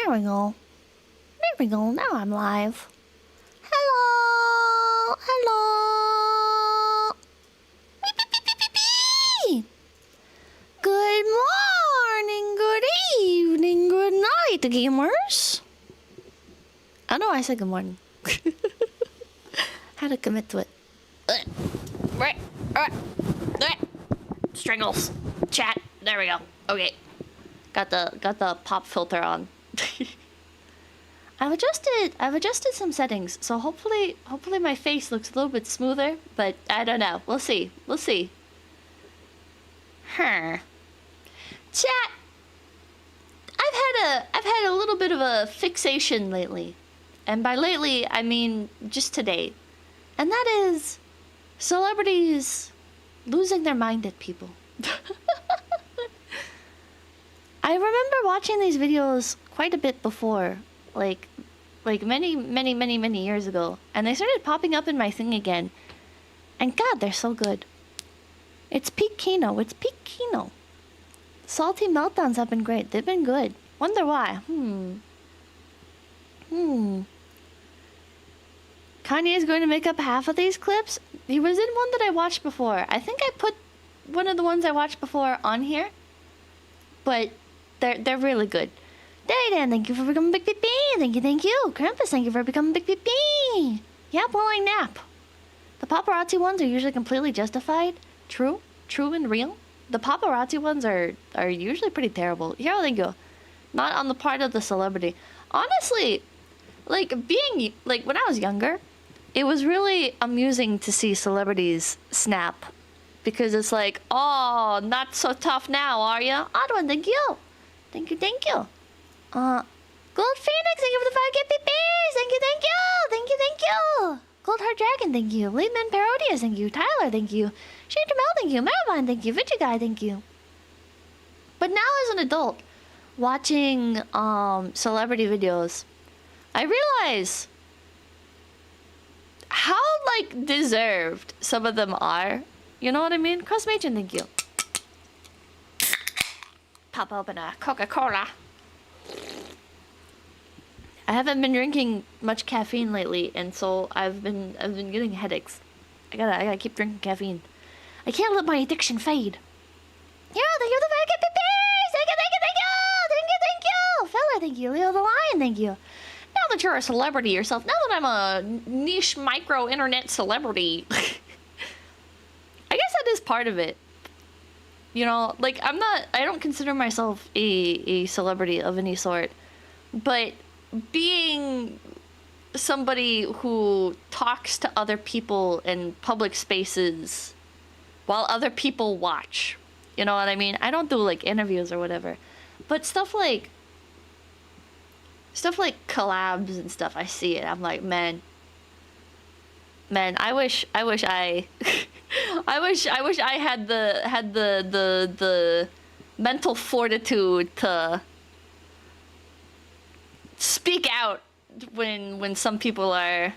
There we go. There we go. Now I'm live. Hello. Hello. Beep, beep, beep, beep, beep, beep. Good morning, good evening, good night, gamers. I know I said good morning. How to commit to it. Strangles. Chat. There we go. Okay. Got the pop filter on. I've adjusted some settings, so hopefully my face looks a little bit smoother, but I don't know. We'll see. We'll see. Chat. I've had a little bit of a fixation lately. And by lately, I mean just today. And that is celebrities losing their mind at people. I remember watching these videos quite a bit before, like many years ago, and they started popping up in my thing again. And God, they're so good. It's peak Kino. It's peak Kino. Salty meltdowns have been great. They've been good. Wonder why? Kanye is going to make up half of these clips. He was in one that I watched before. I think I put one of the ones I watched before on here, but they're really good. Daydan, thank you for becoming Big PP. Thank you. Krampus, thank you for becoming Big PP. Yap while I nap. The paparazzi ones are usually completely justified. True and real. The paparazzi ones are usually pretty terrible. Here, thank you. Not on the part of the celebrity. Honestly, like when I was younger, it was really amusing to see celebrities snap, because it's like, oh, not so tough now, are you? Oddone, thank you. Thank you. Gold Phoenix, thank you for the 5 PPs. Thank you. Gold Heart Dragon, thank you. Leadman Parodius, thank you. Tyler, thank you. Shane Jamel, thank you. Marabine, thank you. Vichiguy, thank you. But now as an adult, watching celebrity videos, I realize how deserved some of them are. You know what I mean? Crossmation, thank you. Pop open a Coca-Cola. I haven't been drinking much caffeine lately, and so I've been getting headaches. I gotta keep drinking caffeine. I can't let my addiction fade. Yeah, thank you the very good PPs. Thank you. Fella, thank you. Leo the Lion, thank you. Now that you're a celebrity yourself, now that I'm a niche micro internet celebrity, I guess that is part of it. You know, like I don't consider myself a celebrity of any sort, but being somebody who talks to other people in public spaces while other people watch, you know what I mean? I don't do like interviews or whatever, but stuff like collabs and stuff, I see it. I'm like, man, I wish I I wish I had the mental fortitude to speak out when some people are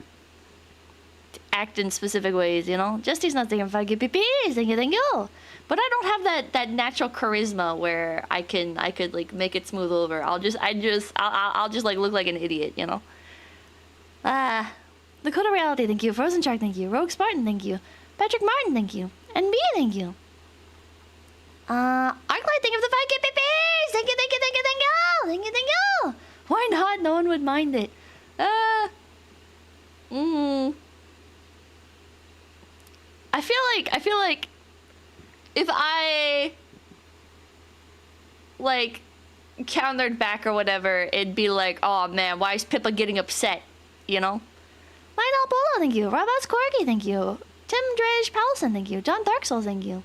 act in specific ways, you know? Justy's not thinking 5 PPs, thank you. But I don't have that natural charisma where I could like make it smooth over. I'll just like look like an idiot, you know? Dakota Reality, thank you. Frozen Shark, thank you. Rogue Spartan, thank you. Patrick Martin, thank you. And me, thank you. Arclight, thank you for the 5 PPs! Thank you. Why not? No one would mind it. I feel like if I like countered back or whatever, it'd be like, oh man, why is Pippa getting upset? You know? Lionel Polo, thank you. Robots Corgi, thank you. Tim Drej Powelson, thank you. John Dark Souls, thank you.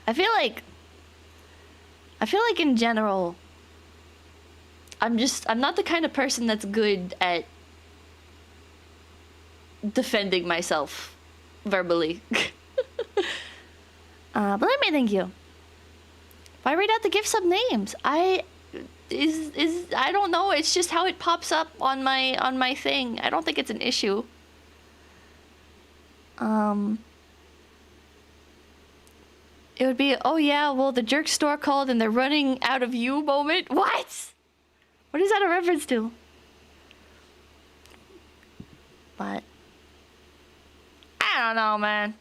I feel like in general, I'm not the kind of person that's good at defending myself verbally. But let me thank you. If I read out the gift sub names, I don't know, it's just how it pops up on my thing. I don't think it's an issue. It would be, oh yeah, well the jerk store called and they're running out of you moment. What? What is that a reference to? But I don't know, man.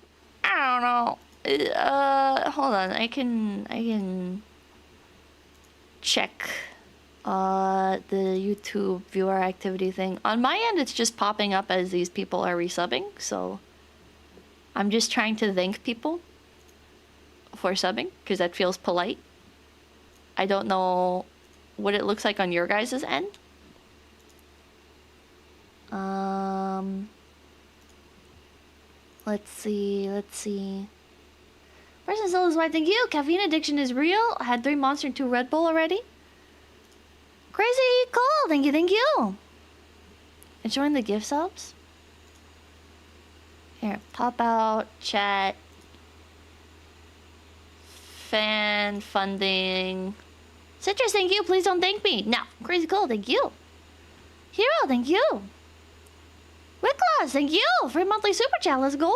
I don't know. Hold on. I can check the YouTube viewer activity thing. On my end, it's just popping up as these people are resubbing, so I'm just trying to thank people for subbing because that feels polite. I don't know what it looks like on your guys' end. Let's see. Person sold his wife, thank you. Caffeine addiction is real. I had 3 Monster and 2 Red Bull already. Crazy cool, thank you. Enjoying the gift subs? Here, pop out, chat. Fan funding. Citrus, thank you. Please don't thank me. No, crazy cool, thank you. Hero, thank you. Wicklaws, thank you. Free monthly super chat, let's go.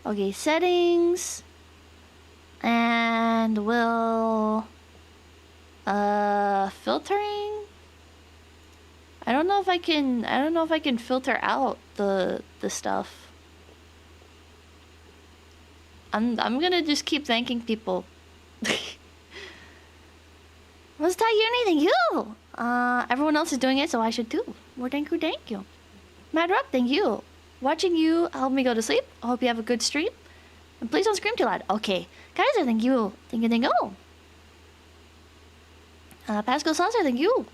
Okay, settings. And we'll... filtering? I don't know if I can filter out the stuff. I'm gonna just keep thanking people. What's that uni? Thank you! Everyone else is doing it, so I should too. More thank you. Mad Rock, thank you. Watching you help me go to sleep. I hope you have a good stream. And please don't scream too loud. Okay. Kaiser, thank you. Thank you. Pascal Saucer, thank you.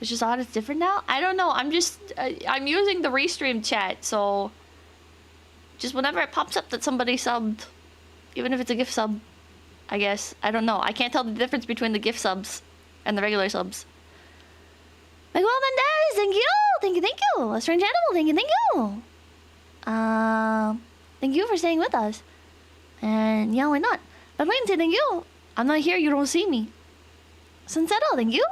It's just odd, it's different now. I don't know. I'm using the restream chat, so just whenever it pops up that somebody subbed, even if it's a gift sub, I guess. I don't know. I can't tell the difference between the gift subs and the regular subs. Miguel Mendez, thank you. Thank you. A strange animal, thank you. Thank you for staying with us. And yeah, why not? But wait, thank you. I'm not here, you don't see me. Sunsetto, thank you.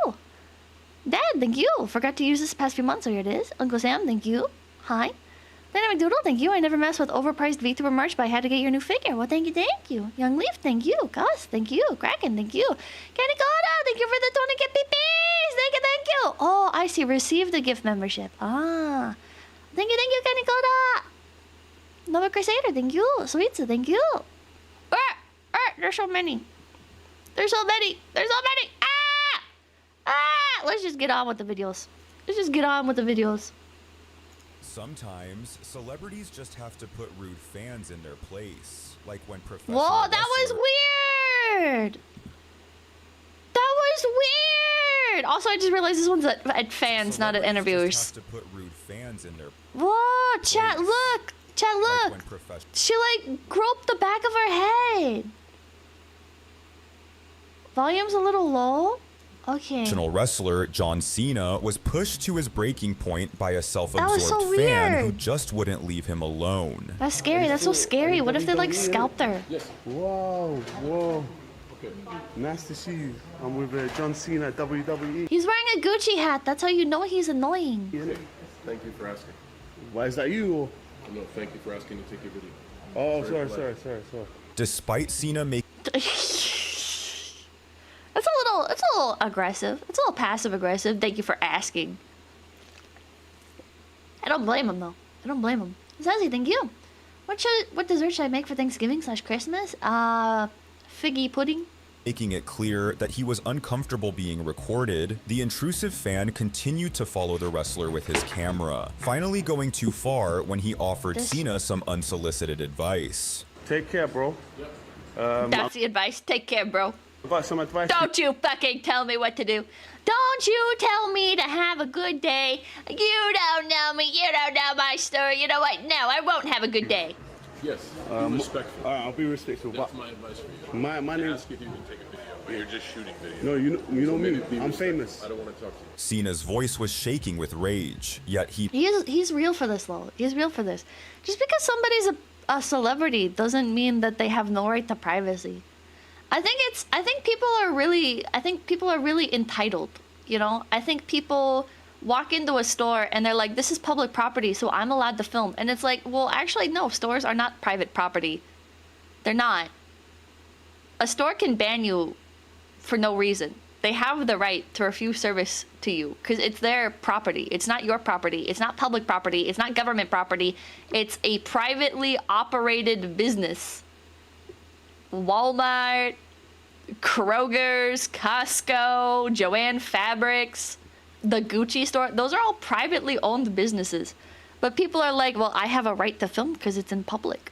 Dad, thank you. Forgot to use this past few months, so here it is. Uncle Sam, thank you. Hi. Dynamic Doodle, thank you. I never mess with overpriced VTuber merch, but I had to get your new figure. Well, thank you. Young Leaf, thank you. Gus, thank you. Kraken, thank you. Kaneko, thank you for the 20 PPs. Thank you. Oh, I see. Receive the gift membership. Ah. Thank you, Kaneko. Nova Crusader, thank you. Sweetsa, thank you. There's so many. Let's just get on with the videos. Sometimes celebrities just have to put rude fans in their place, like when professional. Whoa, that was weird. Also, I just realized this one's at fans, not at interviewers. Just have to put rude fans in their Whoa, chat, place. look. Like She like groped the back of her head. Volume's a little low. Okay. Professional wrestler John Cena was pushed to his breaking point by a self-absorbed fan who just wouldn't leave him alone. That's scary. That's so scary. What if they like scalped her? Yes. Whoa. Okay. Nice to see you. I'm with John Cena at WWE. He's wearing a Gucci hat. That's how you know he's annoying. Okay. Thank you for asking. Why is that you? Or? No, thank you for asking to take your video. Oh, sorry. Despite Cena making It's a little aggressive. It's a little passive aggressive. Thank you for asking. I don't blame him though. Zazie, thank you. What dessert should I make for Thanksgiving/Christmas? Figgy pudding. Making it clear that he was uncomfortable being recorded, the intrusive fan continued to follow the wrestler with his camera, finally going too far when he offered Cena some unsolicited advice. Take care, bro. That's the advice. Take care, bro. I've got some advice. Don't you fucking tell me what to do. Don't you tell me to have a good day. You don't know me. You don't know my story. You know what? No, I won't have a good day. Yes, be respectful. I'll be respectful. That's my advice for you. My name is... Ask if you can take a video, but you're just shooting video. No, you know me. I'm respectful. famous. I don't want to talk to you. Cena's voice was shaking with rage, yet He's real for this, though. He's real for this. Just because somebody's a celebrity doesn't mean that they have no right to privacy. I think people are really entitled, you know? I think people walk into a store and they're like, this is public property, so I'm allowed to film. And it's like, well, actually, no, stores are not private property. They're not. A store can ban you for no reason. They have the right to refuse service to you because it's their property. It's not your property. It's not public property. It's not government property. It's a privately operated business. Walmart, Kroger's, Costco, Joann Fabrics, the Gucci store. Those are all privately owned businesses. But people are like, well, I have a right to film because it's in public.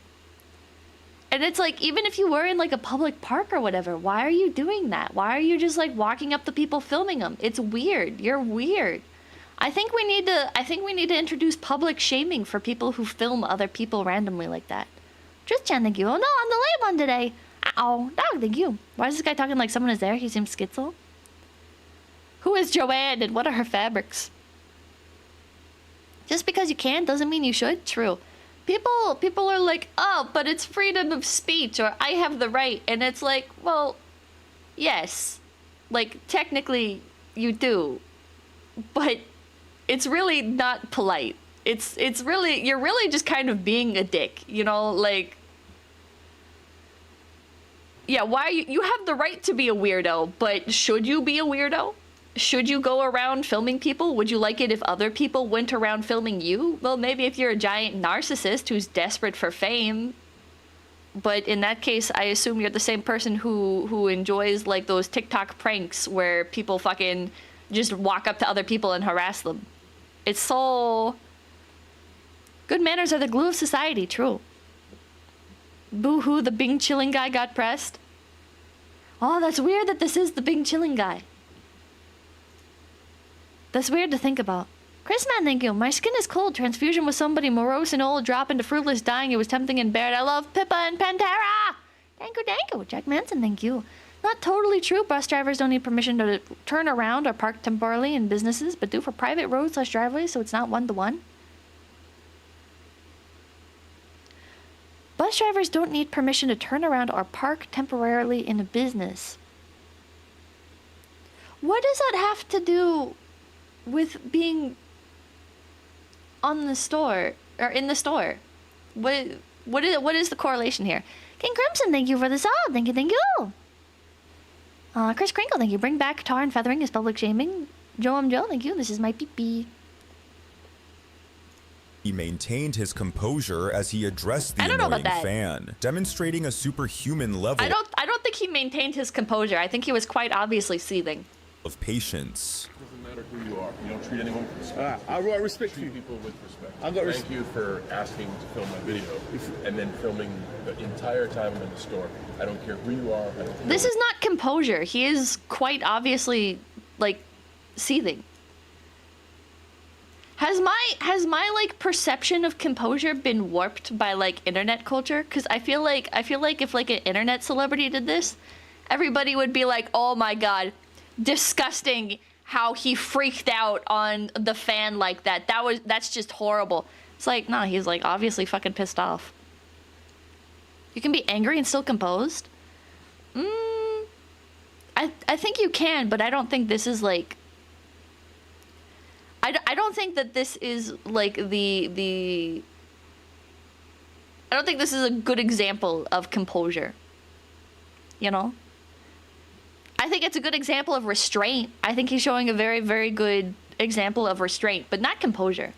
And it's like, even if you were in like a public park or whatever, why are you doing that? Why are you just like walking up to people filming them? It's weird. You're weird. I think we need to introduce public shaming for people who film other people randomly like that. Just Chan, thank you. Oh no, I'm the late one today. Ow, dog, thank you. Why is this guy talking like someone is there? He seems schizo. Who is Joanne and what are her fabrics? Just because you can doesn't mean you should. True. People are like, oh, but it's freedom of speech, or I have the right. And it's like, well, yes. Like, technically, you do. But it's really not polite. It's really, you're really just kind of being a dick, you know? Like, yeah, why you have the right to be a weirdo, but should you be a weirdo? Should you go around filming people? Would you like it if other people went around filming you? Well, maybe if you're a giant narcissist who's desperate for fame. But in that case, I assume you're the same person who enjoys like those TikTok pranks where people fucking just walk up to other people and harass them. It's so... Good manners are the glue of society, true. Boo-hoo, the Bing Chilling guy got pressed. Oh, that's weird that this is the Bing Chilling guy. That's weird to think about. Chrisman, thank you. My skin is cold. Transfusion with somebody morose and old. Drop into fruitless dying. It was tempting and bared. I love Pippa and Pantera. Thank you. Jack Manson, thank you. Not totally true. Bus drivers don't need permission to turn around or park temporarily in businesses, but do for private roads/driveways, so it's not one-to-one. Bus drivers don't need permission to turn around or park temporarily in a business. What does that have to do with being on the store or in the store? What is the correlation here? King Crimson, thank you for the sub. Thank you. Chris Crinkle, thank you. Bring back tar and feathering is public shaming. Joe, thank you. This is my pee-pee. He maintained his composure as he addressed the annoying fan, demonstrating a superhuman level I don't think he maintained his composure. I think he was quite obviously seething. Of patience. Doesn't matter who you are. You don't treat anyone with respect. I got respect for you. Treat people with respect. I got Thank you for asking to film my video and then filming the entire time I'm in the store. I don't care who you are. I don't care. This is not composure. He is quite obviously like seething. Has my like perception of composure been warped by like internet culture? Because I feel like if like an internet celebrity did this, everybody would be like, oh my god, disgusting how he freaked out on the fan like that. That's just horrible. It's like, no, he's like obviously fucking pissed off. You can be angry and still composed? I think you can, but I don't think this is like... I don't think that this is like the... I don't think this is a good example of composure. You know? I think it's a good example of restraint. I think he's showing a very, very good example of restraint, but not composure.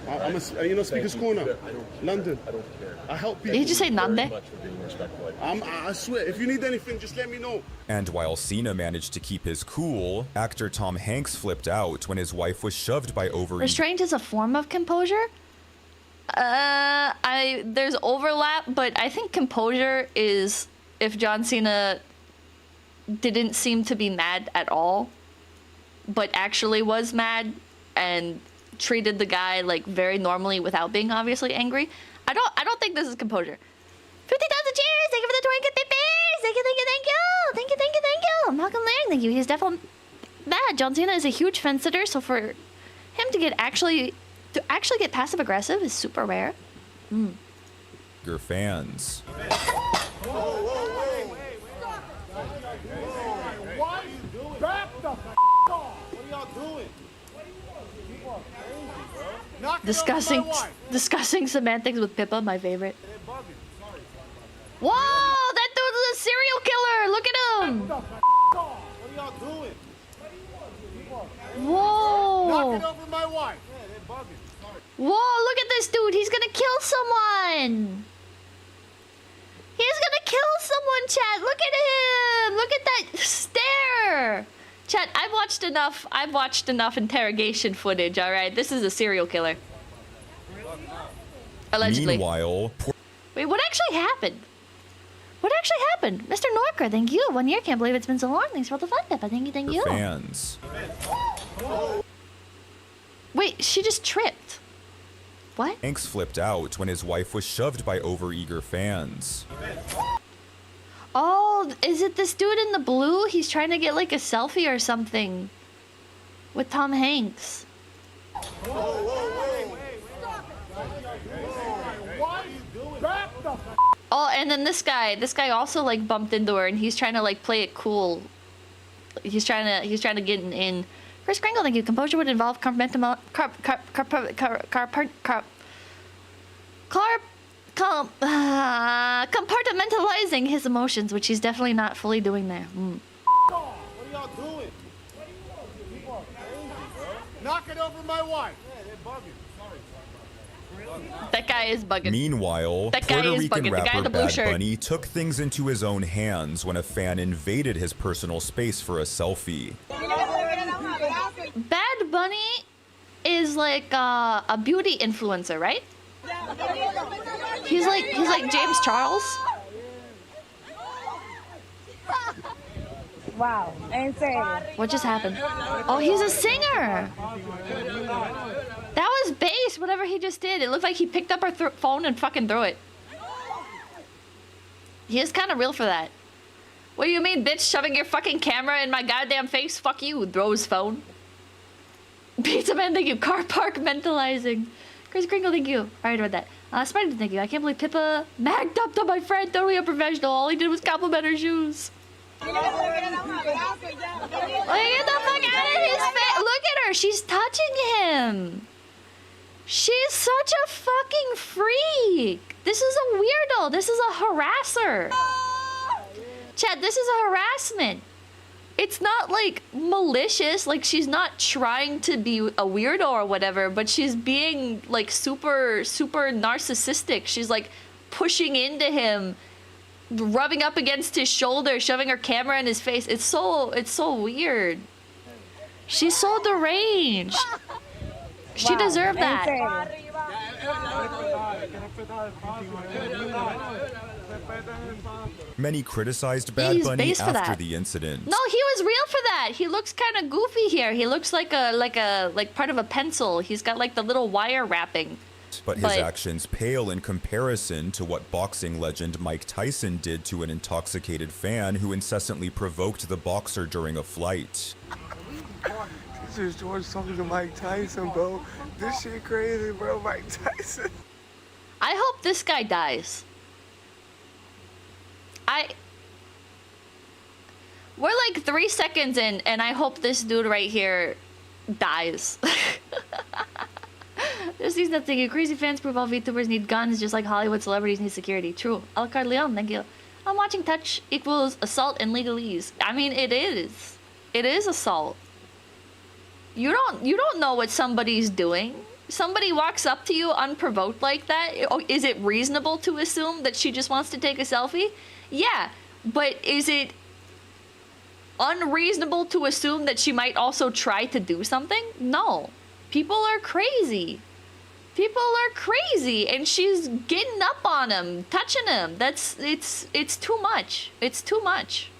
I'm a Speaker's Corner, London. I don't care. I help people. Did you just say nande? Very much for being respectful. I swear, if you need anything, just let me know. And while Cena managed to keep his cool, actor Tom Hanks flipped out when his wife was shoved by Restraint is a form of composure? There's overlap, but I think composure is if John Cena didn't seem to be mad at all, but actually was mad and treated the guy like very normally without being obviously angry. I don't think this is composure. 50,000 cheers! Thank you for the 20 babies! Thank you! Malcolm Lang, thank you. He's definitely mad. John Cena is a huge fence sitter, so for him to actually get passive aggressive is super rare. Your fans. Discussing semantics with Pippa, my favorite. Whoa, that dude's a serial killer. Look at him. Whoa! Knocking over my wife. Whoa, look at this dude. He's gonna kill someone. He's gonna kill someone, chat. Look at him. Look at that stare. Chat, I've watched enough interrogation footage, all right? This is a serial killer. Allegedly. Meanwhile, wait, what actually happened? What actually happened? Mr. Norker, thank you. 1 year, can't believe it's been so long. Thanks for all the fun, Peppa. Thank you, thank you. fans. Wait, she just tripped. What? Hanks flipped out when his wife was shoved by overeager fans. Oh, is it this dude in the blue? He's trying to get like a selfie or something with Tom Hanks. Oh, and then this guy also like bumped into her, and he's trying to like play it cool. He's trying to get in. Chris Kringle, thank you. Composure would involve compartmentalizing his emotions, which he's definitely not fully doing there. What are y'all doing? Knocking over my wife. That guy is bugging. Meanwhile, That guy Puerto is Rican bugging. The guy in rapper the blue Bad shirt. Bunny took things into his own hands when a fan invaded his personal space for a selfie. Bad Bunny is like a beauty influencer, right? He's like James Charles. Wow, insane. What just happened? Oh, he's a singer. That was bass, whatever he just did. It looked like he picked up her phone and fucking threw it. He is kind of real for that. What do you mean, bitch? Shoving your fucking camera in my goddamn face? Fuck you. Throw his phone. Pizza Man, thank you. Car park mentalizing. Chris Kringle, thank you. Alright, read that. Spider, thank you. I can't believe Pippa magged up to my friend. Totally unprofessional. All he did was compliment her shoes. Get the fuck out of his face. Look at her. She's touching him. She's such a fucking freak. This is a weirdo. This is a harasser. Chad, this is a harassment. It's not like malicious, like she's not trying to be a weirdo or whatever, but she's being like super narcissistic. She's like pushing into him, rubbing up against his shoulder, shoving her camera in his face. It's so weird. She's so deranged. She deserved that. Many criticized Bad Bunny after the incident. No, he was real for that. He looks kind of goofy here. He looks like part of a pencil. He's got like the little wire wrapping. But his actions pale in comparison to what boxing legend Mike Tyson did to an intoxicated fan who incessantly provoked the boxer during a fight. This is George talking to Mike Tyson, bro. This shit crazy, bro. Mike Tyson. I hope this guy dies. We're like 3 seconds in, and I hope this dude right here dies. There's these that think crazy fans prove all VTubers need guns just like Hollywood celebrities need security. True. Alucard Leon, thank you. I'm watching Touch equals assault and legalese. I mean, it is. It is assault. You don't know what somebody's doing. Somebody walks up to you unprovoked like that. Is it reasonable to assume that she just wants to take a selfie? Yeah, but is it unreasonable to assume that she might also try to do something? No. People are crazy. People are crazy, and she's getting up on him, touching him. It's too much. It's too much.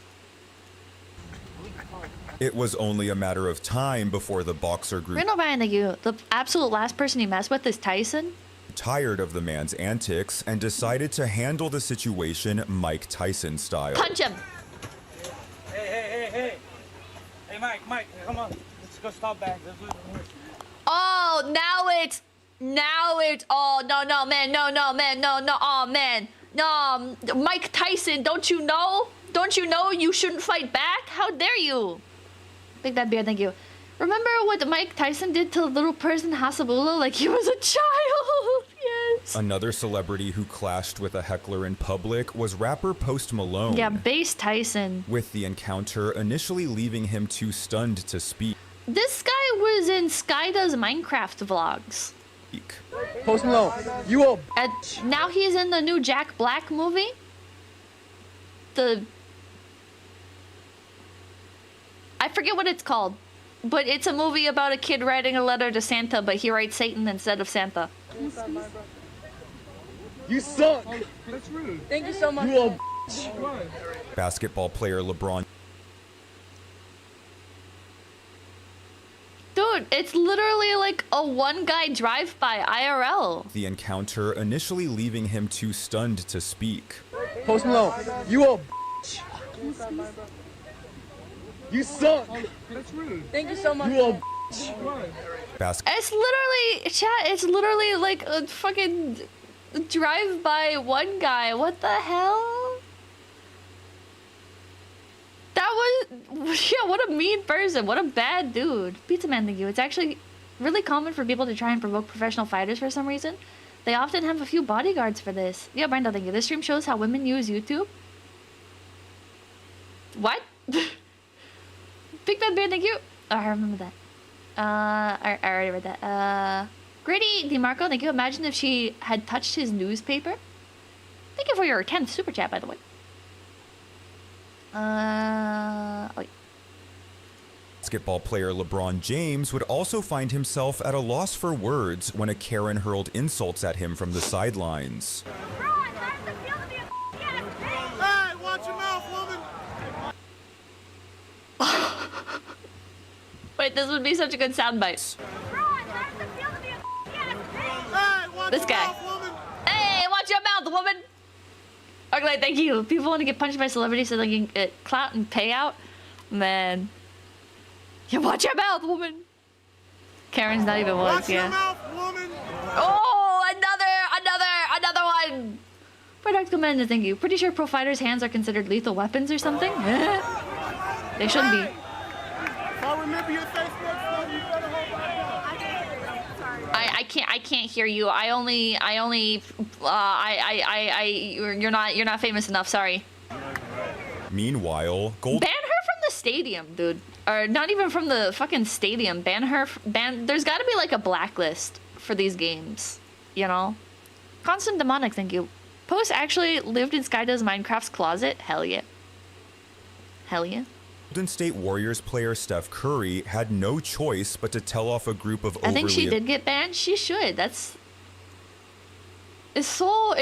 It was only a matter of time before the boxer group the absolute last person he messed with is Tyson. tired of the man's antics and decided to handle the situation Mike Tyson style. Punch him. Hey, Mike, come on. Let's go stop back. Oh, oh, no, man, oh, man. No, Mike Tyson, don't you know? Don't you know you shouldn't fight back? How dare you? Big Bad Beard, thank you. Remember what Mike Tyson did to the little person Hasabula like he was a child? Yes. videos. Another celebrity who clashed with a heckler in public was rapper Post Malone. Yeah, Bass Tyson. With the encounter initially leaving him too stunned to speak. This guy was in 𝐏𝐴𝐷 Minecraft vlogs. Post Malone, you a And now he's in the new Jack Black movie. I forget what it's called, but it's a movie about a kid writing a letter to Santa, but he writes Satan instead of Santa. You suck. That's rude. Thank you so much. You a Basketball player LeBron. Dude, it's literally like a one-guy drive-by IRL. The encounter initially leaving him too stunned to speak. Post Malone, you a You suck. That's rude. Thank you so much. You a It's literally, chat, it's literally like a fucking drive-by one guy. What the hell? That was, yeah, what a mean person. What a bad dude. Pizza Man, thank you. It's actually really common for people to try and provoke professional fighters for some reason. They often have a few bodyguards for this. Yeah, Brenda, thank you. This stream shows how women use YouTube. What? Big Bad Bear, thank you. Oh, I remember that. I already read that. Grady DeMarco, thank you. Imagine if she had touched his newspaper. Thank you for your 10th super chat, by the way. Oh, wait. Basketball player LeBron James would also find himself at a loss for words when a Karen hurled insults at him from the sidelines. Hey, watch your mouth, woman! Wait, this would be such a good soundbite. Hey, watch This your guy. mouth, woman! Hey, watch your mouth, woman! Okay, thank you. People want to get punched by celebrities so they can get clout and payout. Man. Yeah, watch your mouth, woman! Karen's not even once, Watch your yeah. mouth, woman! Oh, another one! Product Commander, thank you. Pretty sure pro fighters' hands are considered lethal weapons or something? They shouldn't be. If I remember your Facebook stuff, you better hold my I can't hear you. You're not famous enough, sorry. Meanwhile, Ban her from the stadium, dude. Or not even from the fucking stadium. Ban her, there's gotta be like a blacklist for these games, you know? Constant Demonic, thank you. Post actually lived in 𝐏𝐴𝐷 Minecraft's closet? Hell yeah. Hell yeah. Golden State Warriors player Steph Curry had no choice but to tell off a group of I think she did get banned. She should. It's so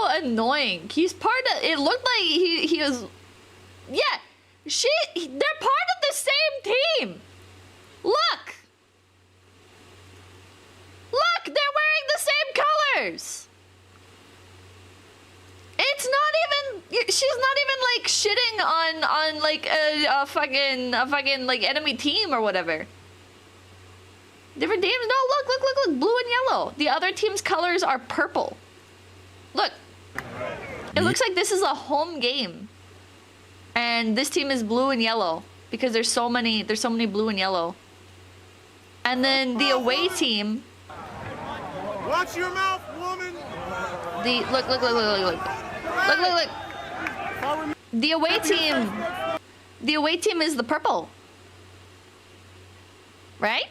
annoying. He's part of, it looked like he was, yeah, they're part of the same team. Look, they're wearing the same colors. It's not even, she's not even like shitting on like a fucking like enemy team or whatever. Different teams? No, look, blue and yellow. The other team's colors are purple. Look. It looks like this is a home game. And this team is blue and yellow because there's so many blue and yellow. And then the away team, Watch your mouth, woman! look. The away team is the purple. Right?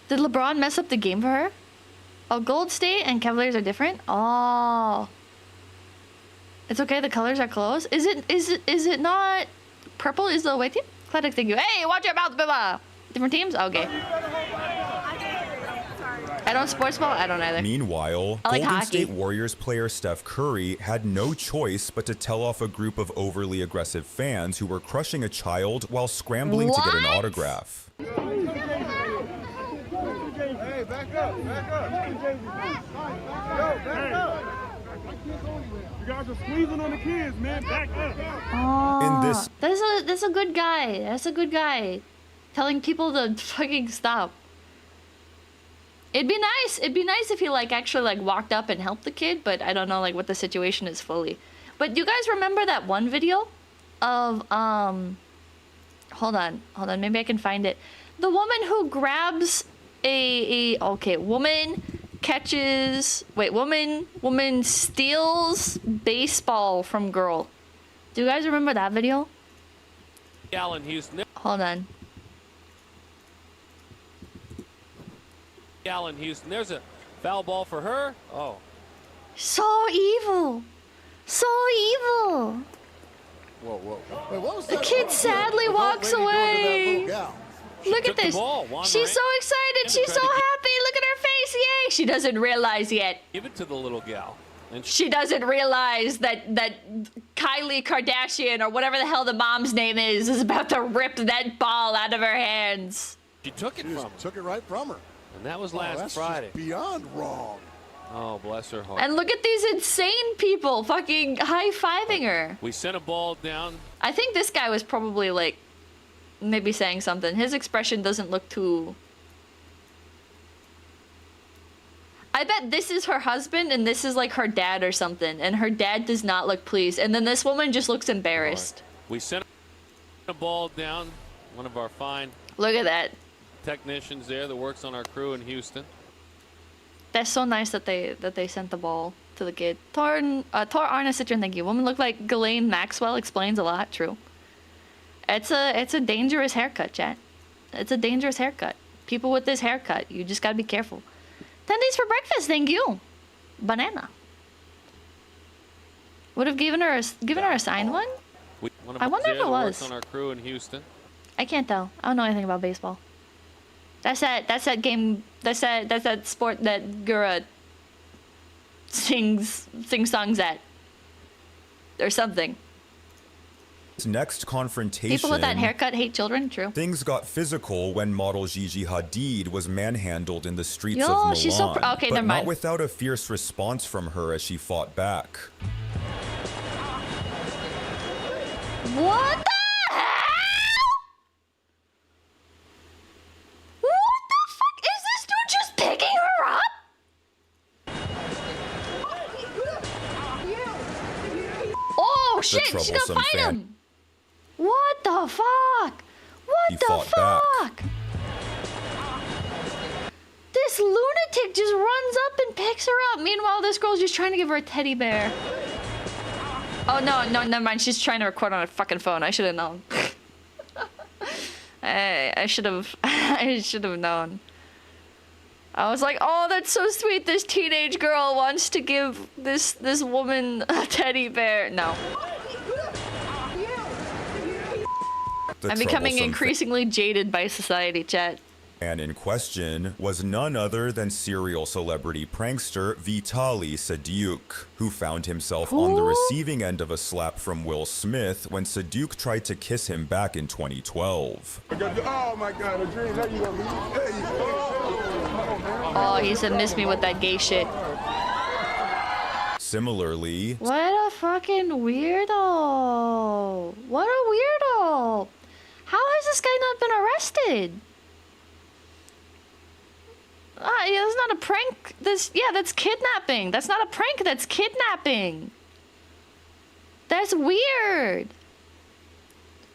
Did LeBron mess up the game for her? Oh, Gold State and Cavaliers are different? Oh. It's okay, the colors are close. Is it not purple is the away team? Cladic, thank you. Hey, watch your mouth, Bibba! Different teams? Okay. I don't sports ball? I don't either. Meanwhile, I like Golden hockey. State Warriors player Steph Curry had no choice but to tell off a group of overly aggressive fans who were crushing a child while scrambling to get an What? autograph. Hey, back up! Yo, back up! You guys are squeezing on the kids, man. Back up! In this- that's a good guy. That's a good guy. Telling people to fucking stop. It'd be nice. It'd be nice if he like actually like walked up and helped the kid, but I don't know like what the situation is fully. But you guys remember that one video of hold on, maybe I can find it. The woman who grabs okay, woman steals baseball from girl. Do you guys remember that video? Allen Houston. Hold on. Allen Houston. There's a foul ball for her. Oh. So evil. So evil. Whoa, whoa. Wait, what was The that? kid sadly walks away. Look at this. She's so excited. She's so happy. Look at her face. Yay. She doesn't realize yet. Give it to the little gal. And She doesn't realize that Kylie Kardashian, or whatever the hell the mom's name is about to rip that ball out of her hands. she took it from her. Took it right from her. And that was Oh, last that's Friday. just beyond wrong. Oh, bless her heart. And look at these insane people fucking high-fiving her. We sent a ball down. I think this guy was probably like maybe saying something. His expression doesn't look too... I bet this is her husband and this is like her dad or something, and her dad does not look pleased, and then this woman just looks embarrassed. We sent a ball down. One of our fine Look at that. technicians there that works on our crew in Houston. That's so nice that they sent the ball to the kid. Tor Arna Citron, thank you. Woman looked like Ghislaine Maxwell, explains a lot. True. It's a dangerous haircut, chat. It's a dangerous haircut. People with this haircut, you just gotta be careful. 10 days for breakfast, thank you. Banana. Would have given her a signed one? I wonder if it was. On our crew in Houston. I can't tell. I don't know anything about baseball. That's that game. That's that sport that Gura sings songs at, or something. This next confrontation, People with that haircut hate children. True. things got physical when model 𝐏𝐶 Hadid was manhandled in the streets Yo, of Milan, she's so okay, but never not mind. without a fierce response from her as she fought back. What the hell? What the fuck? Is this dude just picking her up? Oh shit, she's gonna troublesome fight fan. him. What the fuck? What He the fought back. fuck? This lunatic just runs up and picks her up. Meanwhile, this girl's just trying to give her a teddy bear. Oh no, never mind. She's trying to record on a fucking phone. I should have known. I should have known. I was like, oh, that's so sweet. This teenage girl wants to give this woman a teddy bear. No. I'm becoming troublesome increasingly jaded by society, chat. And in question was none other than serial celebrity prankster Vitaly Țăduc, who found himself on the receiving end of a slap from Will Smith when Țăduc tried to kiss him back in 2012. Oh my God, a dream. There you go. There you go. Oh, he said miss me with that gay shit. Similarly, What a fucking weirdo. What a weirdo. How has this guy not been arrested? Yeah, that's not a prank. That's kidnapping. That's not a prank, that's kidnapping. That's weird.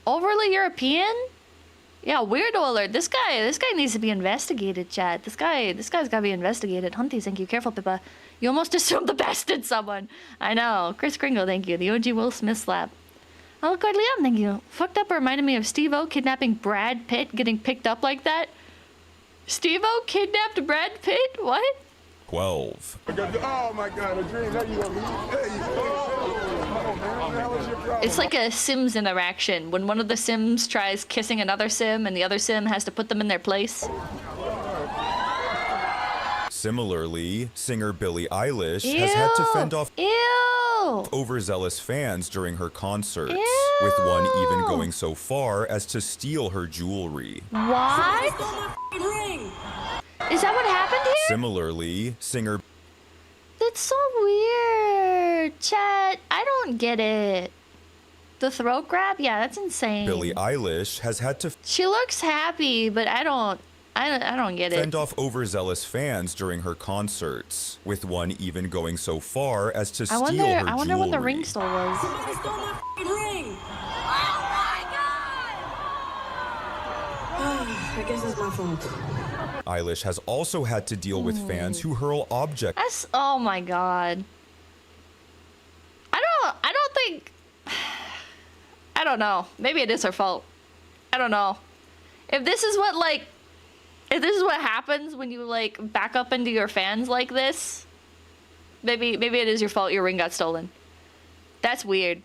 Overly European? Yeah, weirdo alert. This guy needs to be investigated, chat. This guy's gotta be investigated. Hunty, thank you. Careful, Pippa. You almost assumed the best in someone. I know. Chris Kringle, thank you. The OG Will Smith slap. Oh, good Leon, thank you. Fucked up reminded me of Steve-O kidnapping Brad Pitt, getting picked up like that. Steve-O kidnapped Brad Pitt? What? 12. Oh my God, a dream. There you go. There you go. That was your problem. It's like a Sims interaction when one of the Sims tries kissing another Sim and the other Sim has to put them in their place. Similarly, singer Billie Eilish has had to fend off overzealous fans during her concerts, with one even going so far as to steal her jewelry. What? Is that what happened here? Similarly, singer That's so weird, chat. I don't get it. The throat grab? Yeah, that's insane. Billie Eilish has had to She looks happy, but I don't get it. fend off overzealous fans during her concerts, with one even going so far as to steal her jewelry. I wonder what the ring store was. I guess it's my fault. Eilish has also had to deal with fans who hurl objects. Oh my god. I don't think... I don't know. Maybe it is her fault. I don't know. If this is what, like... If this is what happens when you, like, back up into your fans like this, maybe it is your fault your ring got stolen. That's weird.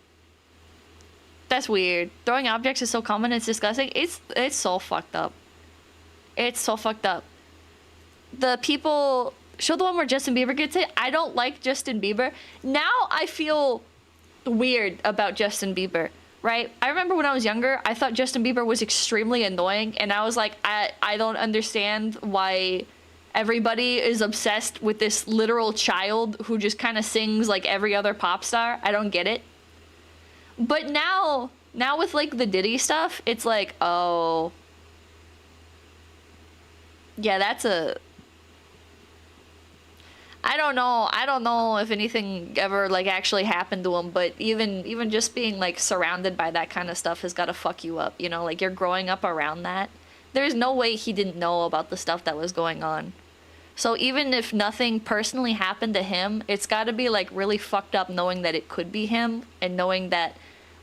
That's weird. Throwing objects is so common, it's disgusting. It's so fucked up. It's so fucked up. The people... Show the one where Justin Bieber gets it. I don't like Justin Bieber. Now I feel weird about Justin Bieber. Right? I remember when I was younger, I thought Justin Bieber was extremely annoying, and I was like, I don't understand why everybody is obsessed with this literal child who just kind of sings like every other pop star. I don't get it. But now with like the Diddy stuff, it's like, oh, yeah, that's a... I don't know if anything ever like actually happened to him, but even just being like surrounded by that kind of stuff has got to fuck you up, you know, like you're growing up around that. There's no way he didn't know about the stuff that was going on. So even if nothing personally happened to him, it's got to be like really fucked up knowing that it could be him, and knowing that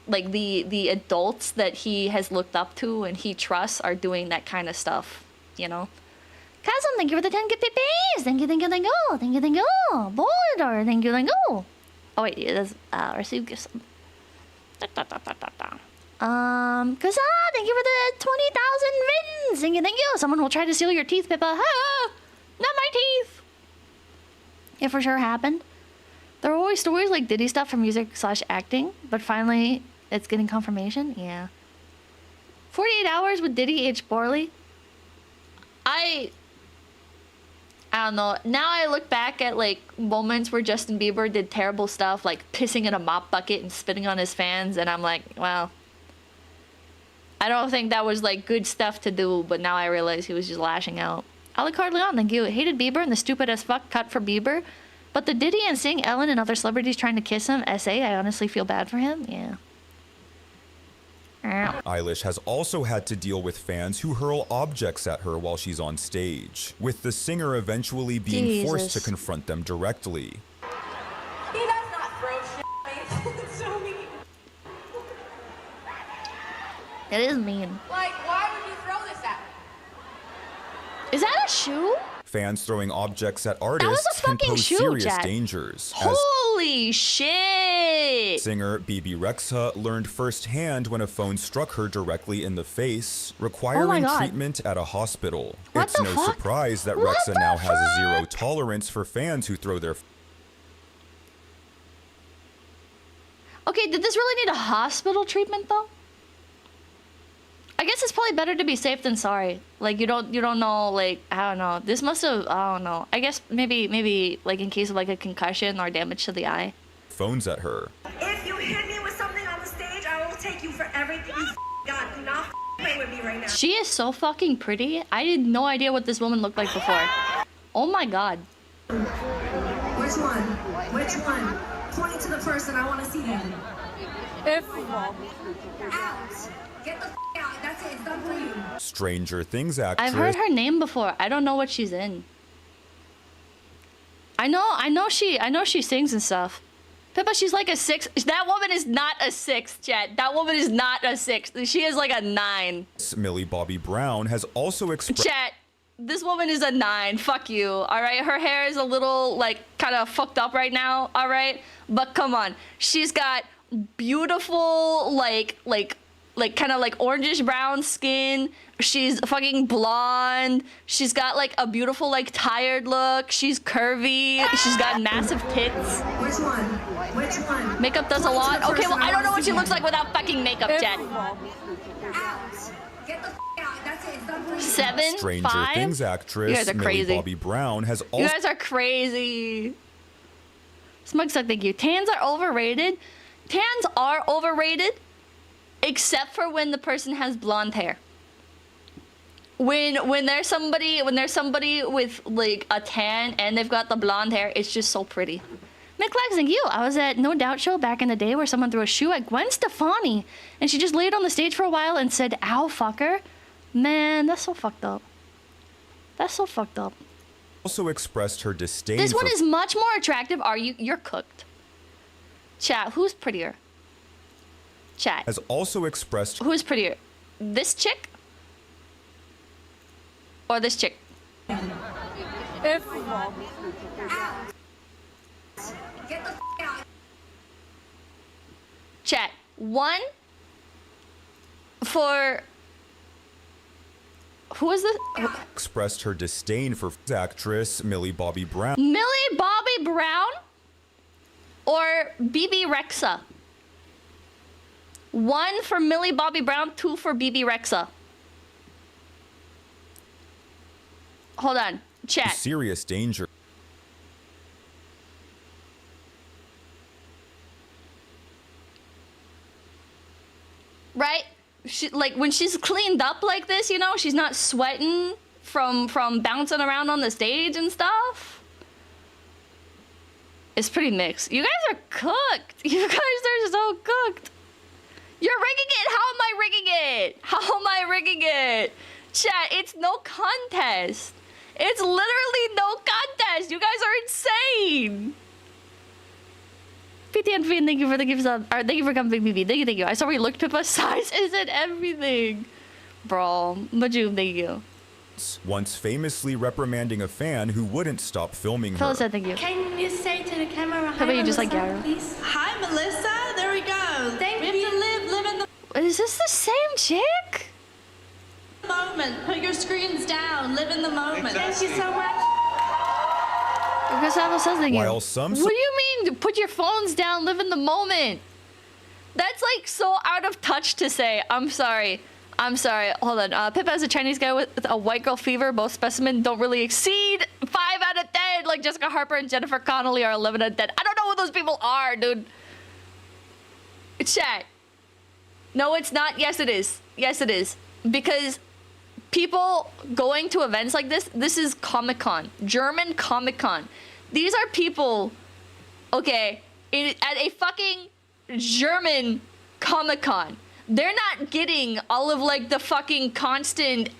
like the adults that he has looked up to and he trusts are doing that kind of stuff, you know. Cousin, thank you for the 10 gift babies. Thank you. Border, thank you. Oh wait, it is receive gifts. Cousin, thank you for the 20,000 vins. Thank you. Someone will try to steal your teeth, Pippa. Ah, not my teeth. It for sure happened. There are always stories like Diddy stuff from music/acting, but finally it's getting confirmation. Yeah. 48 hours with Diddy aged poorly. I don't know. Now I look back at like moments where Justin Bieber did terrible stuff, like pissing in a mop bucket and spitting on his fans, and I'm like, well, I don't think that was like good stuff to do, but now I realize he was just lashing out. Alucard Leon, thank you. Hated Bieber and the stupid as fuck cut for Bieber, but the Diddy and Sing, Ellen, and other celebrities trying to kiss him, I honestly feel bad for him. Yeah. Eilish has also had to deal with fans who hurl objects at her while she's on stage, with the singer eventually being forced to confront them directly. He does not throw shit at me. It's so mean. It is mean. Like, why would you throw this at me? Is that a shoe? Fans throwing objects at artists can pose serious dangers. Holy shit! Singer 𝐒𝐵𝐵 Rexha learned firsthand when a phone struck her directly in the face, requiring treatment at a hospital. It's no surprise that Rexha now has a zero tolerance for fans who throw their... Okay, did this really need a hospital treatment though? I guess it's probably better to be safe than sorry. Like you don't know, like I don't know. This must have, I don't know. I guess maybe like in case of like a concussion or damage to the eye. Phones at her. If you hit me with something on the stage, I will take you for everything you got. Do not play with me right now. She is so fucking pretty. I had no idea what this woman looked like before. Oh my god. Which one? Which one? Point to the person. I want to see them. Out. Get the out. That's it. It's done for you. Stranger Things actress. I've heard her name before. I don't know what she's in. I know she sings and stuff. Pippa, she's like a 6. That woman is not a 6, chat. That woman is not a 6. She is like a 9. Millie Bobby Brown has also expressed... Chat, this woman is a 9. Fuck you, alright? Her hair is a little, like, kind of fucked up right now, alright? But come on. She's got beautiful, like kind of like orangish brown skin. She's fucking blonde. She's got like a beautiful like tired look. She's curvy. She's got massive tits. Which one? Which one? Makeup does a lot. Okay, well I don't know what she looks like without fucking makeup, Jet. Out. Get the out. That's it. It's done for you. 7, Stranger 5? Things actress You guys are Millie crazy. Bobby Brown has also... You guys are crazy. Smugsuck, thank you. Tans are overrated. Tans are overrated, except for when the person has blonde hair. When there's somebody with like a tan and they've got the blonde hair, it's just so pretty. McLex, thank you. I was at No Doubt show back in the day where someone threw a shoe at Gwen Stefani and she just laid on the stage for a while and said, "Ow, fucker." Man, that's so fucked up. That's so fucked up. Also expressed her disdain. This one is much more attractive. You're cooked. Chat, who's prettier? Chat. Has also expressed. Who's prettier? This chick? Or this chick? If get the out. Chat. One for who is this? Expressed her disdain for actress Millie Bobby Brown. Millie Bobby Brown or BB Rexa? One for Millie Bobby Brown, two for BB Rexa. Hold on, chat. Serious danger. Right? Like when she's cleaned up like this, you know, she's not sweating from bouncing around on the stage and stuff. It's pretty mixed. You guys are cooked. You guys are so cooked. You're rigging it. How am I rigging it? How am I rigging it? Chat, it's no contest. It's literally no contest. You guys are insane. PTNV, thank you for the gifts. Thank you for coming, BB. Thank you. I saw where you looked, Pippa. Size isn't everything. Bro, Majoom, thank you. Once famously reprimanding a fan who wouldn't stop filming her. Phyllis said thank you. Can you say to the camera, How about you just like Yara? please? Hi, Melissa. There we go. Thank you. We have to live in the Is this the same chick? moment. Put your screens down. Live in the moment. Thank you so much. Gustavo says thank you. While some What do you mean? Put your phones down. Live in the moment. That's like so out of touch to say. I'm sorry. I'm sorry. Hold on. Pippa is a Chinese guy with a white girl fever. Both specimens don't really exceed 5 out of 10. Like Jessica Harper and Jennifer Connelly are 11 out of 10. I don't know what those people are, dude. Chat. No, it's not. Yes, it is. Yes, it is. Because people going to events like this is Comic-Con. German Comic-Con. These are people, okay, at a fucking German Comic-Con. They're not getting all of like the fucking constant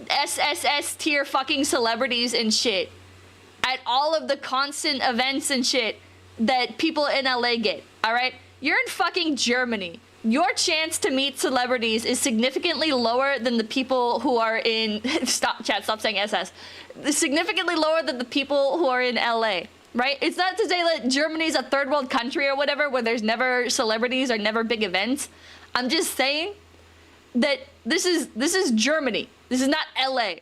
SSS tier fucking celebrities and shit at all of the constant events and shit that people in LA get, all right? You're in fucking Germany. Your chance to meet celebrities is significantly lower than the people who are in stop saying SS. Significantly lower than the people who are in LA. Right? It's not to say that Germany's a third world country or whatever where there's never celebrities or never big events. I'm just saying that this is Germany. This is not LA.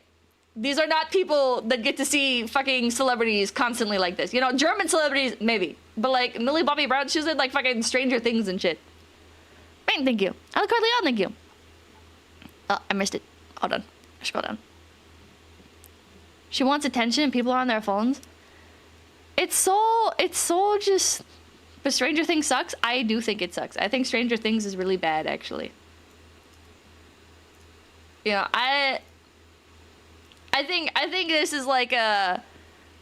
These are not people that get to see fucking celebrities constantly like this. You know, German celebrities, maybe. But like Millie Bobby Brown, she was in like fucking Stranger Things and shit. Bang, thank you. Alicard Leon, thank you. Oh, I missed it. Hold on. Scroll down. She wants attention and people are on their phones. It's so just, but Stranger Things sucks. I do think it sucks. I think Stranger Things is really bad, actually. You know, I think this is like a,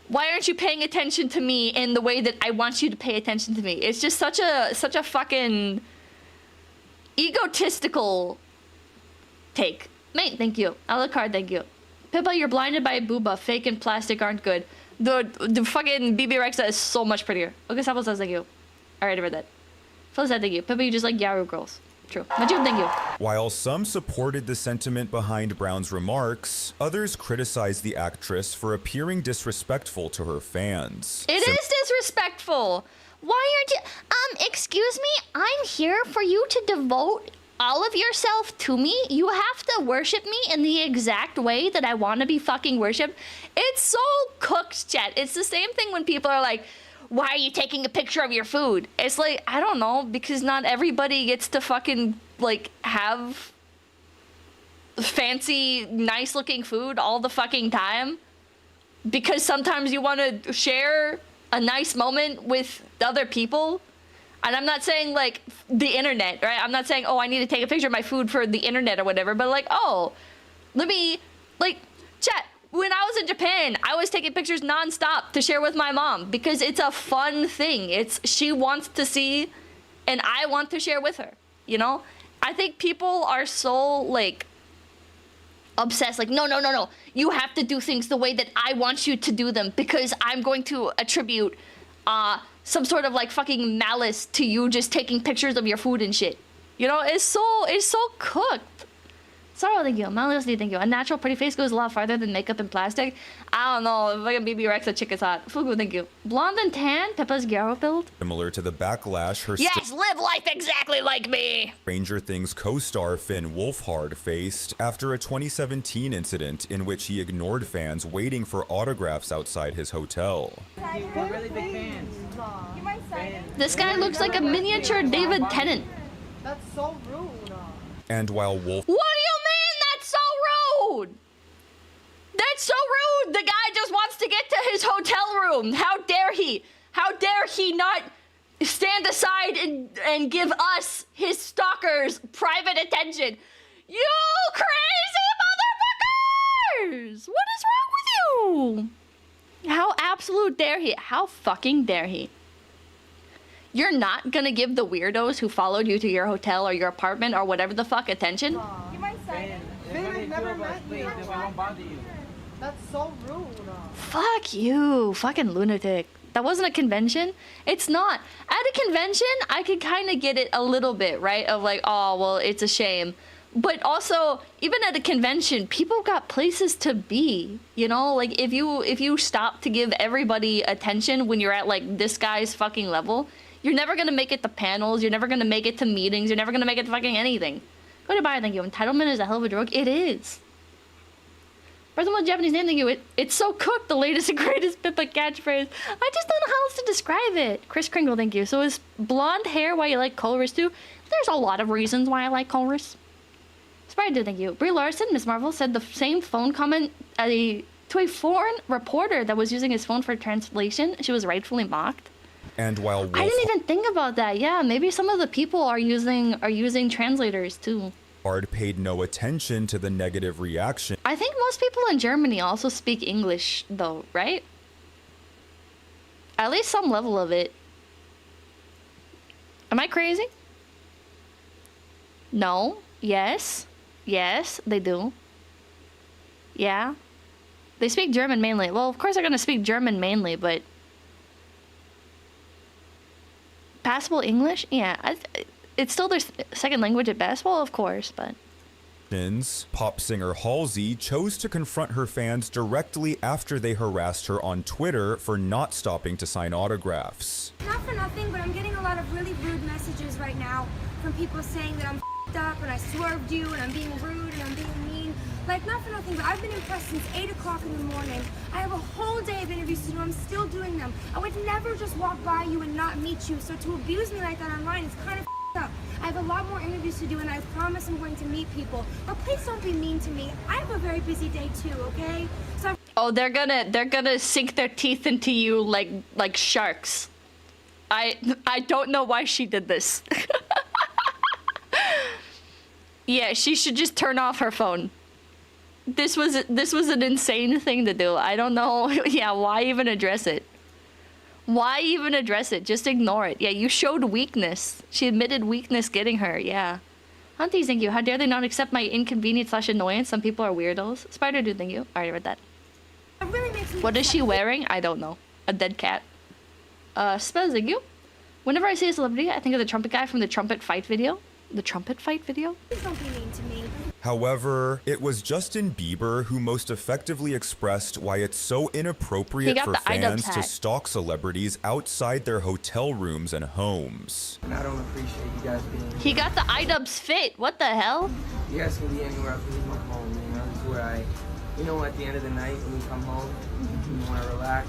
why aren't you paying attention to me in the way that I want you to pay attention to me? It's just such a fucking egotistical take. Mate, thank you. Alucard, thank you. Pippa, you're blinded by a booba. Fake and plastic aren't good. The fucking BB Rexa is so much prettier. Okay, Sabo says thank you. Alright, I read that. Phil said thank you. Pippa, you just like Yaru girls. True. Majum, thank you. While some supported the sentiment behind Brown's remarks, others criticized the actress for appearing disrespectful to her fans. It is disrespectful. Why aren't you... excuse me? I'm here for you to devote all of yourself to me. You have to worship me in the exact way that I want to be fucking worshipped. It's so cooked, chat. It's the same thing when people are like, why are you taking a picture of your food? It's like, I don't know, because not everybody gets to fucking, like, have fancy, nice-looking food all the fucking time. Because sometimes you want to share a nice moment with other people. And I'm not saying, like, the internet, right? I'm not saying, oh, I need to take a picture of my food for the internet or whatever. But, like, oh, let me, like, chat. When I was in Japan, I was taking pictures nonstop to share with my mom. Because it's a fun thing. She wants to see, and I want to share with her, you know? I think people are so, like, obsessed, like, no, no, no, no. You have to do things the way that I want you to do them because I'm going to attribute some sort of like fucking malice to you just taking pictures of your food and shit. You know, it's so cooked. Sorry, thank you. Malice, thank you. A natural pretty face goes a lot farther than makeup and plastic. I don't know. Fucking BB Rexa chick is hot. Fugu, thank you. Blonde and tan, Peppa's Gyaro build. Similar to the backlash her yes, live life exactly like me. Stranger Things co-star Finn Wolfhard faced after a 2017 incident in which he ignored fans waiting for autographs outside his hotel. We're really big fans. This guy looks like a miniature David Tennant. That's so rude. And while Wolf... What do you mean that's so rude? That's so rude. The guy just wants to get to his hotel room. How dare he? How dare he not stand aside and give us, his stalkers, private attention? You crazy motherfuckers! What is wrong with you? How absolute dare he? How fucking dare he? You're not gonna give the weirdos who followed you to your hotel or your apartment or whatever the fuck attention? You might say Finn never met you. We won't bother you. That's so rude. Fuck you, fucking lunatic. That wasn't a convention? It's not. At a convention, I could kind of get it a little bit, right? Of like, oh, well, it's a shame. But also, even at a convention, people got places to be. You know, like if you stop to give everybody attention when you're at like this guy's fucking level, you're never gonna make it to panels, you're never gonna make it to meetings, you're never gonna make it to fucking anything. Go to buy, thank you. Entitlement is a hell of a drug. It is. First of all, Japanese name, thank you. It's so cooked, the latest and greatest Pippa catchphrase. I just don't know how else to describe it. Chris Kringle, thank you. So is blonde hair why you like 𝐒𝐻𝐿ris too? There's a lot of reasons why I like 𝐒𝐻𝐿ris. Spider, thank you. Brie Larson, Miss Marvel, said the same phone comment to a foreign reporter that was using his phone for translation. She was rightfully mocked. And while I didn't even think about that. Yeah, maybe some of the people are using translators too. Wolfhard paid no attention to the negative reaction. I think most people in Germany also speak English though, right? At least some level of it. Am I crazy? No. Yes. Yes, they do. Yeah. They speak German mainly. Well, of course they're gonna speak German mainly, but passable English? Yeah, it's still their second language at best. Well, of course, but... Pop singer 𝐒𝐿𝐍𝐿 chose to confront her fans directly after they harassed her on Twitter for not stopping to sign autographs. Not for nothing, but I'm getting a lot of really rude messages right now from people saying that I'm f***ed up and I swerved you and I'm being rude and I'm being mean. Like, not for nothing, but I've been impressed since 8 o'clock in the morning. I have a whole day of interviews to do. I'm still doing them. I would never just walk by you and not meet you. So to abuse me like that online is kind of up. I have a lot more interviews to do, and I promise I'm going to meet people. But please don't be mean to me. I have a very busy day too, okay? So oh, they're gonna sink their teeth into you like sharks. I don't know why she did this. Yeah, she should just turn off her phone. This was an insane thing to do. I don't know. Yeah, why even address it? Why even address it? Just ignore it. Yeah, you showed weakness. She admitted weakness getting her. Yeah. Auntie, thank you. How dare they not accept my inconvenience/annoyance? Some people are weirdos. Spider dude, thank you. Already read that. it really makes me What is she wearing? I don't know. A dead cat. Spells, thank you. Whenever I see a celebrity, I think of the trumpet guy from the trumpet fight video. The trumpet fight video? Please don't be mean to me. However, it was Justin Bieber who most effectively expressed why it's so inappropriate for fans to stalk celebrities outside their hotel rooms and homes. And I don't appreciate you guys being here. He got the iDubbbz fit. What the hell? You guys can be anywhere else when you come home, you know? This is where you know, at the end of the night when you come home, you want to relax.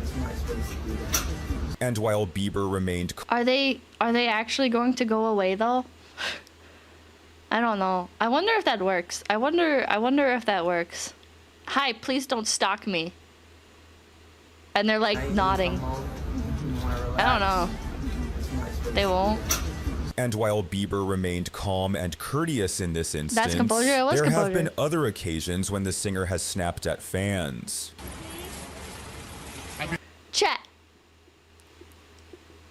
It's my space to do that. And while Bieber remained... Are they actually going to go away though? I don't know. I wonder if that works. I wonder if that works. Hi, please don't stalk me. And they're like nodding. I don't know. They won't. And while Bieber remained calm and courteous in this instance, That's composure. It was there composure. have been other occasions when the singer has snapped at fans. Chat.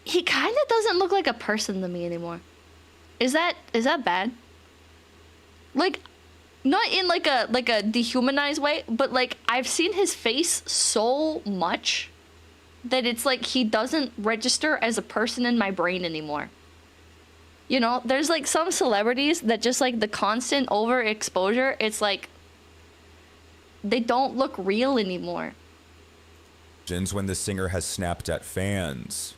He kind of doesn't look like a person to me anymore. Is that bad? Like, not in like a dehumanized way, but like I've seen his face so much that it's like he doesn't register as a person in my brain anymore. You know, there's like some celebrities that just like the constant overexposure, it's like they don't look real anymore. When the singer has snapped at fans.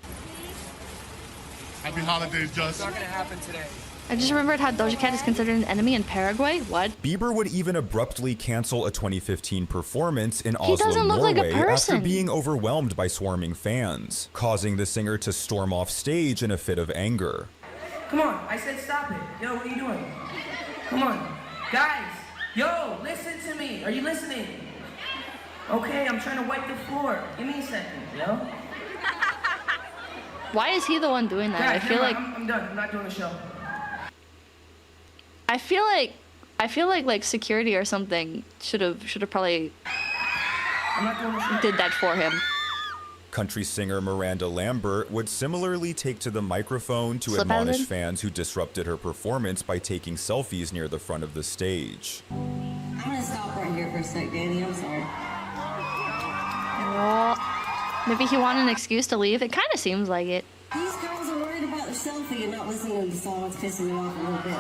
Happy holidays, Just. It's not gonna happen today. I just remembered how Doja Cat is considered an enemy in Paraguay. What? Bieber would even abruptly cancel a 2015 performance in Oslo, doesn't look Norway, like a person. after being overwhelmed by swarming fans, causing the singer to storm off stage in a fit of anger. Come on, I said stop it. Yo, what are you doing? Come on. Guys, yo, listen to me. Are you listening? Okay, I'm trying to wipe the floor. Give me a second, yo. Why is he the one doing that? Guys, I feel like I'm done. I'm not doing the show. I feel like security or something should have probably I'm not doing the show. did that for him. Country singer Miranda Lambert would similarly take to the microphone to Slip out of admonish it? fans who disrupted her performance by taking selfies near the front of the stage. I'm gonna stop right here for a sec, Danny. I'm sorry. Well, maybe he wanted an excuse to leave. It kind of seems like it. These girls are worried about their selfie and not listening to the song. It's pissing me off a little bit.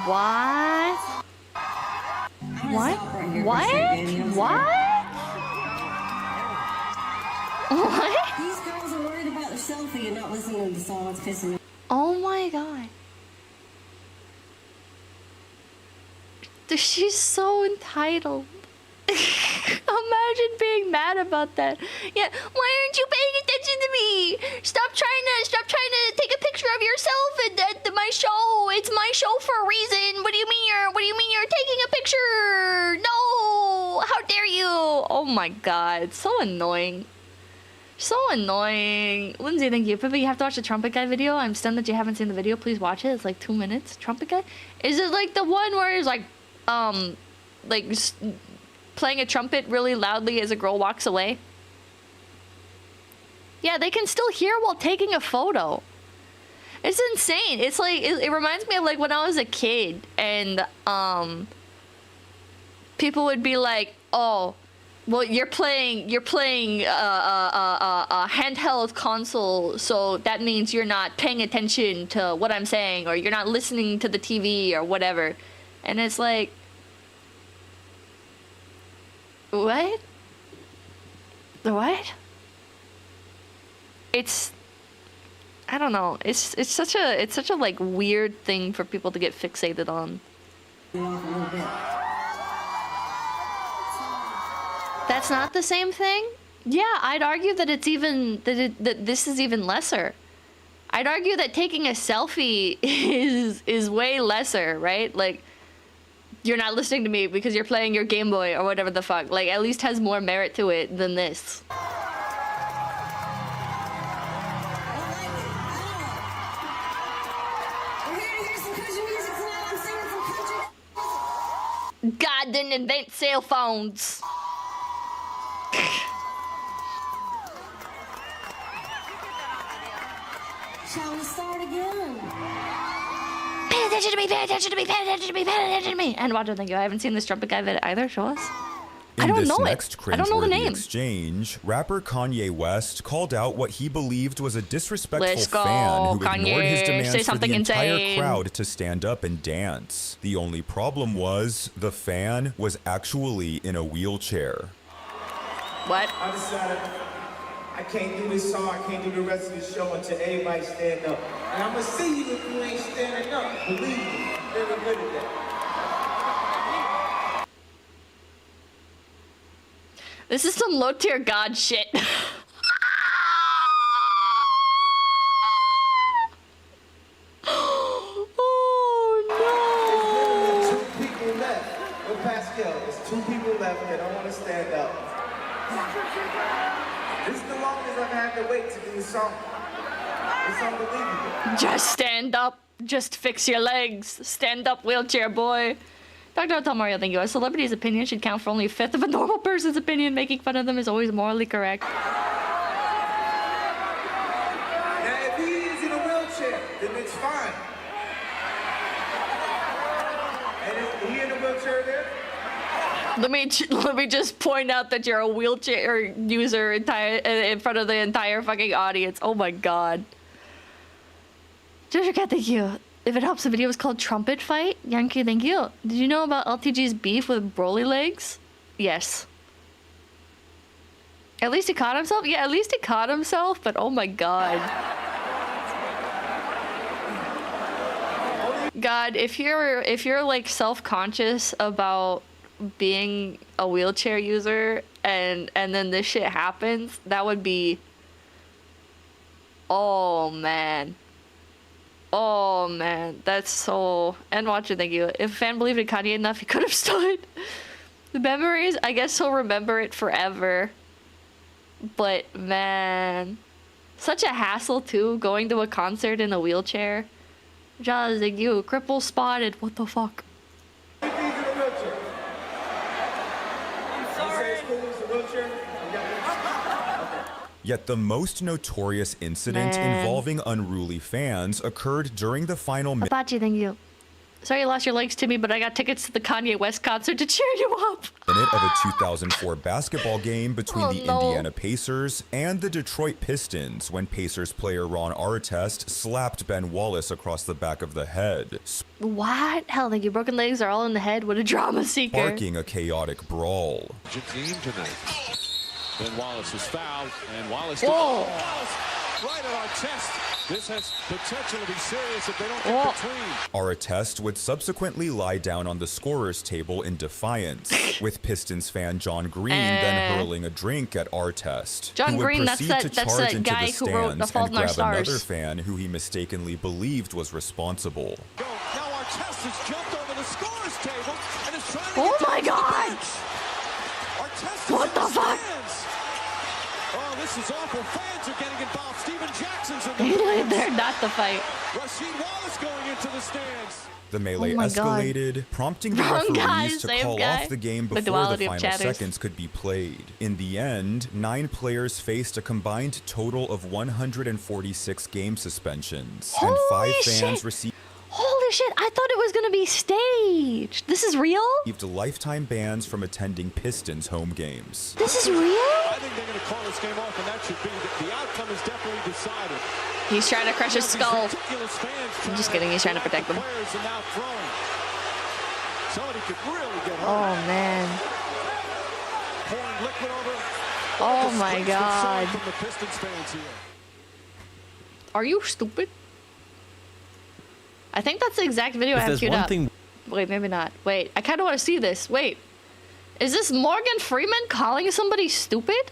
What? What? What? What? These girls are worried about their selfie and not listening to the song. It's pissing me off. Oh my god. She's so entitled. Imagine being mad about that. Yeah, why aren't you paying attention to me? Stop trying to take a picture of yourself at my show. It's my show for a reason. What do you mean you're taking a picture? No! How dare you? Oh my god, it's so annoying. So annoying. Lindsay, thank you. Pippa, you have to watch the Trumpet Guy video. I'm stunned that you haven't seen the video. Please watch it. It's like 2 minutes. Trumpet Guy? Is it like the one where he's like playing a trumpet really loudly as a girl walks away? Yeah, they can still hear while taking a photo. It's insane. It's like, it reminds me of like when I was a kid and people would be like, oh, well, you're playing a handheld console, so that means you're not paying attention to what I'm saying, or you're not listening to the TV or whatever. And it's like, what? What? It's, I don't know. It's such a like weird thing for people to get fixated on. That's not the same thing? Yeah, I'd argue that it's even that this is even lesser. I'd argue that taking a selfie is way lesser, right? Like, you're not listening to me because you're playing your Game Boy or whatever the fuck. Like, at least has more merit to it than this. God didn't invent cell phones. Shall we start again? Pay attention to me, pay attention to me, pay attention to me, pay attention to me. And Roger, thank you. I haven't seen this Trumpet Guy vid either. Show us. I don't know it. I don't know the name. Exchange, rapper Kanye West called out what he believed was a disrespectful Let's go, fan who ignored his Kanye. demands Say for something the entire insane. crowd to stand up and dance. The only problem was the fan was actually in a wheelchair. What? I decided I can't do this song, I can't do the rest of the show until everybody stand up. And I'm gonna see you if you ain't standing up. Believe me, I'm very good at that. This is some low tier god shit. Oh no! There's two people left. With Pascal, there's 2 people left that don't want to stand up. This is the longest I've had to wait to do the song. It's unbelievable. Just stand up. Just fix your legs. Stand up, wheelchair boy. Dr. Mario, thank you. A celebrity's opinion should count for only a fifth of a normal person's opinion. Making fun of them is always morally correct. Now, if he is in a wheelchair, then it's fine. And if he in a wheelchair there? Let me just point out that you're a wheelchair user in front of the entire fucking audience. Oh my god. Jojo Cat, thank you. If it helps, the video is called Trumpet Fight. Yankee, thank you. Did you know about LTG's beef with roguelikes? Yes. At least he caught himself? Yeah, at least he caught himself, but oh my god. God, if you're like self-conscious about being a wheelchair user and then this shit happens, that would be, oh man, that's so. And watcher, thank you. If a fan believed in Kanye enough, he could have stood. The memories, I guess he'll remember it forever, but man, such a hassle too, going to a concert in a wheelchair. Jaws, thank you. Cripple spotted, what the fuck. Yet the most notorious incident involving Unruly fans occurred during the final Apache, thank you. Sorry you lost your legs to me, but I got tickets to the Kanye West concert to cheer you up. minute of a 2004 basketball game between the Indiana Pacers and the Detroit Pistons when Pacers player Ron Artest slapped Ben Wallace across the back of the head. What? Hell, thank you. Broken legs are all in the head. What a drama seeker. Sparking a chaotic brawl. Team tonight. Ben Wallace is fouled, and Wallace. Whoa. Wallace right at our chest. This has potential to be serious if they don't get between. Artest would subsequently lie down on the scorer's table in defiance, with Pistons fan John Green then hurling a drink at Artest. John who would Green, proceed that's to that charge into guy the who wrote The stands Fault and in Our grab Stars. another fan who he mistakenly believed was responsible. Now Artest has jumped over the scorer's table and is trying to Oh get my down to the God! bench. Artest is What in the fuck? stands. Oh, this is awful. Fans are getting involved. Steven Jackson's in the He laid stands. there, not the fight. Rasheed Wallace going into the stands. The melee Oh my God. escalated, prompting the Wrong guy, referees to same call guy. off the game The before the duality of final chatters. seconds could be played. In the end, 9 players faced a combined total of 146 game suspensions, and 5 Holy fans shit. received Holy shit, I thought it was gonna be staged. This is real? lifetime bans from attending Pistons home games. This is real? I think they're going to call this game off, and that should be the outcome is definitely decided. He's trying to crush his skull. Ridiculous fans I'm just kidding, he's trying to protect them. players are now throwing. Somebody could really get hurt. Oh man. Pouring liquid over. Oh my God. From the Pistons fans here. Are you stupid? I think that's the exact video I have queued up. Wait, maybe not. Wait, I kind of want to see this. Wait. Is this Morgan Freeman calling somebody stupid?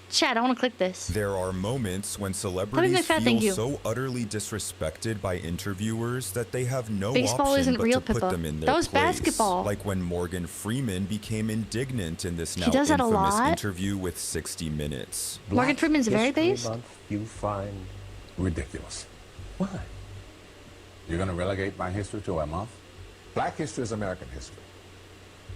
Chat, I want to click this. There are moments when Put celebrities in the chat, thank feel you. so utterly disrespected by interviewers that they have no Baseball option isn't but real, to put Pippa. them in their That was place. basketball. Like when Morgan Freeman became indignant in this now He does that a infamous lot. interview with 60 Minutes. Morgan Freeman's very based? You find ridiculous. Why? You're going to relegate my history to a month? Black history is American history.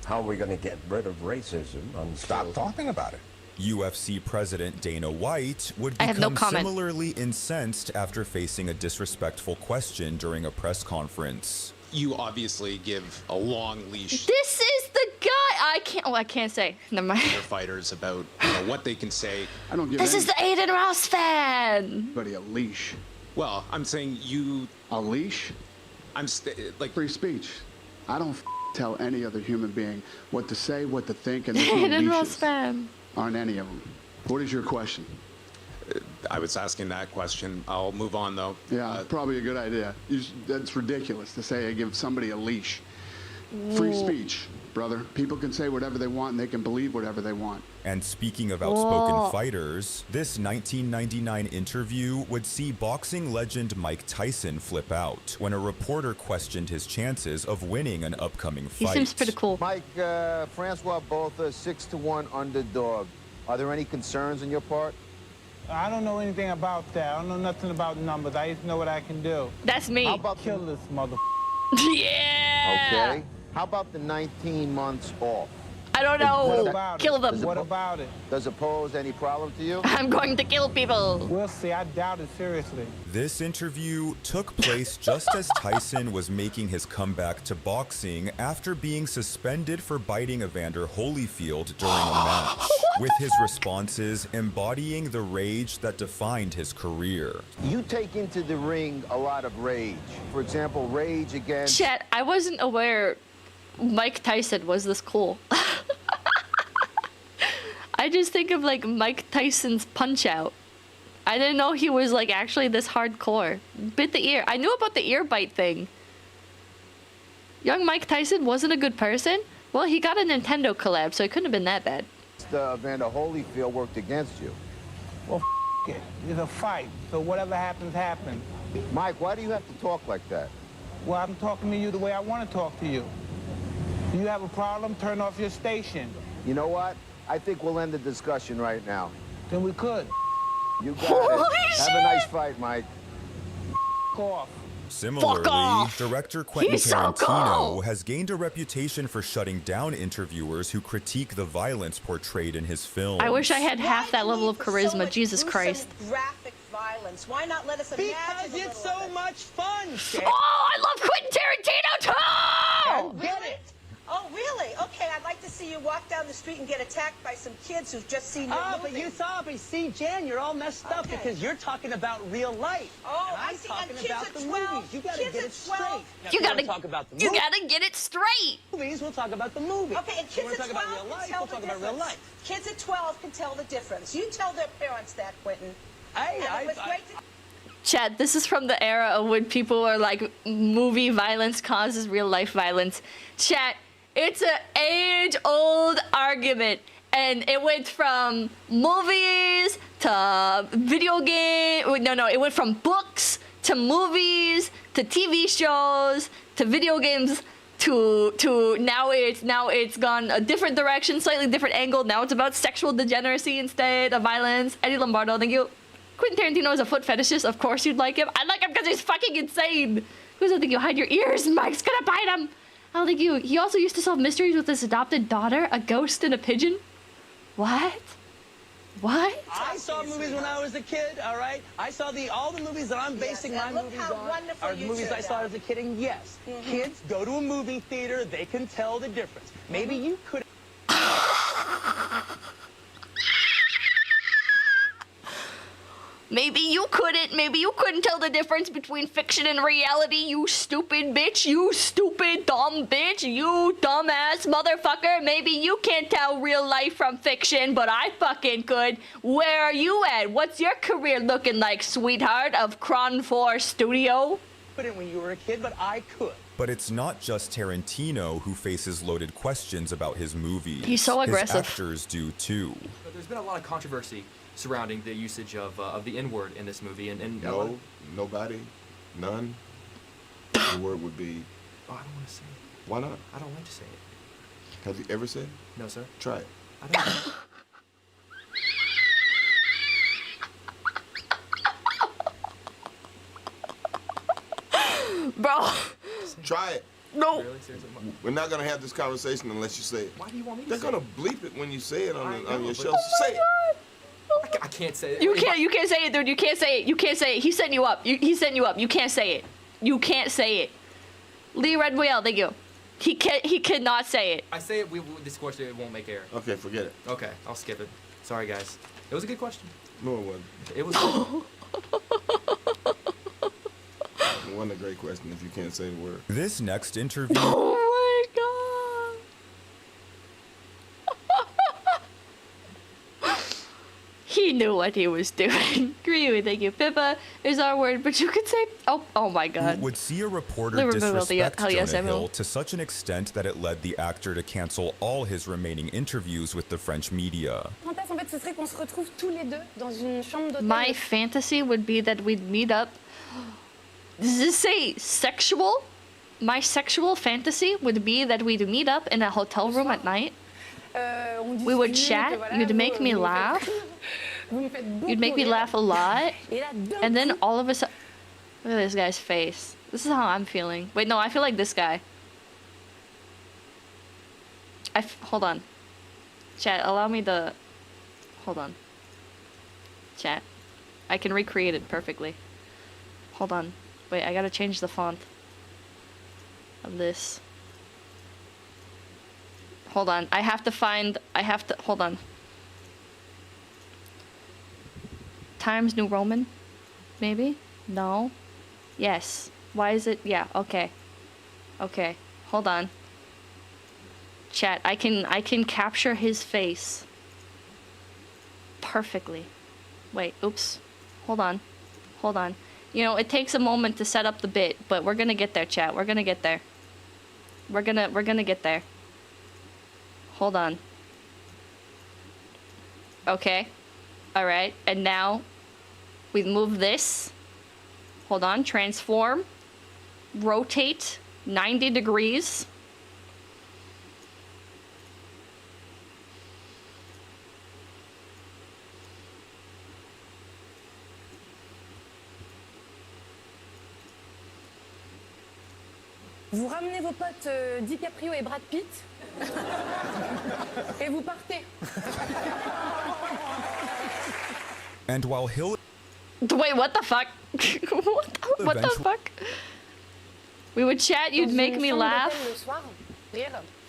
How are we going to get rid of racism? Stop talking about it. UFC President Dana White would I have no become comment. similarly incensed after facing a disrespectful question during a press conference. You obviously give a long leash This is the guy. I can't say. Never mind. to their fighters about what they can say. I don't give This is the Aiden Ross fan. anybody a leash. Well, I'm saying you. A leash? I'm like free speech. I don't tell any other human being what to say, what to think, and there's no Aiden Ross leashes fan. on any of them. What is your question? I was asking that question. I'll move on though. Yeah, probably a good idea. That's ridiculous to say I give somebody a leash. Free speech, brother. People can say whatever they want and they can believe whatever they want. And speaking of outspoken Whoa. fighters, this 1999 interview would see boxing legend Mike Tyson flip out when a reporter questioned his chances of winning an upcoming He fight. seems pretty cool. Mike, Francois both a 6-1 underdog. Are there any concerns on your part? I don't know anything about that. I don't know nothing about numbers. I just know what I can do. That's me. How about Kill this mother. Yeah. Okay. How about the 19 months off? I don't know. Kill them. What about it? Does it pose any problem to you? I'm going to kill people. We'll see. I doubt it seriously. This interview took place just as Tyson was making his comeback to boxing after being suspended for biting Evander Holyfield during a match, with his responses embodying the rage that defined his career. You take into the ring a lot of rage. For example, rage against... Chat, I wasn't aware Mike Tyson was this cool. I just think of like Mike Tyson's Punch-Out. I didn't know he was like actually this hardcore. Bit the ear. I knew about the ear bite thing. Young Mike Tyson wasn't a good person? Well, he got a Nintendo collab, so it couldn't have been that bad. Evander Holyfield worked against you. Well, it. It's a fight, so whatever happens, happens. Mike, why do you have to talk like that? Well, I'm talking to you the way I want to talk to you. Do you have a problem? Turn off your station. You know what? I think we'll end the discussion right now. Then we could. You got it. Have a nice fight, Mike. Off. Similarly, director Quentin Tarantino has gained a reputation for shutting down interviewers who critique the violence portrayed in his films. I wish I had half that level of charisma, Jesus Christ. Graphic violence. Why not let us imagine because it's so much fun, Chad. Oh, I love Quentin Tarantino too! Really? Oh, really? Okay, I'd like to see you walk down the street and get attacked by some kids who've just seen your movie. But you saw, but see, Jan, you're all messed up because you're talking about real life. Oh, and I'm see. talking And kids about at the 12, movies. You gotta get it straight. You gotta talk about the You gotta get it straight. movies. We'll talk about the movie. Okay, and kids at 12 talk about real life. We'll talk about real life. Kids at 12 can tell the difference. You tell their parents that, Quentin. Chad, this is from the era of when people are like, movie violence causes real life violence. Chat, it's an age-old argument, and it went from movies to video game. No, it went from books to movies to TV shows to video games to now it's gone a different direction, slightly different angle. Now it's about sexual degeneracy instead of violence. Eddie Lombardo, thank you. Quentin Tarantino is a foot fetishist. Of course you'd like him. I like him because he's fucking insane. Who doesn't think you hide your ears? Mike's gonna bite him. I don't think you. He also used to solve mysteries with his adopted daughter, a ghost and a pigeon. What? What? I saw movies when I was a kid, all right? I saw all the movies that I'm basing my movies on are movies I saw as a kid, and yes, kids go to a movie theater, they can tell the difference. Maybe you could... Maybe you couldn't tell the difference between fiction and reality, you stupid bitch, you stupid dumb bitch, you dumbass motherfucker. Maybe you can't tell real life from fiction, but I fucking could. Where are you at? What's your career looking like, sweetheart of Cron 4 Studio? Couldn't when you were a kid, but I could. But it's not just Tarantino who faces loaded questions about his movies. He's so aggressive. His actors do too. But there's been a lot of controversy surrounding the usage of the N-word in this movie, and no, nobody, none. The word would be. Oh, I don't want to say it. Why not? I don't like to say it. Have you ever said it? No, sir. Try it. I don't. Bro. Try it. No. Really? Seriously? We're not gonna have this conversation unless you say it. Why do you want me to They're say gonna bleep it when you say it on your show. Oh Say it. I can't say it. You can't say it, dude. You can't say it. You can't say it. He's setting you up. He's setting you up. You can't say it. You can't say it. Lee Red Whale, thank you. He cannot say it. I say it. This question it won't make air. Okay, forget it. Okay, I'll skip it. Sorry, guys. It was a good question. No, it wasn't. It was. It wasn't a great question if you can't say the word. This next interview. Oh my god. He knew what he was doing. Agree, thank you. Pippa is our word, but you could say, oh my god. Would see a reporter Liverpool, disrespect hell yes, Jonah Hill to such an extent that it led the actor to cancel all his remaining interviews with the French media. My fantasy would be that we'd meet up. Does this say sexual? My sexual fantasy would be that we'd meet up in a hotel room at night. We would chat. You'd make me laugh. You'd make me laugh a lot. And then all of a sudden... Look at this guy's face. This is how I'm feeling. Wait, no, I feel like this guy. Hold on. Chat, allow me to... Hold on. Chat. I can recreate it perfectly. Hold on. Wait, I gotta change the font of this. Hold on. I have to... Hold on. Times New Roman? Maybe? No? Yes. Why is it? Yeah, okay. Okay. Hold on. Chat, I can capture his face perfectly. Wait, oops. Hold on. Hold on. You know, it takes a moment to set up the bit, but we're gonna get there, chat. We're gonna get there. We're gonna get there. Hold on. Okay. Alright, and now we move this. Hold on, transform. Rotate 90 degrees. Vous ramenez vos potes DiCaprio et Brad Pitt et vous partez. And while Hill... Wait, what the fuck? what the fuck? We would chat, you'd make me laugh.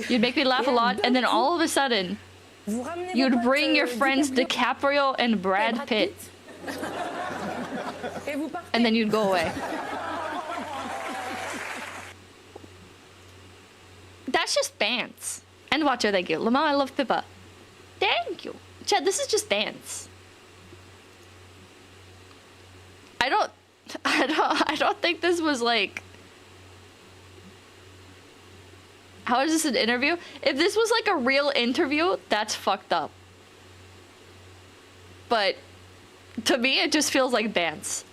You'd make me laugh a lot, and then all of a sudden, you'd bring your friends DiCaprio and Brad Pitt. And then you'd go away. That's just dance. And watcher, thank you. Lamau, I love Pippa. Thank you. Chad, this is just dance. I don't think this was like... How is this an interview? If this was like a real interview, that's fucked up. But to me, it just feels like dance.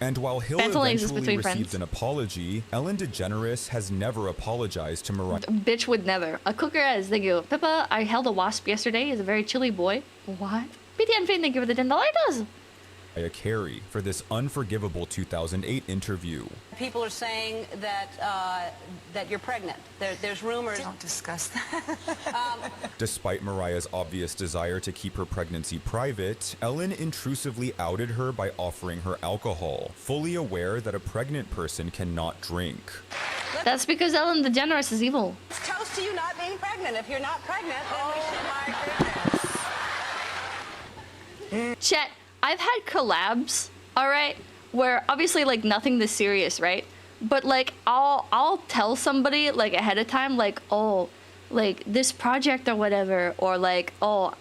And while Hill eventually received an apology, Ellen DeGeneres has never apologized to Mariah. Bitch would never. A cooker as, thank you. Pippa, I held a wasp yesterday. He's a very chilly boy. What? BTN Fane, thank you for the $10. Carey for this unforgivable 2008 interview. People are saying that that you're pregnant. There's rumors. Don't discuss that. Despite Mariah's obvious desire to keep her pregnancy private, Ellen intrusively outed her by offering her alcohol, fully aware that a pregnant person cannot drink. That's because Ellen DeGeneres is evil. Toast to you not being pregnant. If you're not pregnant, then we should my goodness. Chat. I've had collabs, alright, where obviously like nothing this serious, right? But like I'll tell somebody like ahead of time, like, oh, like this project or whatever, or like, oh,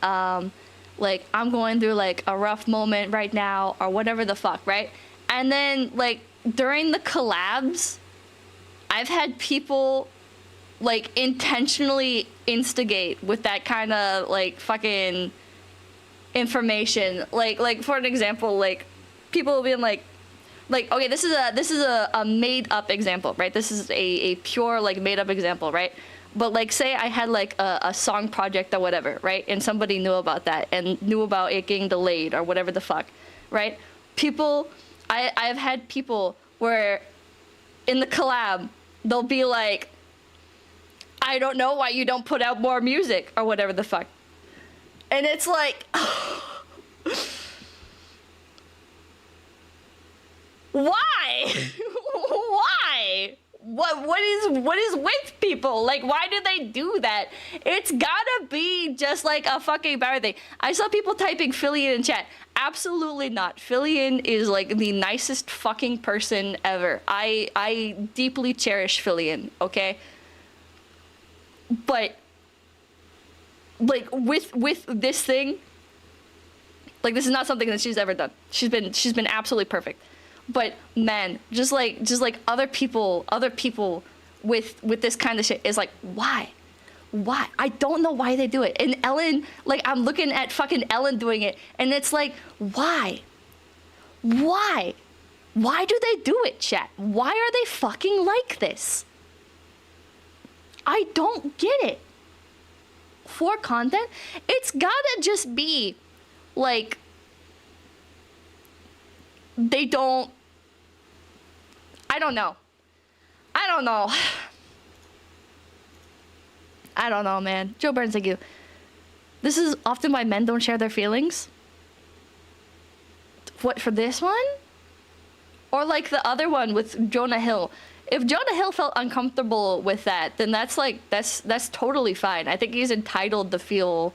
like I'm going through like a rough moment right now or whatever the fuck, right? And then like during the collabs, I've had people like intentionally instigate with that kind of like fucking information, like for an example, like people will be like okay, this is a made up example, right? This is a pure like made up example, right? But like say I had like a song project or whatever, right? And somebody knew about that and knew about it getting delayed or whatever the fuck, right? People, I've had people where in the collab they'll be like, I don't know why you don't put out more music or whatever the fuck. And it's like, why? Why? What is with people? Like, why do they do that? It's gotta be just like a fucking bad thing. I saw people typing Fillion in chat. Absolutely not. Fillion is like the nicest fucking person ever. I deeply cherish Fillion, okay? But like with this thing, like this is not something that she's ever done. She's been absolutely perfect. But man, just like other people with this kind of shit is like, why? I don't know why they do it. And Ellen, like I'm looking at fucking Ellen doing it, and it's like, why? Why do they do it, chat? Why are they fucking like this? I don't get it. For content, it's gotta just be like they don't. I don't know, man. Joe Burns, thank you. This is often why men don't share their feelings. What, for this one? Or like the other one with Jonah Hill. If Jonah Hill felt uncomfortable with that, then that's like, that's totally fine. I think he's entitled to feel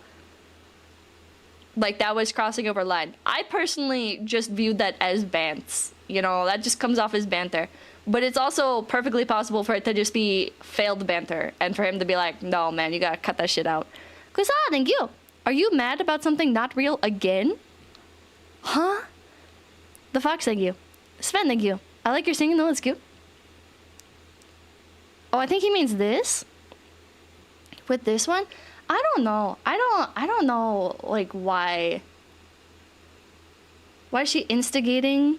like that was crossing over line. I personally just viewed that as bants. You know, that just comes off as banter. But it's also perfectly possible for it to just be failed banter and for him to be like, no, man, you gotta cut that shit out. Thank you. Are you mad about something not real again? Huh? The Fox, thank you. Sven, thank you. I like your singing though, it's cute. Oh, I think he means this. With this one? I don't know. I don't know like why is she instigating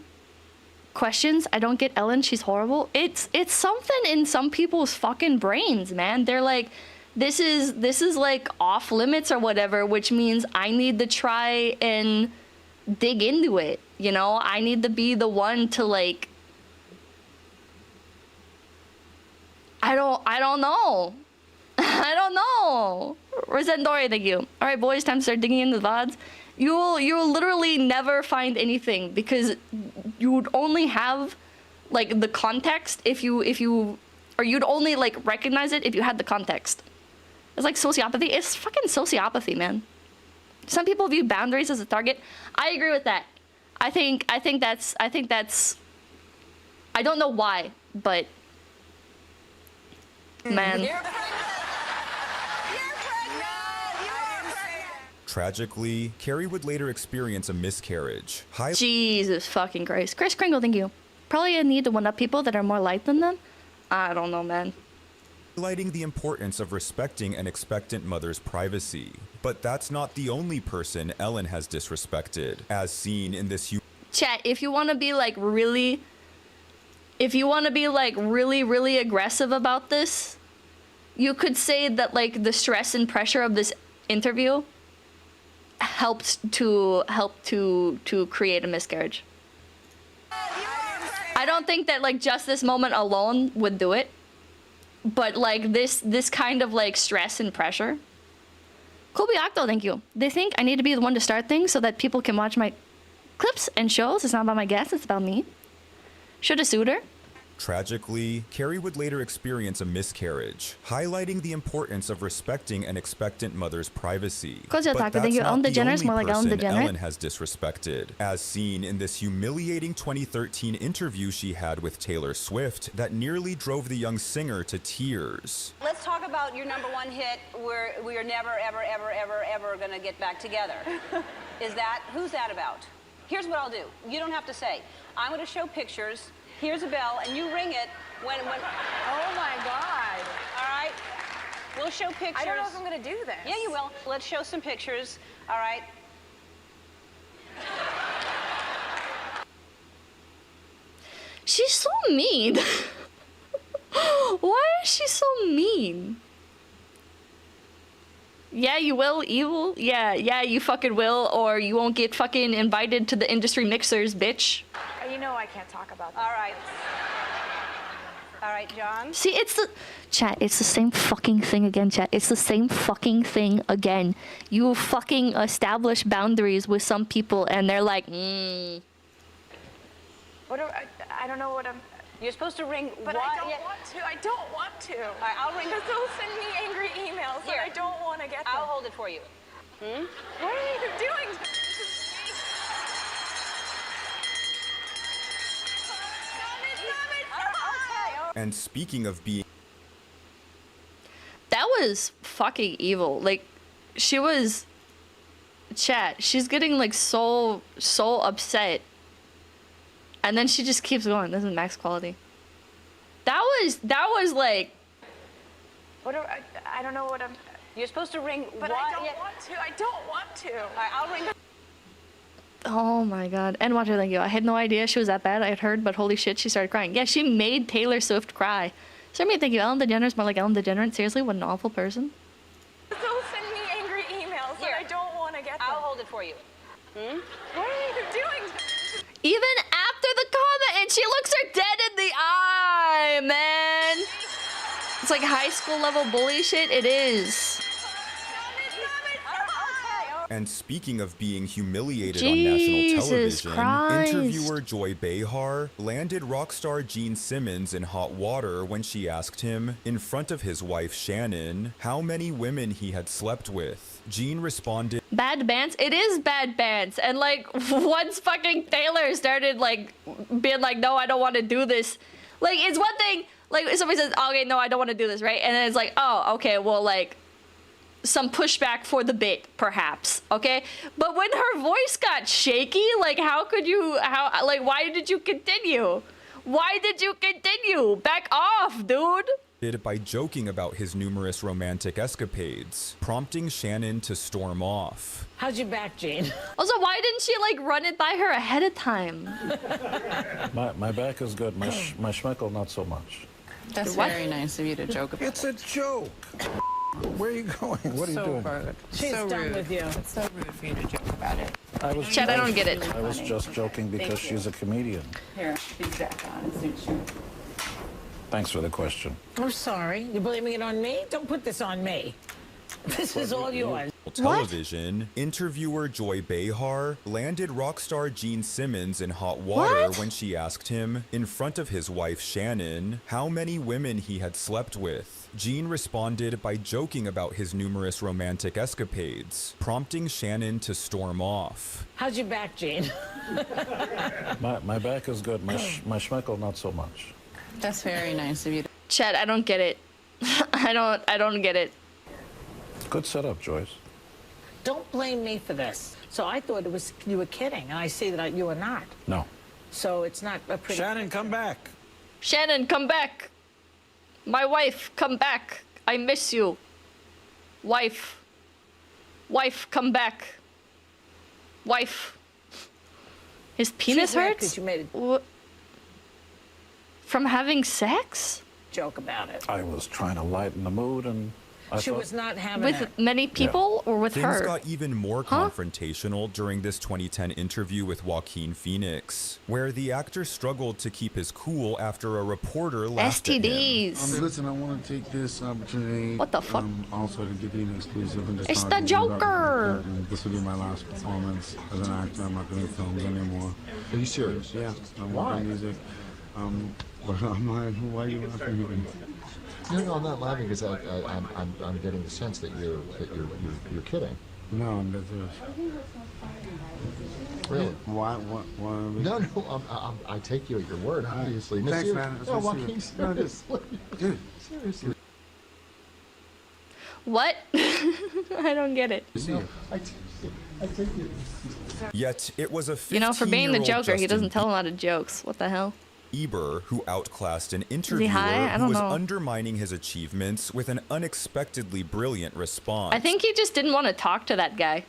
questions? I don't get Ellen, she's horrible. It's something in some people's fucking brains, man. They're like, this is like off limits or whatever, which means I need to try and dig into it, you know? I need to be the one to like, I don't know. I don't know. Resendori, thank you. All right, boys, time to start digging into the VODs. You'll literally never find anything because you would only have like the context if you or you'd only like recognize it if you had the context. It's like sociopathy. It's fucking sociopathy, man. Some people view boundaries as a target. I agree with that. I think that's I don't know why, but man. Tragically, Carrie would later experience a miscarriage. Jesus fucking Christ. Chris Kringle, thank you. Probably a need to one-up people that are more light than them. I don't know, man. Highlighting the importance of respecting an expectant mother's privacy. But that's not the only person Ellen has disrespected, as seen in this. Chat, if you want to be like really aggressive about this, you could say that like the stress and pressure of this interview helped to create a miscarriage. I don't think that like just this moment alone would do it, but like this kind of like stress and pressure. Kobe Octo, thank you. They think I need to be the one to start things so that people can watch my clips and shows. It's not about my guests, it's about me. Should have sued her. Tragically, Carrie would later experience a miscarriage, highlighting the importance of respecting an expectant mother's privacy. But that's not the only person Ellen has disrespected, as seen in this humiliating 2013 interview she had with Taylor Swift that nearly drove the young singer to tears. Let's talk about your #1 hit, we are never, ever, ever, ever, ever gonna get back together. Who's that about? Here's what I'll do. You don't have to say. I'm gonna show pictures. Here's a bell, and you ring it when... Oh, my God. All right? We'll show pictures. I don't know if I'm going to do this. Yeah, you will. Let's show some pictures. All right? She's so mean. Why is she so mean? Yeah, you will, evil. Yeah, you fucking will, or you won't get fucking invited to the industry mixers, bitch. You know I can't talk about that. All right. All right, John. See, it's the same fucking thing again, chat. It's the same fucking thing again. You fucking establish boundaries with some people, and they're like, What I don't know what I'm... You're supposed to ring... But I don't want to. I don't want to. All right, I'll ring... Because they'll send me angry emails, and I don't want to get them. I'll hold it for you. Hmm? What are you doing? And speaking of being... That was fucking evil. Like, she was... Chat, she's getting, like, so upset. And then she just keeps going. This is max quality. That was like... I don't know what I'm... You're supposed to ring... But I don't want to. I don't want to. All right, I'll ring... Oh my god. And Watcher, thank you. I had no idea she was that bad. I had heard, but holy shit, she started crying. Yeah, she made Taylor Swift cry. Sorry, thank you. Ellen DeGeneres, more like Ellen DeGeneres. Seriously, what an awful person. They'll send me angry emails, and I don't want to get them. I'll hold it for you. Hmm? What are you doing? Even after the comment, and she looks her dead in the eye, man. It's like high school level bully shit. It is. And speaking of being humiliated Jesus on national television, Christ. interviewer 𝐒𝐿𝐴 landed rock star Gene Simmons in hot water when she asked him, in front of his wife Shannon, how many women he had slept with. Gene responded, Bad bands? It is bad bands. And like, once fucking Taylor started like being like, no, I don't want to do this. Like, it's one thing, like somebody says, okay, no, I don't want to do this, right? And then it's like, oh, okay, well, like, some pushback for the bit, perhaps, okay? But when her voice got shaky, like, how could you, like, why did you continue? Why did you continue? Back off, dude! by joking about his numerous romantic escapades, prompting Shannon to storm off. How's your back, Gene? Also, why didn't she, like, run it by her ahead of time? My back is good. My schmeckle, not so much. That's very nice of you to joke about. It's a joke. Where are you going? What are you doing? Rude. She's so done rude. with you. It's so rude for you to joke about it. Chad, I don't get it. I was just joking because she's a comedian. Here, these back on. It suits you. Thanks for the question. I'm sorry. You're blaming it on me? Don't put this on me. This is all yours. Television, interviewer 𝐒𝐿𝐴 landed rock star Gene Simmons in hot water when she asked him, in front of his wife Shannon, how many women he had slept with. Gene responded by joking about his numerous romantic escapades, prompting Shannon to storm off. How's your back, Gene? My back is good. My schmeckle, not so much. That's very nice of you. Chad, I don't get it. I don't get it. Good setup, Joyce. Don't blame me for this. So I thought it was you were kidding, and I see that you were not. No. So it's not a pretty... Shannon, come back. Shannon, come back. My wife, come back. I miss you. Wife. Wife, come back. Wife. His penis She's mad hurts? 'cause you made From having sex? Joke about it. I was trying to lighten the mood, and She was not having With it. many people or with Things her? got even more confrontational during this 2010 interview with Joaquin Phoenix, where the actor struggled to keep his cool after a reporter laughed at him. STDs. Listen, I want to take this opportunity. What the fuck? Also to give you an exclusive. And just It's talk the to you about Joker. that. This will be my last performance as an actor. I'm not doing films anymore. Are you serious? Yeah. I'm Why? doing music. But I'm like, why are you laughing? No, I'm not laughing because I'm getting the sense that you're kidding. No, I'm dead serious. Really? Why? No, I take you at your word, obviously. No, Thanks, seriously. man. No, Joaquin, seriously. Dude. Seriously. What? I don't get it. No, I take you. Yet it was a 15-year-old You know, for being the Joker, he Justin doesn't tell a lot of jokes. What the hell? Bieber who outclassed an interviewer high? I who don't was know. undermining his achievements with an unexpectedly brilliant response. I think he just didn't want to talk to that guy.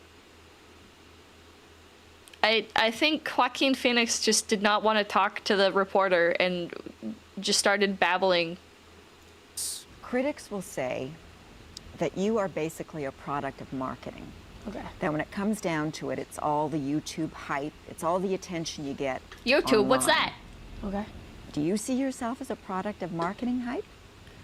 I think Joaquin Phoenix just did not want to talk to the reporter and just started babbling. Critics will say that you are basically a product of marketing. Okay. That when it comes down to it, it's all the YouTube hype, it's all the attention you get. YouTube, what's online. that? Okay. Do you see yourself as a product of marketing hype?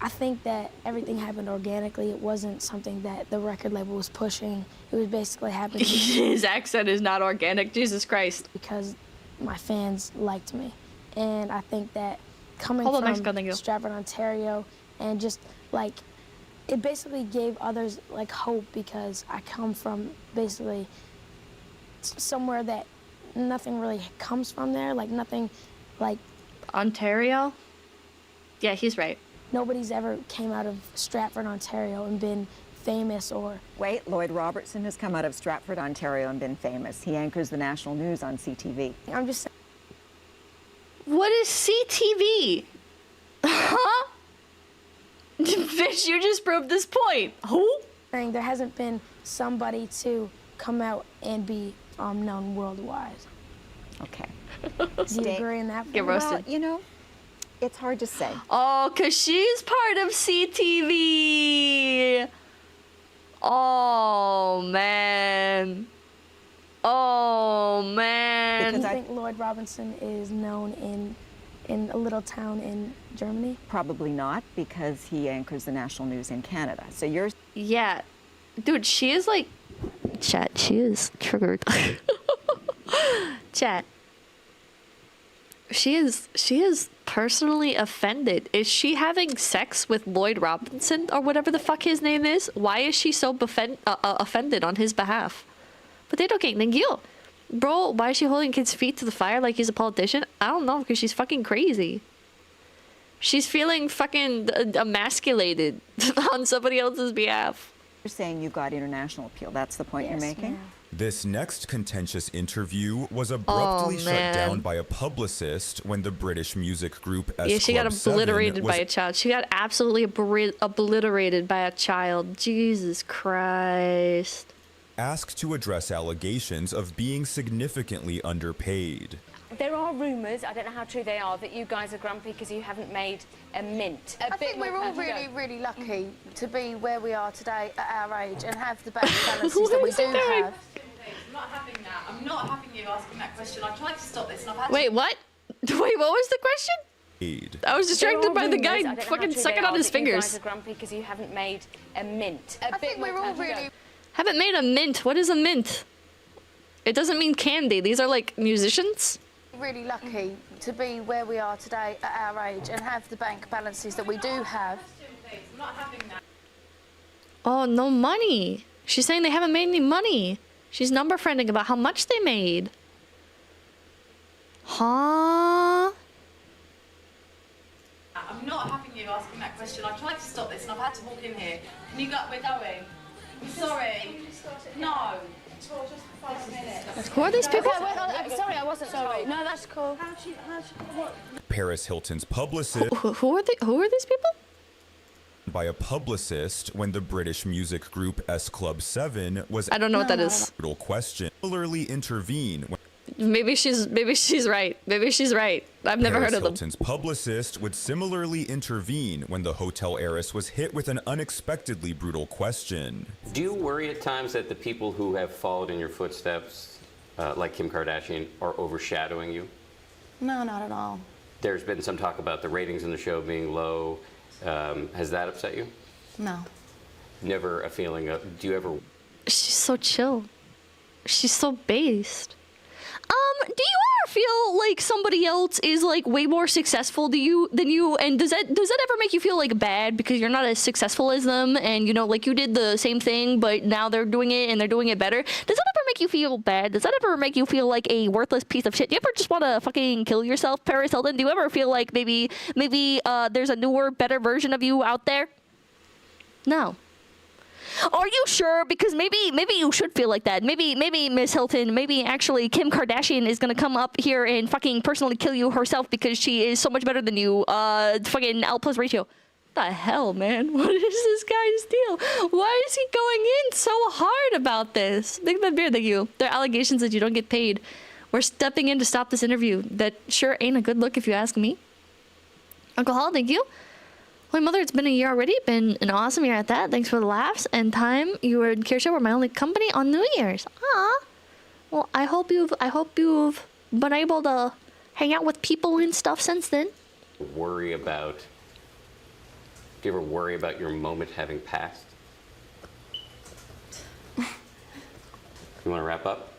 I think that everything happened organically. It wasn't something that the record label was pushing. It was basically happening. His accent is not organic. Jesus Christ. Because my fans liked me. And I think that coming Hold on, from Mexico, thank you. Stratford, Ontario, and just like, it basically gave others like hope because I come from basically somewhere that nothing really comes from there. Like nothing, like. Ontario? Yeah, he's right. Nobody's ever came out of Stratford, Ontario and been famous or... Wait, Lloyd Robertson has come out of Stratford, Ontario and been famous. He anchors the national news on CTV. I'm just saying. What is CTV? Huh? Fish, you just proved this point. Who? There hasn't been somebody to come out and be known worldwide. Okay. Do you agree in that? Get roasted. Well, you know, it's hard to say. Oh, because she's part of CTV. Oh, man. Oh, man. Because I think Lloyd Robinson is known in a little town in Germany. Probably not, because he anchors the national news in Canada. So you're... Yeah. Dude, she is like Chat, she is triggered. Chat. She is personally offended. Is she having sex with Lloyd Robinson or whatever the fuck his name is? Why is she so offended on his behalf? Potato King, thank you. Bro, why is she holding kids' feet to the fire like he's a politician? I don't know, because she's fucking crazy. She's feeling fucking emasculated on somebody else's behalf. You're saying you got international appeal. That's the point you're making? This next contentious interview was abruptly shut down by a publicist when the British music group 𝐶𝐿7 Yeah, she got obliterated by a child. She got absolutely obliterated by a child. Jesus Christ. Asked to address allegations of being significantly underpaid. There are rumours, I don't know how true they are, that you guys are grumpy because you haven't made a mint. I think we're all really lucky to be where we are today at our age and have the bank balances that we do have. I'm not having that. I'm not having you asking that question. I tried to stop this and I've had Wait, what? Wait, what was the question? I was distracted by the guy fucking sucking on his fingers. You guys are grumpy because you haven't made a mint. I think we're all really... Haven't made a mint. What is a mint? It doesn't mean candy. These are like musicians. Really lucky to be where we are today at our age and have the bank balances that we do have. I'm not having that. Oh, no money. She's saying they haven't made any money. She's number friending about how much they made. Huh? I'm not having you asking that question. I tried to stop this and I've had to walk in here. Can you go? We're going. I'm sorry. No. Just 5 minutes. Who are these people? Okay, I'm sorry, I wasn't told. No, that's cool. Paris Hilton's publicist. Who are these people? By a publicist when the British music group 𝐶𝐿7 was. I don't know what that is. Question. Similarly intervene. Maybe she's right. Maybe she's right. I've never heard of them. Hilton's publicist would similarly intervene when the hotel heiress was hit with an unexpectedly brutal question. Do you worry at times that the people who have followed in your footsteps, like Kim Kardashian, are overshadowing you? No, not at all. There's been some talk about the ratings in the show being low. Has that upset you? No. Never a feeling of, do you ever? She's so chill. She's so based. Do you ever feel like somebody else is like way more successful than you? And does that ever make you feel like bad because you're not as successful as them? And you know, like you did the same thing, but now they're doing it and they're doing it better. Does that ever make you feel bad? Does that ever make you feel like a worthless piece of shit? Do you ever just want to fucking kill yourself, Paris Hilton? Do you ever feel like maybe there's a newer, better version of you out there? No. Are you sure? Because maybe you should feel like that. Maybe Miss Hilton, maybe actually Kim Kardashian is gonna come up here and fucking personally kill you herself because she is so much better than you. Fucking L+ ratio. What the hell, man? What is this guy's deal? Why is he going in so hard about this? Big Bad Beard, thank you. There are allegations that you don't get paid. We're stepping in to stop this interview. That sure ain't a good look if you ask me. Uncle Hall, thank you. Holy Mother, it's been a year already. Been an awesome year at that. Thanks for the laughs and time. You and Kirsha were my only company on New Year's. Ah. Well, I hope you've been able to hang out with people and stuff since then. Do you ever worry about your moment having passed? You want to wrap up?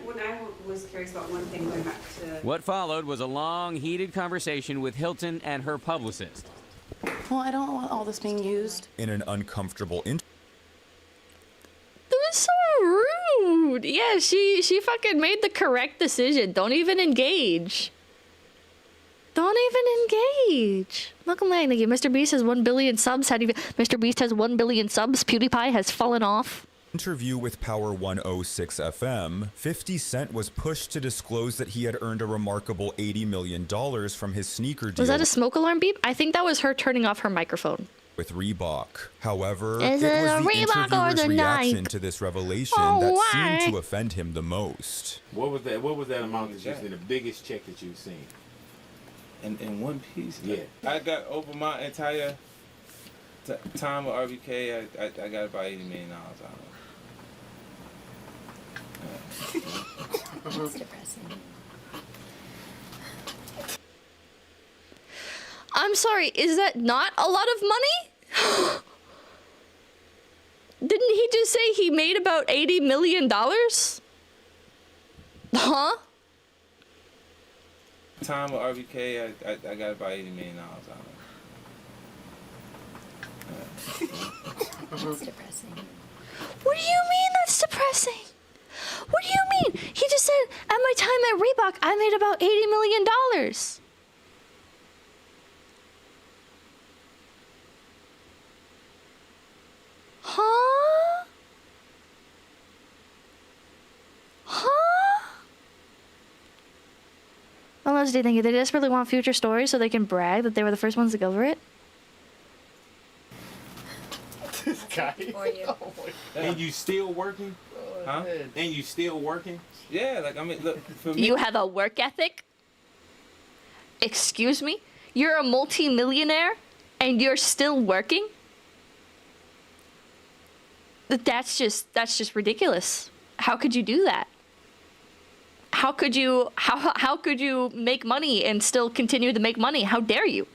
When I was curious about one thing, going back to... What followed was a long, heated conversation with Hilton and her publicist. Well, I don't want all this being used. In an uncomfortable That was so rude. Yeah, she fucking made the correct decision. Don't even engage. Don't even engage. Welcome back, thank you. Mr. Beast has 1 billion subs. How do you feel? Mr. Beast has 1 billion subs. PewDiePie has fallen off. Interview with Power 106 FM, 50 Cent was pushed to disclose that he had earned a remarkable $80 million from his sneaker deal. Was that a smoke alarm beep? I think that was her turning off her microphone. With Reebok. However, Is it it was a the Reebok or interviewer's the reaction Nike? to this revelation Oh, that why? seemed to offend him the most. What was that amount that you've seen, the biggest check that you've seen? In one piece? Yeah. I got over my entire time with RBK, I got about $80 million out of it. That's depressing. I'm sorry, is that not a lot of money? Didn't he just say he made about $80 million? Huh? Time with RBK, I got about $80 million on it. That's depressing. What do you mean that's depressing? What do you mean? He just said, at my time at Reebok, I made about $80 million. Huh? Huh? Unless they think they desperately want future stories so they can brag that they were the first ones to go for it. This guy. And you still working? Huh? And you still working? Yeah, like, I mean, look, for me. You have a work ethic? Excuse me? You're a multi-millionaire and you're still working? That's just ridiculous. How could you do that? How could you make money and still continue to make money? How dare you?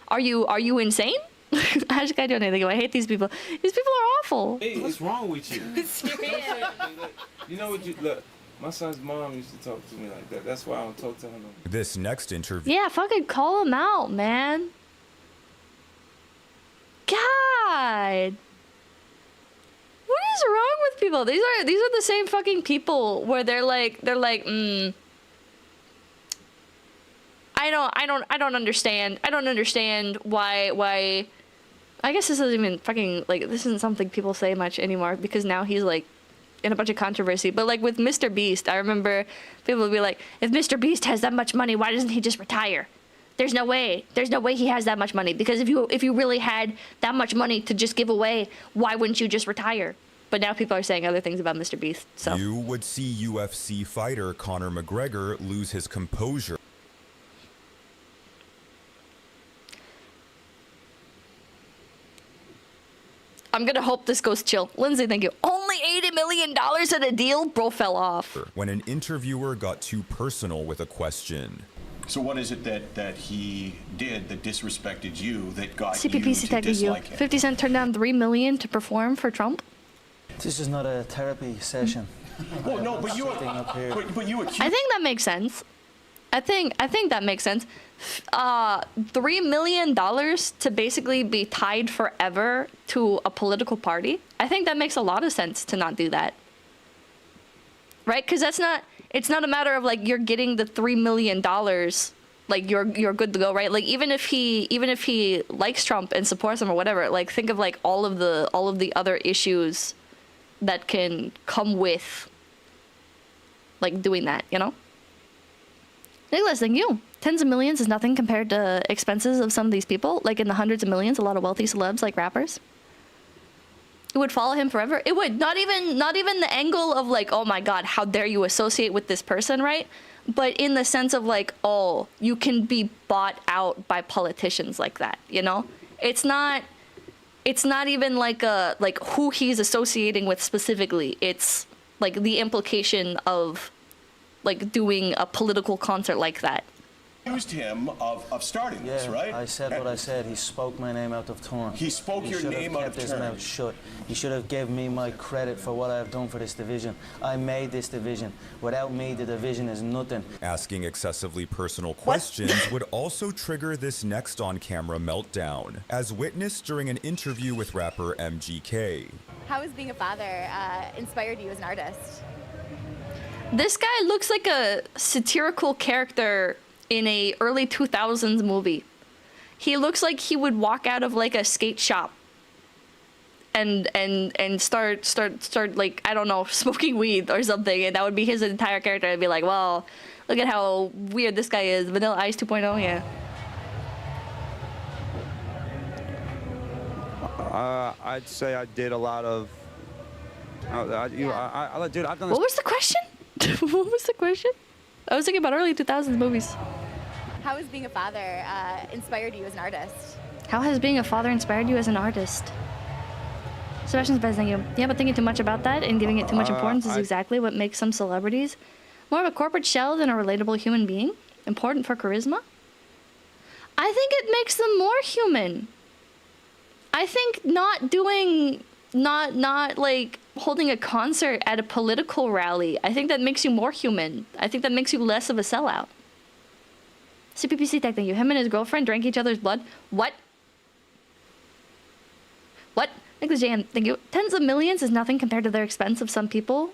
Are you insane? I just can't do anything. I hate these people. These people are awful. Hey, what's wrong with you? You know what you look. My son's mom used to talk to me like that. That's why I don't talk to her no more. This next interview. Yeah, fucking call him out, man. God. What is wrong with people? These are the same fucking people where they're like, I don't understand. I don't understand why. I guess this isn't even fucking, like, this isn't something people say much anymore because now he's, like, in a bunch of controversy. But, like, with Mr. Beast, I remember people would be like, if Mr. Beast has that much money, why doesn't he just retire? There's no way he has that much money. Because if you really had that much money to just give away, why wouldn't you just retire? But now people are saying other things about Mr. Beast, so. You would see UFC fighter Conor McGregor lose his composure. I'm gonna hope this goes chill. Lindsay, thank you. Only $80 million in a deal? Bro fell off. When an interviewer got too personal with a question. So what is it that he did that disrespected you that got CPPC you to tagging you. dislike him? 50 Cent turned down $3 million to perform for Trump? This is not a therapy session. Well, no, but you accused. I think that makes sense. I think that makes sense. $3 million to basically be tied forever to a political party. I think that makes a lot of sense to not do that. Right? Because it's not a matter of like you're getting the $3 million, like you're good to go, right? Like even if he likes Trump and supports him or whatever, like think of like all of the other issues that can come with like doing that, you know? Nicholas, thank you. Tens of millions is nothing compared to expenses of some of these people. Like in the hundreds of millions, a lot of wealthy celebs like rappers. It would follow him forever. It would. Not even the angle of like, oh my God, how dare you associate with this person, right? But in the sense of like, oh, you can be bought out by politicians like that, you know? It's not even like who he's associating with specifically. It's like the implication of like doing a political concert like that. Accused him of starting this, right? I said what I said. He spoke my name out of turn. He spoke your name out of He should have kept his turn. mouth shut. He should have given me my credit for what I have done for this division. I made this division. Without me, the division is nothing. Asking excessively personal questions would also trigger this next on-camera meltdown, as witnessed during an interview with rapper MGK. How has being a father inspired you as an artist? This guy looks like a satirical character in a early 2000s movie. He looks like he would walk out of like a skate shop and start like, I don't know, smoking weed or something, and that would be his entire character. I'd be like, well, look at how weird this guy is. Vanilla Ice 2.0, yeah. I'd say I did a lot of. Dude, I've done this. What was the question? What was the question? I was thinking about early 2000s movies. How has being a father inspired you as an artist? How has being a father inspired you as an artist? Sebastian's best, thank you. Yeah, but thinking too much about that and giving it too much importance is exactly what makes some celebrities more of a corporate shell than a relatable human being. Important for charisma. I think it makes them more human. I think not doing not like holding a concert at a political rally. I think that makes you more human. I think that makes you less of a sellout. CPPC tech, thank you. Him and his girlfriend drank each other's blood. What? What? Nicholas J.M., thank you. Tens of millions is nothing compared to their expense of some people.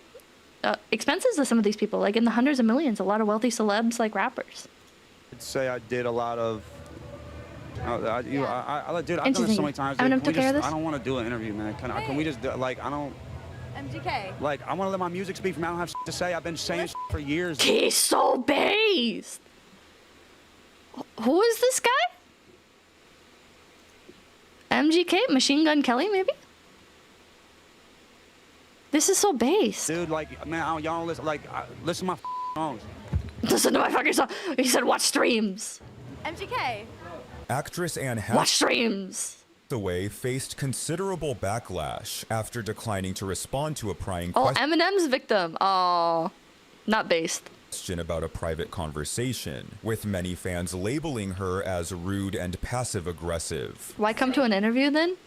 Expenses of some of these people, like in the hundreds of millions. A lot of wealthy celebs, like rappers. I'd say I did a lot of. Dude, I've done this so many times. Eminem took care of this? I don't want to do an interview, man. Can we just do, like, I don't. MGK. Like, I want to let my music speak for me. I don't have to say. I've been saying for years. He's so based. Who is this guy? MGK? Machine Gun Kelly, maybe? This is so based. Dude, like, man, y'all don't listen. Like, listen to my songs. Listen to my fucking song. He said watch streams. MGK. Actress Anne Watch streams. Hathaway faced considerable backlash after declining to respond to a prying Oh, question Eminem's victim. Oh, not based. About a private conversation, with many fans labeling her as rude and passive-aggressive. Why come to an interview then?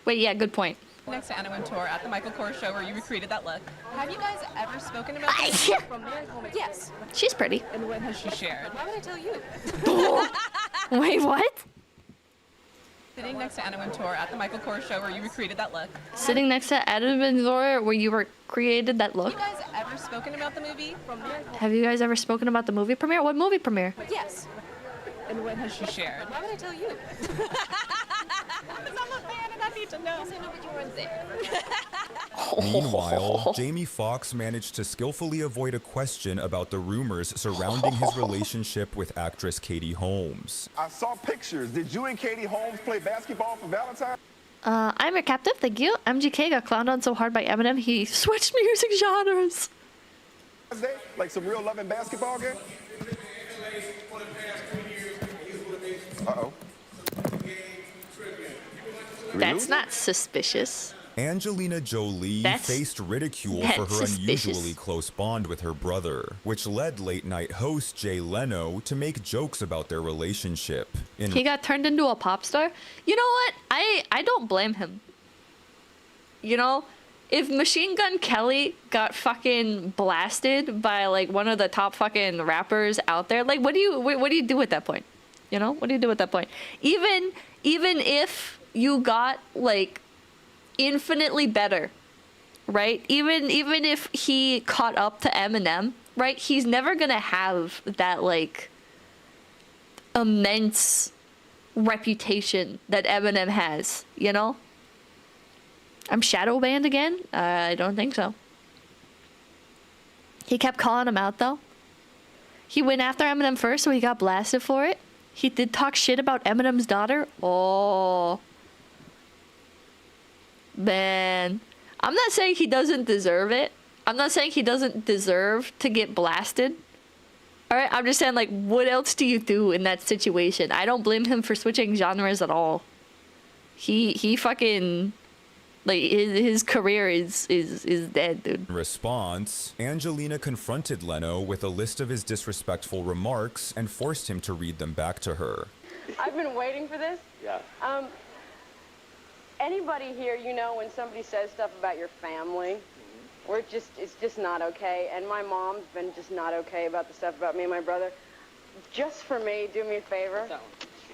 Wait, yeah, good point. Next to Anna Wintour at the Michael Kors show where you recreated that look. Have you guys ever spoken about this? Yes. She's pretty. And when has she shared? Why would I tell you? Wait, what? Sitting next to Anna Wintour at the Michael Kors show where you recreated that look. Sitting next to Adam and Zora where you were created that look. Have you guys ever spoken about the movie? Have you guys ever spoken about the movie premiere? What movie premiere? Yes. And when has she shared? Why would I tell you? Because I'm a fan and I need to know. I know, but you weren't there. Meanwhile, Jamie Foxx managed to skillfully avoid a question about the rumors surrounding his relationship with actress Katie Holmes. I saw pictures. Did you and Katie Holmes play basketball for Valentine's? I'm your captive, thank you. MGK got clowned on so hard by Eminem, he switched music genres. Like some real loving basketball game? Uh-oh. That's not suspicious. Angelina Jolie faced ridicule for her unusually close bond with her brother, which led late-night host Jay Leno to make jokes about their relationship. He got turned into a pop star? You know what? I don't blame him. You know, if Machine Gun Kelly got fucking blasted by like one of the top fucking rappers out there, like what do you do at that point? You know, what do you do at that point? Even if you got like infinitely better, right? Even if he caught up to Eminem, right? He's never gonna have that like immense reputation that Eminem has, you know? I'm shadow banned again? I don't think so. He kept calling him out though. He went after Eminem first, so he got blasted for it. He did talk shit about Eminem's daughter. Oh. Man. I'm not saying he doesn't deserve it. I'm not saying he doesn't deserve to get blasted. Alright, I'm just saying, like, what else do you do in that situation? I don't blame him for switching genres at all. He fucking... Like, his career is dead, dude. In response, Angelina confronted Leno with a list of his disrespectful remarks and forced him to read them back to her. I've been waiting for this. Yeah. Anybody here, you know, when somebody says stuff about your family, where it's just not okay, and my mom's been just not okay about the stuff about me and my brother, just for me, do me a favor.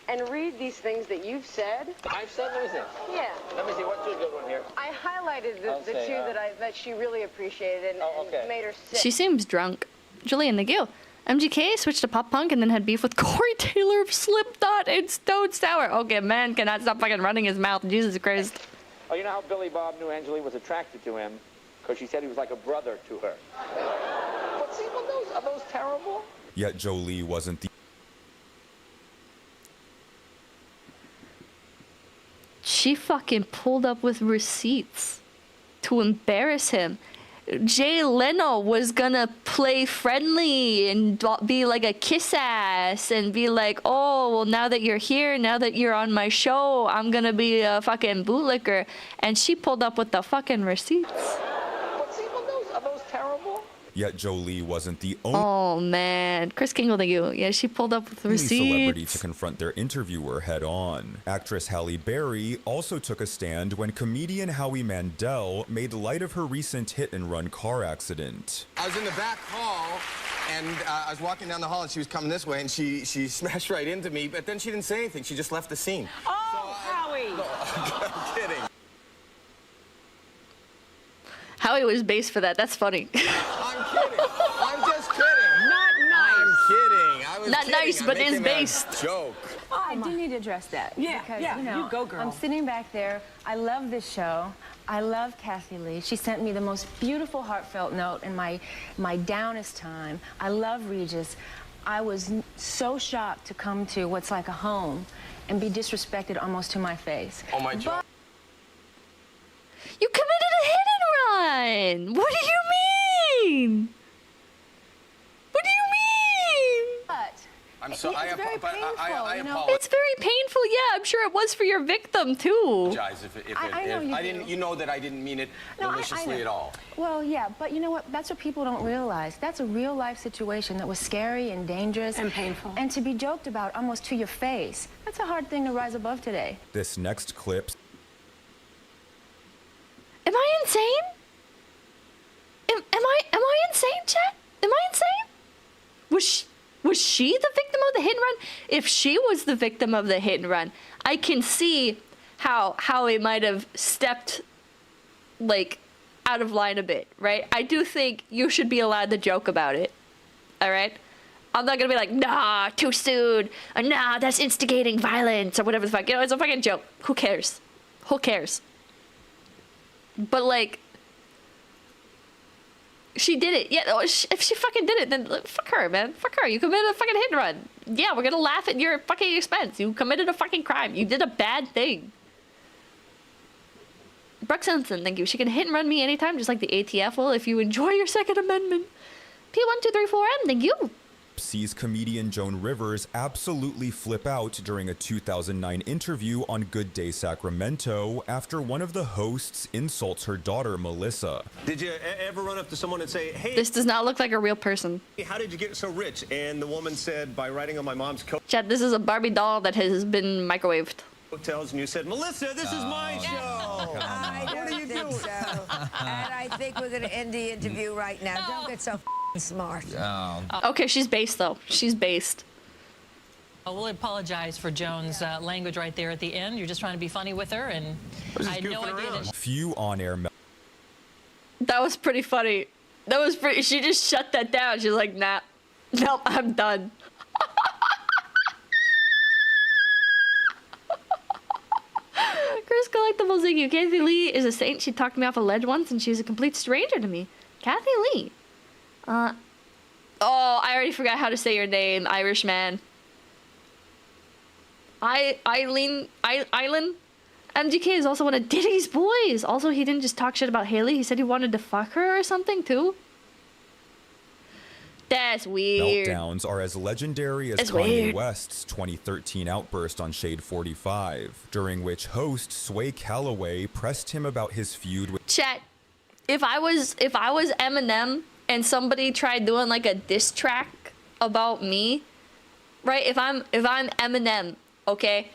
And read these things that you've said. I've said? Let me see. Yeah. Let me see. What's a good one here? I highlighted the two that she really appreciated and made her sick. She seems drunk. Julian Nagil. MGK switched to pop punk and then had beef with Corey Taylor of Slipknot and Stone Sour. Okay, man cannot stop fucking running his mouth. Jesus Christ. Oh, you know how Billy Bob knew Angelique was attracted to him? Because she said he was like a brother to her. But see, are those terrible? Yet Jolie wasn't the... She fucking pulled up with receipts to embarrass him. Jay Leno was gonna play friendly and be like a kiss ass and be like, oh, well, now that you're here, now that you're on my show, I'm gonna be a fucking bootlicker. And she pulled up with the fucking receipts. But see, are those terrible? Yet Jolie wasn't the only Oh man, Chris Kingle, thank you. Yeah, she pulled up with celebrity receipts. to confront their interviewer head on. Actress Halle Berry also took a stand when comedian Howie Mandel made light of her recent hit-and-run car accident. I was in the back hall, and I was walking down the hall, and she was coming this way, and she smashed right into me, but then she didn't say anything. She just left the scene. Oh, Howie! No, I'm kidding. Howie was based for that. That's funny. I'm kidding. I'm just kidding. Not nice. I'm kidding. I was Not kidding. nice, I'm but it's making a based. Joke. Oh, I do need to address that. Yeah, because, yeah, you know, you go, girl. I'm sitting back there. I love this show. I love Kathy Lee. She sent me the most beautiful, heartfelt note in my downest time. I love Regis. I was so shocked to come to what's like a home and be disrespected almost to my face. Oh, my joke. You committed a hit and run! What do you mean? What do you mean? But I'm so, it's very painful, I you know? apologize. It's very painful. Yeah, I'm sure it was for your victim too. I know you I didn't, do. you know that I didn't mean it maliciously know. at all. Well, yeah, but you know what? That's what people don't realize. That's a real life situation that was scary and dangerous. And painful. And to be joked about almost to your face. That's a hard thing to rise above today. This next clip. Am I insane? Am I insane, chat? Am I insane? Was she the victim of the hit and run? If she was the victim of the hit and run, I can see how it might have stepped like out of line a bit, right? I do think you should be allowed to joke about it. All right? I'm not gonna be like, nah, too soon, or nah, that's instigating violence, or whatever the fuck. You know, it's a fucking joke. Who cares? Who cares? But like, she did it. Yeah, if she fucking did it, then fuck her, man. Fuck her. You committed a fucking hit and run. Yeah, we're gonna laugh at your fucking expense. You committed a fucking crime. You did a bad thing. Brooke Simpson, thank you. She can hit and run me anytime, just like the ATF will if you enjoy your Second Amendment. P1234M, thank you. Sees comedian Joan Rivers absolutely flip out during a 2009 interview on Good Day Sacramento after one of the hosts insults her daughter, Melissa. Did you ever run up to someone and say, hey, This does not look like a real person. how did you get so rich? And the woman said, by writing on my mom's Chad, this is a Barbie doll that has been microwaved. coattails, and you said, Melissa, this is my show. I don't think so. And I think we're going to end the interview right now. Don't get so smart. Okay, she's based though. She's based. We'll apologize for Joan's language right there at the end. You're just trying to be funny with her, and I had no idea that Few on-air. That was pretty funny. That was pretty. She just shut that down. She's like, nah, nope, I'm done. Chris Collectibles, thank you. Kathy Lee is a saint. She talked me off a ledge once, and she's a complete stranger to me. Kathy Lee. Oh, I already forgot how to say your name, Irish man. Island MGK is also one of Diddy's boys. Also, he didn't just talk shit about Haley. He said he wanted to fuck her or something too. That's weird. Meltdowns are as legendary as That's Kanye weird. West's 2013 outburst on Shade 45, during which host Sway Calloway pressed him about his feud with Chat. If I was Eminem and somebody tried doing like a diss track about me, right? If I'm Eminem, okay,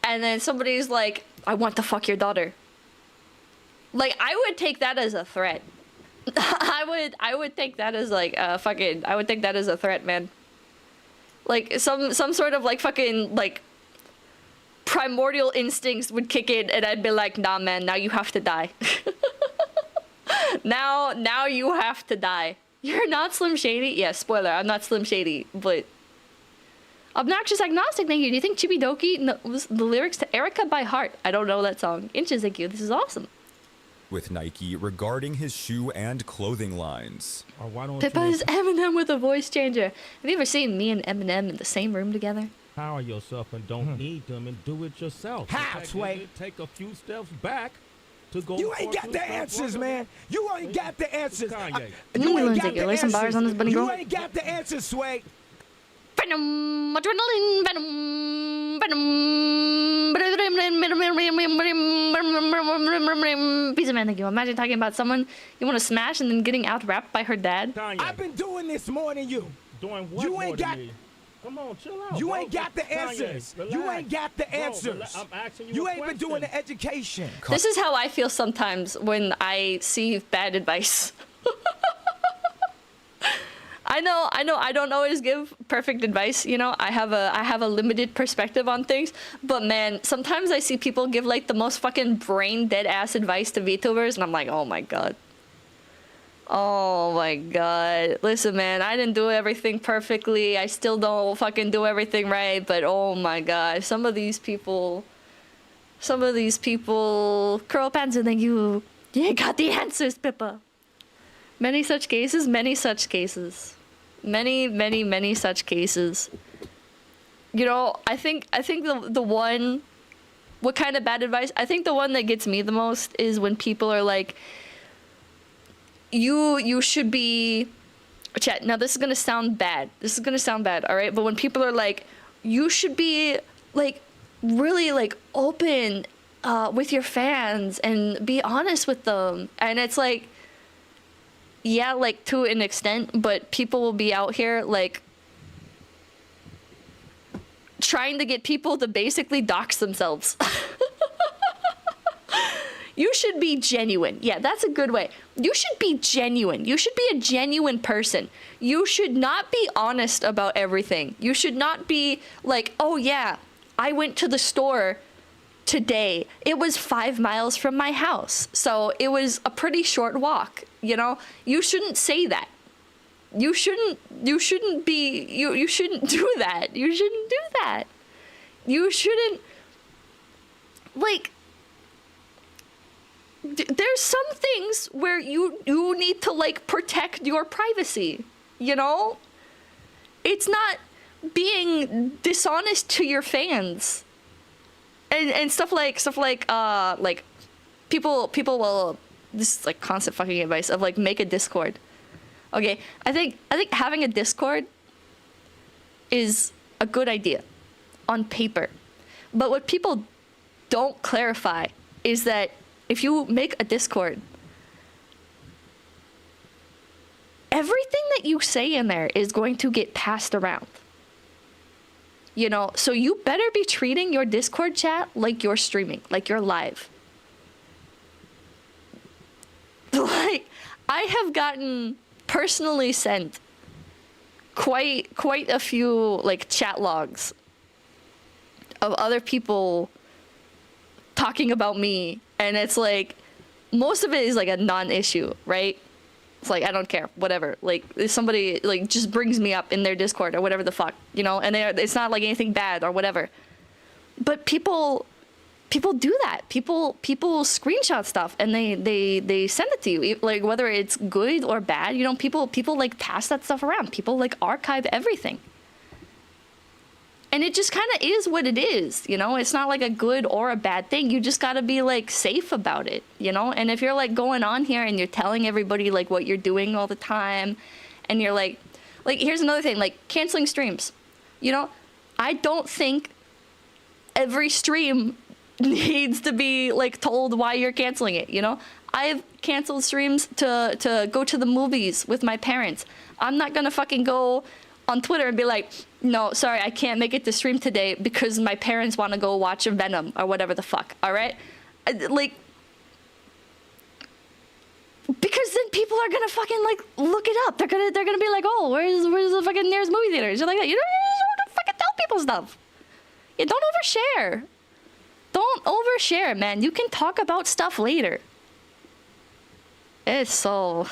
and then somebody's like, I want to fuck your daughter. Like, I would take that as a threat. I would take that as like I would take that as a threat, man. Like some sort of like fucking like primordial instincts would kick in, and I'd be like, nah, man, now you have to die. Now you have to die. You're not Slim Shady? Yeah, spoiler, I'm not Slim Shady, but Obnoxious Agnostic, thank you. Do you think Chibidoki knows the lyrics to Erica by heart? I don't know that song. Inches, thank you. This is awesome. Nike regarding his shoe and clothing lines. Pippa is Eminem with a voice changer. Have you ever seen me and Eminem in the same room together? Power yourself and don't need them and do it yourself. How, Sway? Take a few steps back to go. You ain't got the answers, man. You ain't got the answers. You ain't got the answers. Some bars on this bunny girl. You ain't got the answers, Sway. Venom, adrenaline, venom, piece of Man, thank you. Imagine talking about someone you want to smash and then getting out-rapped by her dad. I've been doing this more than you. Doing what You more ain't than got. me? Come on, chill out. You bro. ain't got the answers. You ain't got the answers. I'm asking you You a ain't been doing the education. This is how I feel sometimes when I see bad advice. I know I don't always give perfect advice, you know. I have a limited perspective on things, but man, sometimes I see people give like the most fucking brain dead ass advice to VTubers and I'm like, "Oh my god. Oh my god. Listen, man, I didn't do everything perfectly. I still don't fucking do everything right, but oh my god, some of these people Curl Panzer, thank you. You got the answers, Pippa. Many such cases, many such cases. Many such cases. You know, I think the one, what kind of bad advice? I think the one that gets me the most is when people are like, you should be, chat, now this is gonna sound bad. All right? But when people are like, you should be like really like open with your fans and be honest with them. And it's like, yeah, like to an extent, but people will be out here like trying to get people to basically dox themselves. You should be genuine. Yeah, that's a good way. You should be genuine. You should be a genuine person. You should not be honest about everything. You should not be like, oh yeah, I went to the store today. It was 5 miles from my house, so it was a pretty short walk. You know, you shouldn't say that. You shouldn't do that. You shouldn't do that. You shouldn't, like, there's some things where you need to like protect your privacy, you know? It's not being dishonest to your fans. And stuff like people will, this is like constant fucking advice of like make a Discord. Okay, I think having a Discord is a good idea on paper. But what people don't clarify is that if you make a Discord, everything that you say in there is going to get passed around. You know, so you better be treating your Discord chat like you're streaming, like you're live. Like, I have gotten personally sent quite a few like chat logs of other people talking about me, and it's like most of it is like a non-issue, right? It's like, I don't care, whatever. Like, if somebody like just brings me up in their Discord or whatever the fuck, you know, and it's not like anything bad or whatever. But people do that. People screenshot stuff and they send it to you, like whether it's good or bad. You know, people like pass that stuff around. People like archive everything. And it just kind of is what it is, you know? It's not like a good or a bad thing. You just got to be like safe about it, you know? And if you're like going on here and you're telling everybody like what you're doing all the time, and you're like here's another thing, like canceling streams. You know, I don't think every stream needs to be like told why you're canceling it, you know? I've canceled streams to go to the movies with my parents. I'm not gonna fucking go on Twitter and be like, no, sorry, I can't make it to stream today because my parents want to go watch Venom or whatever the fuck, all right? Like, because then people are gonna fucking like look it up. They're gonna be like, oh, where's the fucking nearest movie theater? You're like, you don't fucking tell people stuff. Yeah, don't overshare. Don't overshare, man. You can talk about stuff later. It's so...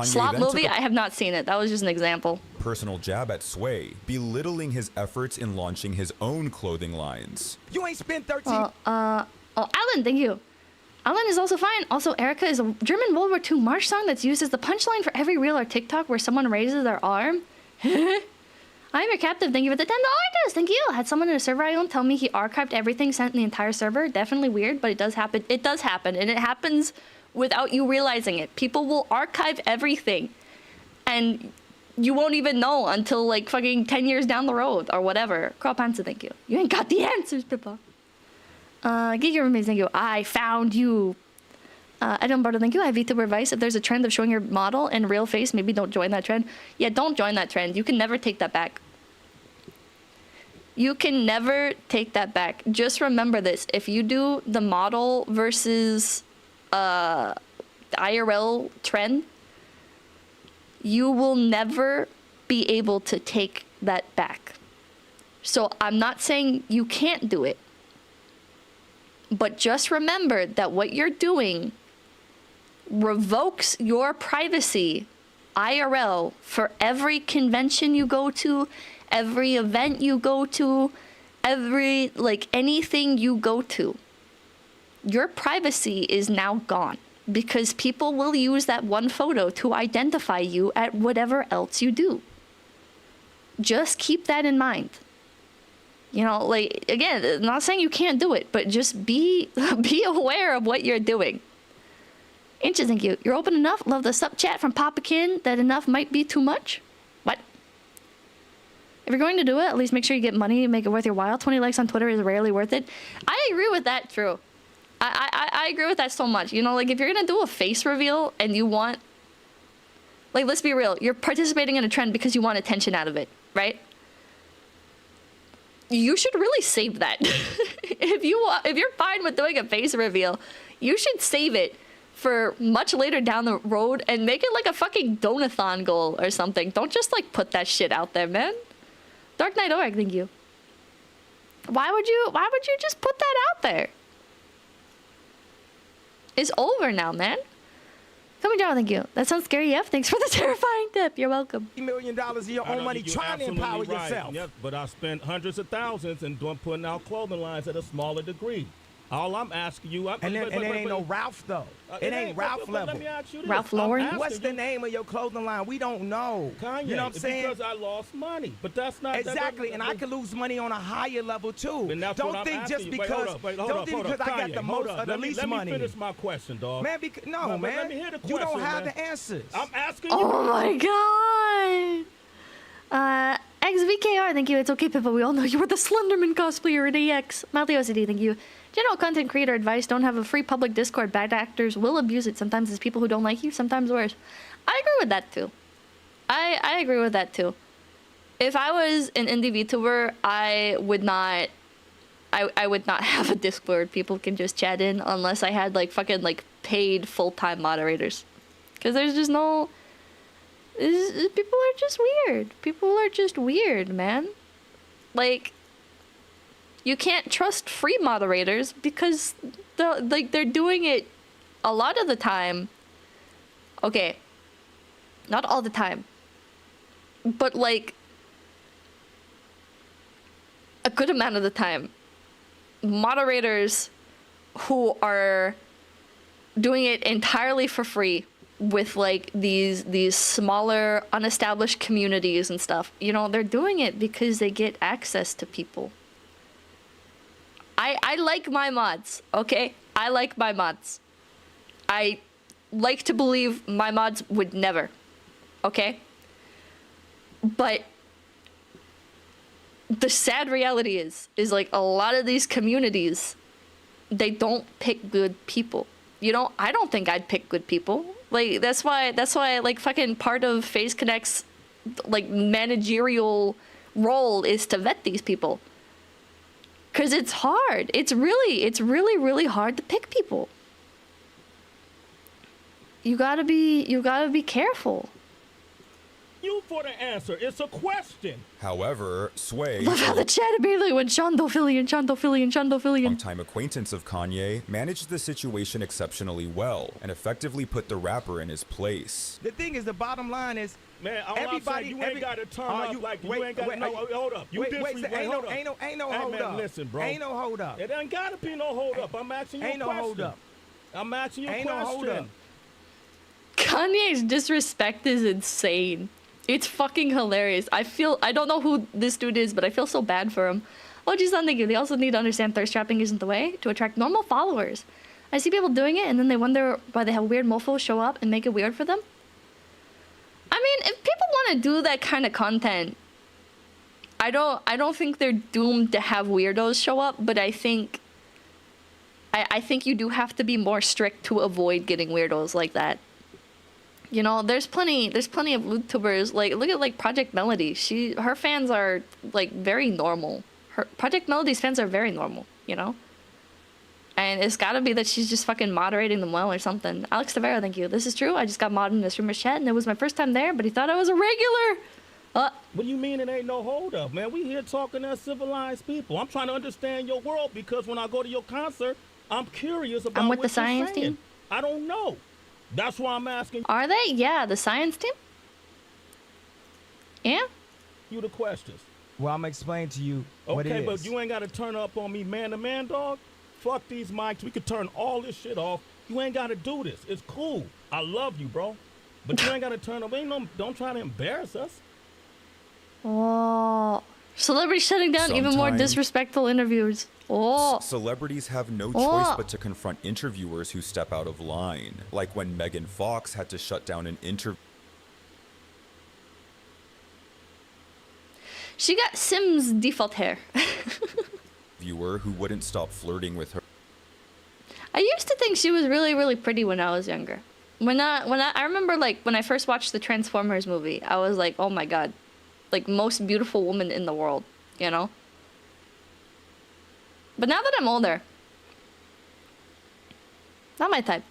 Slot movie? I have not seen it. That was just an example. Personal jab at 𝐏𝐴, belittling his efforts in launching his own clothing lines. You ain't spent 13... Oh, Alan, thank you. Alan is also fine. Also, Erica is a German World War II march song that's used as the punchline for every reel or TikTok where someone raises their arm. I'm your captive. Thank you for the $10. Thank you. I had someone in a server I own tell me he archived everything sent in the entire server. Definitely weird, but it does happen. It does happen, and it happens without you realizing it. People will archive everything, and you won't even know until like fucking 10 years down the road or whatever. Carl Panza, thank you. You ain't got the answers, Pippa. Get your roommates, thank you. I found you. Adam Bardo, thank you. I have VTuber advice. If there's a trend of showing your model and real face, maybe don't join that trend. Yeah, don't join that trend. You can never take that back. You can never take that back. Just remember this. If you do the model versus IRL trend, you will never be able to take that back. So I'm not saying you can't do it. But just remember that what you're doing revokes your privacy IRL for every convention you go to, every event you go to, every, like, anything you go to. Your privacy is now gone because people will use that one photo to identify you at whatever else you do. Just keep that in mind. You know, like, again, I'm not saying you can't do it, but just be aware of what you're doing. Inches, thank you. You're open enough. Love the sub chat from Papakin that enough might be too much. What? If you're going to do it, at least make sure you get money and make it worth your while. 20 likes on Twitter is rarely worth it. I agree with that, true. I agree with that so much. You know, like, if you're going to do a face reveal and you want... Like, let's be real. You're participating in a trend because you want attention out of it, right? You should really save that. If you're fine with doing a face reveal, you should save it for much later down the road and make it like a fucking donathon goal or something. Don't just like put that shit out there, man. Dark Knight Org, thank you. Why would you just put that out there? It's over now, man. Coming down, thank you. That sounds scary, F. Thanks for the terrifying tip. You're welcome. $1 million of your own money trying to empower yourself. Yep, but I spent hundreds of thousands and putting out clothing lines at a smaller degree. All I'm asking you... And it ain't no Ralph, though. It ain't Ralph level. Let me ask you this. Ralph Lauren? What's the name of your clothing line? We don't know. Kanye. You know what I'm saying? Because I lost money. But that's not... Exactly, and I could lose money on a higher level, too. Don't think just because... Don't think because I got the most or the least money. Let me finish my question, dog. Man, no, man. Let me hear the question, you don't have man. the answers. I'm asking you. Oh, my God. XVKR, thank you. It's okay, Pippa. We all know you were the Slenderman cosplayer at AX. Mildly OCD, thank you. General content creator advice, don't have a free public Discord. Bad actors will abuse it. Sometimes it's people who don't like you, sometimes worse. I agree with that, too. I agree with that, too. If I was an indie VTuber, I would not have a Discord people can just chat in unless I had, like, fucking, like, paid full-time moderators. Because there's just no... People are just weird. People are just weird, man. Like... You can't trust free moderators because they're doing it a lot of the time. Okay, not all the time, but like a good amount of the time. Moderators who are doing it entirely for free with like these smaller unestablished communities and stuff. You know, they're doing it because they get access to people. I like my mods, okay? I like my mods. I like to believe my mods would never, okay? But the sad reality is like a lot of these communities, they don't pick good people. You know, I don't think I'd pick good people. Like, that's why like fucking part of FaZe Connect's like managerial role is to vet these people. Cause it's hard. It's really hard to pick people. You gotta be careful. You for the answer. It's a question. However, Sway, Love how the chat immediately went Shondofillion. Longtime acquaintance of Kanye, managed the situation exceptionally well and effectively put the rapper in his place. The thing is, the bottom line is, man, everybody, you ain't got to turn up you ain't got to know. Hold up. You ain't no hold up. Listen, bro. Ain't no hold up. It ain't got to be no hold up. I'm asking you a question. Ain't no hold up. I'm asking you a question. Ain't no hold up. Kanye's disrespect is insane. It's fucking hilarious. I don't know who this dude is, but I feel so bad for him. Oh, geez, thank you. They also need to understand thirst trapping isn't the way to attract normal followers. I see people doing it, and then they wonder why they have weird mofos show up and make it weird for them. I mean, if people want to do that kind of content, I don't think they're doomed to have weirdos show up, but I think I think you do have to be more strict to avoid getting weirdos like that. You know, there's plenty of YouTubers, like, look at, like, Project Melody. Her fans are, like, very normal. Project Melody's fans are very normal, you know? And it's gotta be that she's just fucking moderating them well or something. Alex Tavera, thank you. This is true. I just got modded in the streamer's chat, and it was my first time there, but he thought I was a regular. What do you mean it ain't no hold up, man? We here talking as civilized people. I'm trying to understand your world because when I go to your concert, I'm curious about what the science you're saying. team. I don't know. That's why I'm asking. Are they? Yeah, the science team? Yeah? You the questions. Well, I'm explaining to you what it Okay, is. Oh, but you ain't got to turn up on me man to man, dog. Fuck these mics. We could turn all this shit off. You ain't got to do this. It's cool. I love you, bro. But you ain't got to turn up. Don't try to embarrass us. Oh. Celebrity shutting down even more Sometimes- disrespectful interviews. Oh. Celebrities have no choice Oh. but to confront interviewers who step out of line, like when Megan Fox had to shut down an interview. She got Sims default hair. Viewer who wouldn't stop flirting with her. I used to think she was really, really pretty when I was younger. I remember, like, when I first watched the Transformers movie, I was like, oh my god, like, most beautiful woman in the world, you know? But now that I'm older, not my type.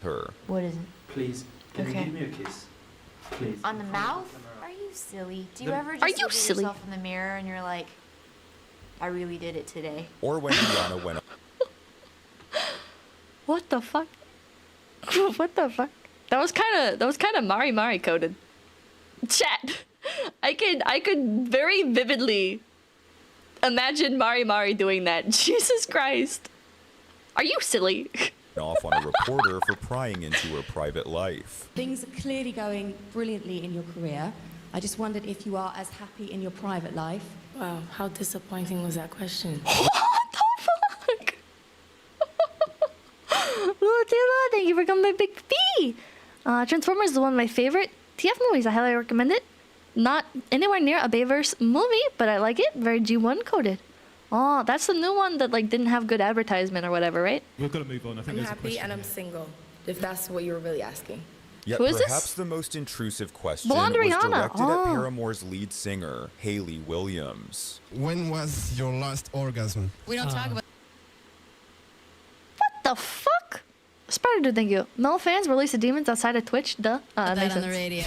Her. What is it? Please, can Okay. you give me a kiss? Please. On the mouth? Are you silly? Do you The- ever just Are you look at silly? yourself in the mirror and you're like, I really did it today? Or when Rihanna went What the fuck? What the fuck? That was kind of Mari coded. Chat. I could very vividly imagine Mari doing that. Jesus Christ. Are you silly? off on a reporter for prying into her private life. Things are clearly going brilliantly in your career. I just wondered if you are as happy in your private life. Wow, how disappointing was that question? Lutila, thank you for coming by Big B. Transformers is one of my favorite TF movies. I highly recommend it. Not anywhere near a Bayverse movie, but I like it. Very G1 coded. Oh, that's the new one that like didn't have good advertisement or whatever, right? We're gonna move on. I think I'm there's a happy question and I'm here. single, if that's what you were really asking. Yet Who is this? perhaps the most intrusive question Blonde was Rihanna. directed Oh. at Paramore's lead singer, Hayley Williams. When was your last orgasm? We don't talk about. What the fuck? Spider Dude, thank you. Mel fans release the demons outside of Twitch. Duh. that Makes on the sense. radio.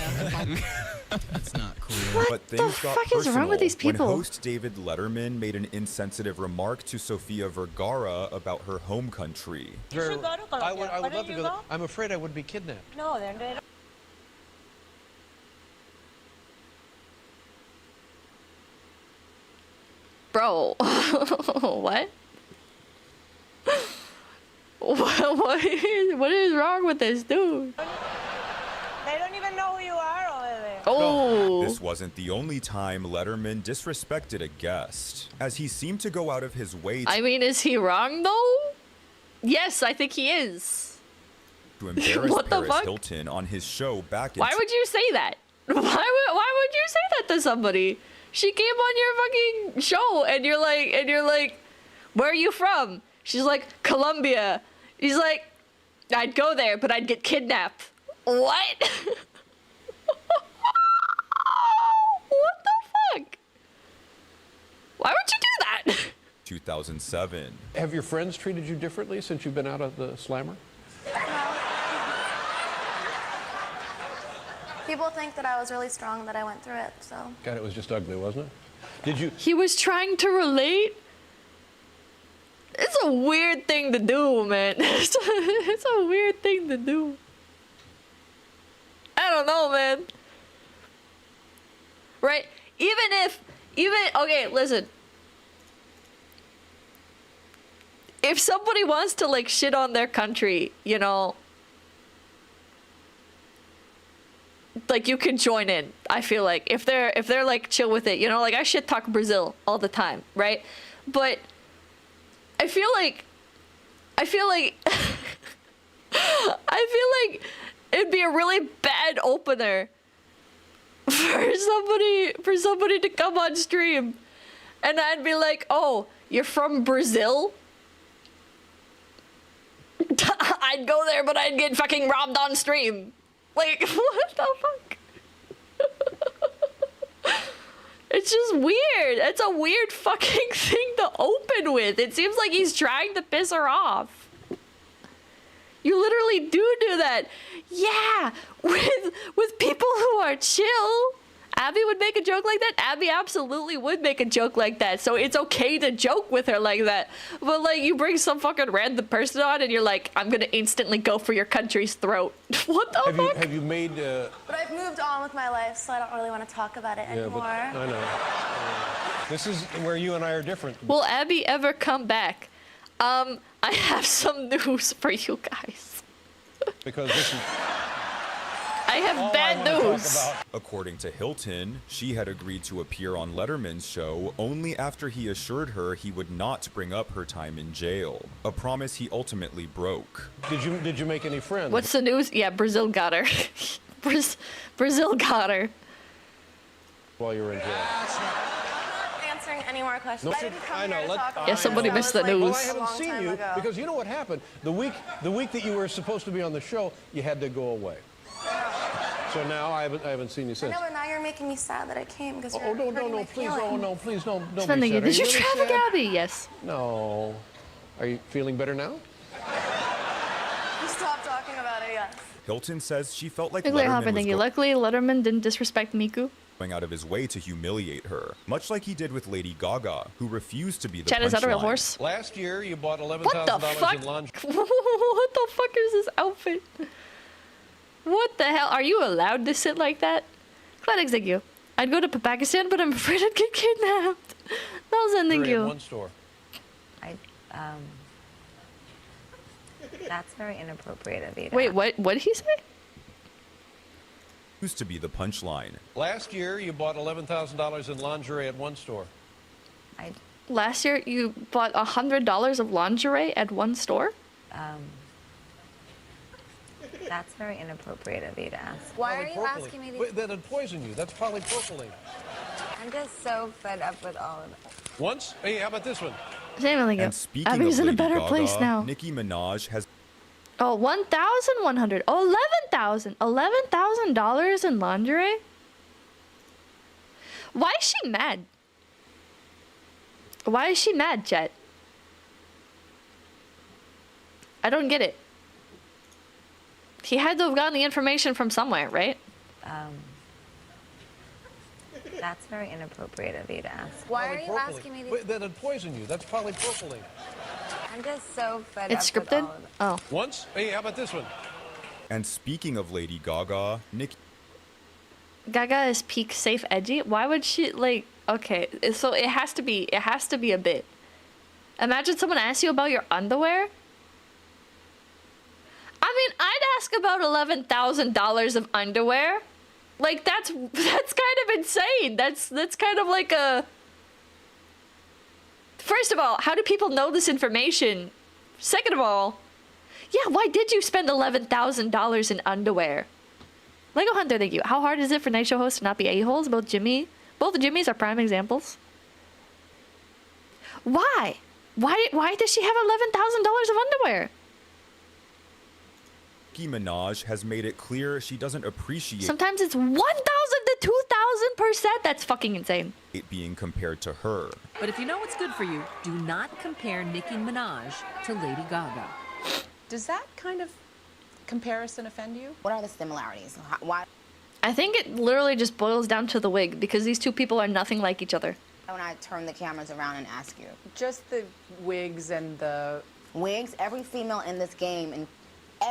That's not cool. But the things got fuck is personal wrong with these people? when host David Letterman made an insensitive remark to Sofia Vergara about her home country. I would love to go. I'm afraid I would be kidnapped. No, they're Bro. What? What is wrong with this dude? They don't even know who you are over there. Oh. This wasn't the only time Letterman disrespected a guest, as he seemed to go out of his way I mean, is he wrong though? Yes, I think he is. to embarrass What the Paris fuck? Hilton on his show back in Why would you say that? Why would you say that to somebody? She came on your fucking show and you're like, where are you from? She's like, Colombia. He's like, I'd go there, but I'd get kidnapped. What? What the fuck? Why would you do that? 2007. Have your friends treated you differently since you've been out of the slammer? People think that I was really strong, that I went through it, so. God, it was just ugly, wasn't it? Did you? He was trying to relate? It's a weird thing to do, man. It's a weird thing to do. I don't know, man. Right? Okay, listen. If somebody wants to like shit on their country, you know, like you can join in. I feel like if they're like chill with it, you know, like I shit talk Brazil all the time, right? But I feel like I feel like it'd be a really bad opener for somebody to come on stream and I'd be like, "Oh, you're from Brazil?" I'd go there, but I'd get fucking robbed on stream. Like, what the fuck? It's just weird. It's a weird fucking thing to open with. It seems like he's trying to piss her off. You literally do that. Yeah, with people who are chill. Abby would make a joke like that. Abby absolutely would make a joke like that. So it's okay to joke with her like that. But like, you bring some fucking random person on and you're like, I'm gonna instantly go for your country's throat. What the fuck? Have you made... But I've moved on with my life, so I don't really want to talk about it anymore. Yeah, but I know. This is where you and I are different. Will Abby ever come back? I have some news for you guys. Because this is... I have bad news. According to Hilton, she had agreed to appear on Letterman's show only after he assured her he would not bring up her time in jail, a promise he ultimately broke. Did you make any friends? What's the news? Yeah, Brazil got her. Brazil got her. While you were in jail. Answering any more questions. No, I didn't come I know. here to talk about Yeah, somebody this. missed That the was, news. like, I haven't a long seen time you ago. because you know what happened? The week that you were supposed to be on the show, you had to go away. So now I haven't seen you I since. know, but now you're making me sad that I came because Oh, you're no, hurting my please, feelings. no, please, don't be Sending sad. you. Are Did you really traffic sad? Abby? Yes. No. Are you feeling better now? You stop talking about it, yes. Hilton says she felt like Nuclear Letterman happened. was Luckily, Letterman didn't disrespect Miku. going out of his way to humiliate her, much like he did with Lady Gaga, who refused to be the Chad, is that a real punchline. horse? Last year, you bought What the $11,000 fuck? in lingerie. What the fuck is this outfit? What the hell? Are you allowed to sit like that? Glad thank you. I'd go to Pakistan, but I'm afraid I'd get kidnapped. Thousand, thank you. One store. That's very inappropriate of you. Wait, what did he say? Used to be the punchline. Last year, you bought $11,000 in lingerie at one store. Last year, you bought $100 of lingerie at one store? That's very inappropriate of you to ask. Why are you asking me these? Wait, that'd poison you. That's polypropylene. I'm just so fed up with all of it. Once? Hey, how about this one? Same, thank you. And speaking Abby's of in a Lady better Gaga, place now. Nicki Minaj has Oh, 1,100. Oh, 11,000. $11,000 in lingerie? Why is she mad? Why is she mad, Jet? I don't get it. He had to have gotten the information from somewhere, right? That's very inappropriate of you to ask. Why are you asking me these? Wait, that'd poison you. That's polypropylene. I'm just so fed It's up with scripted? all of it. Oh. Once? Hey, how about this one? And speaking of Lady Gaga, Nicki Gaga is peak safe edgy. Why would she like? Okay, so it has to be a bit. Imagine someone asks you about your underwear. I mean, I'd ask about $11,000 of underwear. Like that's kind of insane. That's kind of like a. First of all, how do people know this information? Second of all, yeah, why did you spend $11,000 in underwear? Lego Hunter, thank you. How hard is it for night show hosts to not be a-holes? Both the Jimmys are prime examples. Why? Why does she have $11,000 of underwear? Nicki Minaj has made it clear she doesn't appreciate Sometimes it's 1,000 to 2,000%. That's fucking insane. it being compared to her. But if you know what's good for you, do not compare Nicki Minaj to Lady Gaga. Does that kind of comparison offend you? What are the similarities? Why? I think it literally just boils down to the wig because these two people are nothing like each other. When I turn the cameras around and ask you. Just the wigs and the... Wigs? Every female in this game and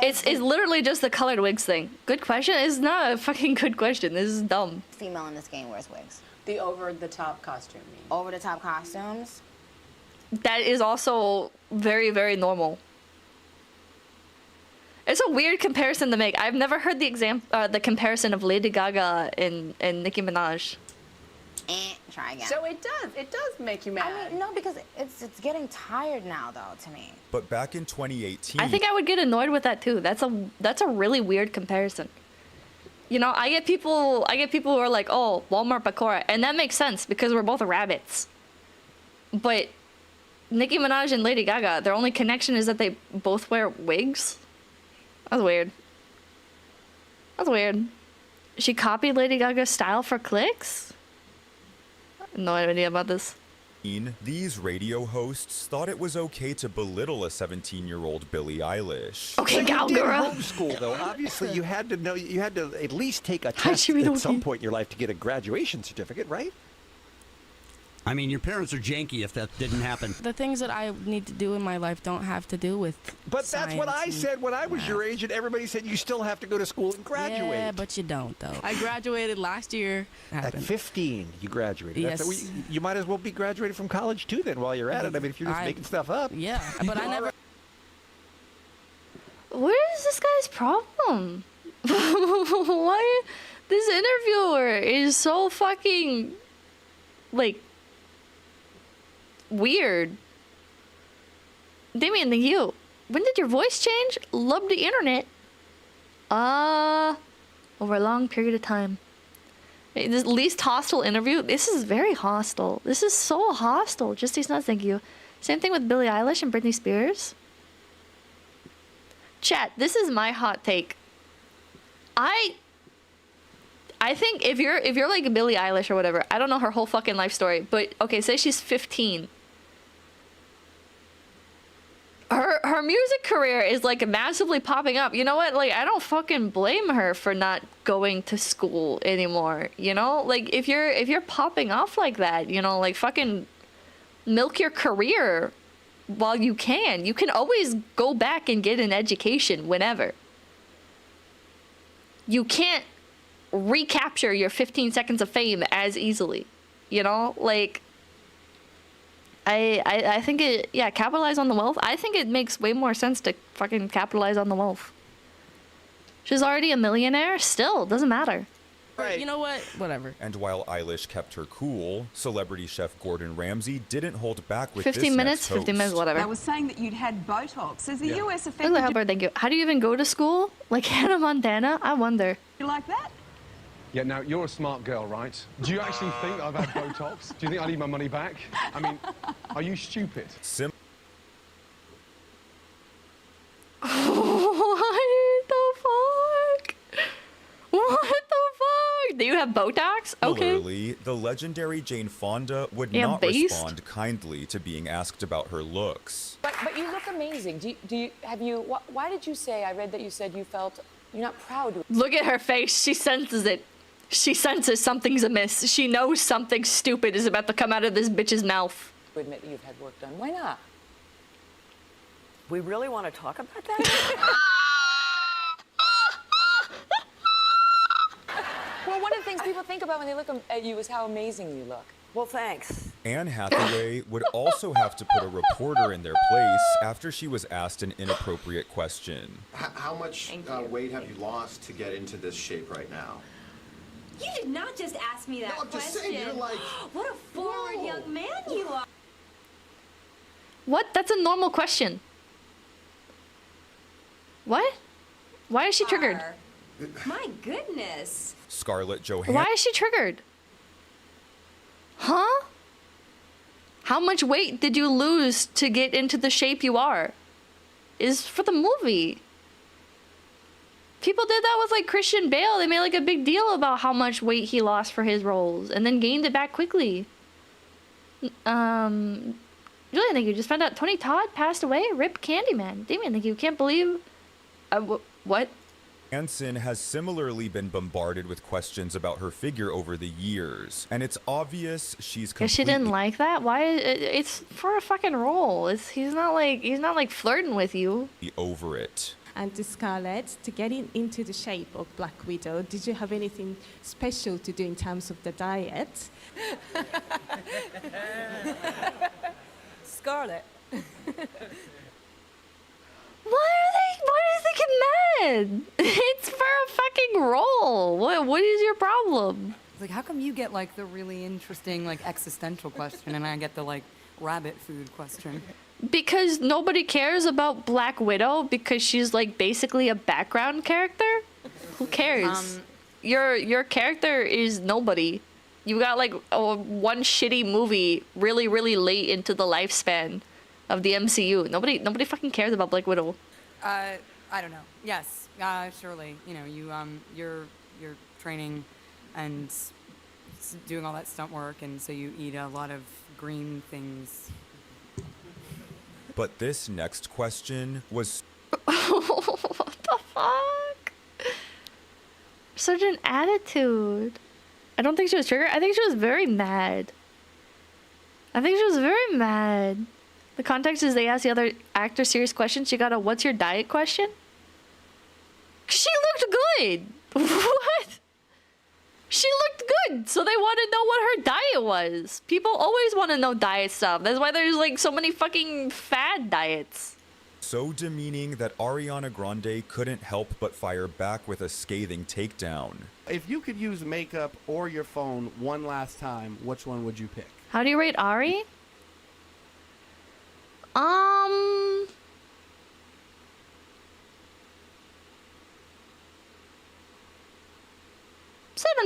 It's literally just the colored wigs thing. Good question? It's not a fucking good question. This is dumb. Female in this game wears wigs. The over-the-top costume. Over-the-top costumes? That is also very, very normal. It's a weird comparison to make. I've never heard the comparison of Lady Gaga and Nicki Minaj. Try again. So it does make you mad. I mean, no, because it's getting tired now, though, to me. But back in 2018, I think I would get annoyed with that too. That's a really weird comparison. You know, I get people who are like, oh, Walmart Bakura, and that makes sense because we're both rabbits. But Nicki Minaj and Lady Gaga, their only connection is that they both wear wigs. That's weird. That's weird. She copied Lady Gaga's style for clicks? No idea about this. These radio hosts thought it was okay to belittle a 17-year-old Billie Eilish. Okay, You did Galgura. homeschool, though. Obviously, you had to know. You had to at least take a test at some point in your life to get a graduation certificate, right? I mean, your parents are janky if that didn't happen. The things that I need to do in my life don't have to do with But that's what I said when I was your age, and everybody said you still have to go to school and graduate. Yeah, but you don't, though. I graduated last year. At 15, you graduated. Yes. You might as well be graduated from college, too, then, while you're at it. I mean, if you're just making stuff up. Yeah, but I never... Where is this guy's problem? Why? This interviewer is so fucking, like, weird. Damien, thank you. When did your voice change? Love the internet. Over a long period of time. This least hostile interview. This is very hostile. This is so hostile. Just these nuts, thank you. Same thing with Billie Eilish and Britney Spears. Chat, this is my hot take. I think if you're like Billie Eilish or whatever, I don't know her whole fucking life story, but okay, say she's 15. Her music career is like massively popping up. You know what? Like, I don't fucking blame her for not going to school anymore. You know, like if you're popping off like that, you know, like fucking milk your career while you can. You can always go back and get an education whenever. You can't recapture your 15 seconds of fame as easily. You know, like I think it, yeah, capitalize on the wealth. I think it makes way more sense to fucking capitalize on the wealth. She's already a millionaire, still, doesn't matter. Right. You know what? Whatever. And while Eilish kept her cool, celebrity chef Gordon Ramsay didn't hold back with 15 this minutes, next 15 minutes, host. whatever. I was saying that you'd had Botox. Is the US Look affected at Helper, thank you. How do you even go to school? Like Hannah Montana? I wonder. you like that? Yeah, now, you're a smart girl, right? Do you actually think I've had Botox? Do you think I need my money back? I mean, are you stupid? What the fuck? What the fuck? Do you have Botox? Okay. Similarly, the legendary Jane Fonda would Yeah, not based. respond kindly to being asked about her looks. But you look amazing. Why did you say, I read that you said you felt, you're not proud. Look at her face. She senses it. She senses something's amiss. She knows something stupid is about to come out of this bitch's mouth. To admit that you've had work done. Why not? We really want to talk about that? Well, one of the things people think about when they look at you is how amazing you look. Well, thanks. Anne Hathaway would also have to put a reporter in their place after she was asked an inappropriate question. How much weight have you lost to get into this shape right now? You did not just ask me that No, I'm just question. saying, you're like, what a forward young man you are. What? That's a normal question. What? Why is she triggered? My goodness. Scarlett Johansson. Why is she triggered? Huh? How much weight did you lose to get into the shape you are? Is for the movie. People did that with like Christian Bale. They made like a big deal about how much weight he lost for his roles and then gained it back quickly. Julian, thank you. Just found out Tony Todd passed away. Rip Candyman. Damien, thank you. Can't believe. What? Johansson has similarly been bombarded with questions about her figure over the years, and it's obvious she's Cause she completely didn't like that. Why? It's for a fucking role. He's not like flirting with you. over it. And to Scarlett, to get into the shape of Black Widow, did you have anything special to do in terms of the diet? Scarlett. Why are they getting mad? It's for a fucking role. What is your problem? Like, how come you get like the really interesting like existential question and I get the like rabbit food question? Because nobody cares about Black Widow because she's like basically a background character? Who cares? Your character is nobody. You got like one shitty movie really, really late into the lifespan of the MCU. Nobody fucking cares about Black Widow. I don't know. Yes, surely. You know, you're training and doing all that stunt work, and so you eat a lot of green things. But this next question was... What the fuck? Such an attitude. I don't think she was triggered. I think she was very mad. The context is they asked the other actor serious questions. She got a "what's your diet" question. She looked good. What? She looked good, so they want to know what her diet was. People always want to know diet stuff. That's why there's like so many fucking fad diets. So demeaning that Ariana Grande couldn't help but fire back with a scathing takedown. If you could use makeup or your phone one last time, which one would you pick? How do you rate Ari?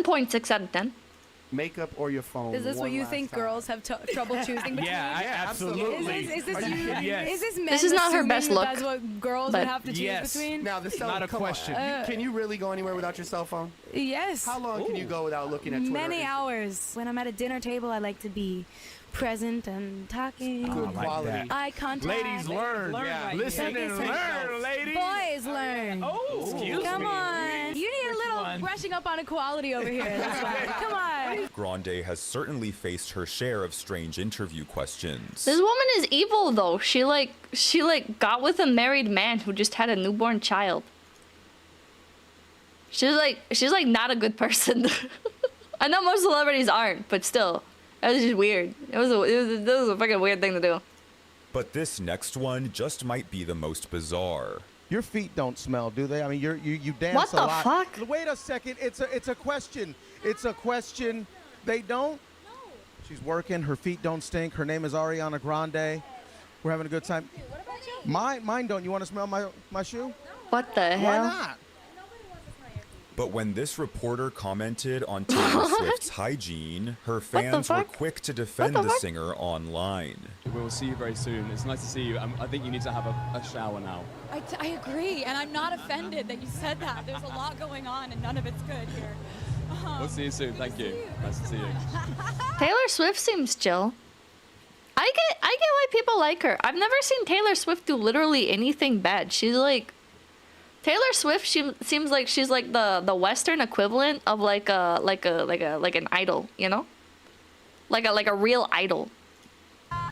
7.6 out of 10. Makeup or your phone. Is this what you think girls have trouble choosing between? Yeah, absolutely. Is this men This is not her best look. That's what girls would have to choose between? Now, this is not a question. Can you really go anywhere without your cell phone? Yes. How long can you go without looking at Twitter? Many hours. When I'm at a dinner table, I like to be present and talking. Good quality. Eye contact. Ladies learn. Yeah. Listen and learn, ladies. Boys learn. Oh, excuse Come me. on. You need a little brushing up on equality over here. That's right. Come on. Grande has certainly faced her share of strange interview questions. This woman is evil though. She got with a married man who just had a newborn child. She's like not a good person. I know most celebrities aren't, but still. That was just weird. It was a fucking weird thing to do. But this next one just might be the most bizarre. Your feet don't smell, do they? I mean, you dance What a the lot. fuck? Wait a second. It's a question. It's a question. They don't? No. She's working. Her feet don't stink. Her name is Ariana Grande. We're having a good time. What about you? Mine don't. You want to smell my shoe? No. What the hell? Why not? But when this reporter commented on Taylor Swift's hygiene, her fans were quick to defend the singer online. We'll see you very soon. It's nice to see you. I think you need to have a shower now. I agree, and I'm not offended that you said that. There's a lot going on, and none of it's good here. We'll see you soon. Thank you. Nice to see you. Taylor Swift seems chill. I get why people like her. I've never seen Taylor Swift do literally anything bad. She's like Taylor Swift. She seems like she's like the Western equivalent of like an idol, you know, like a real idol.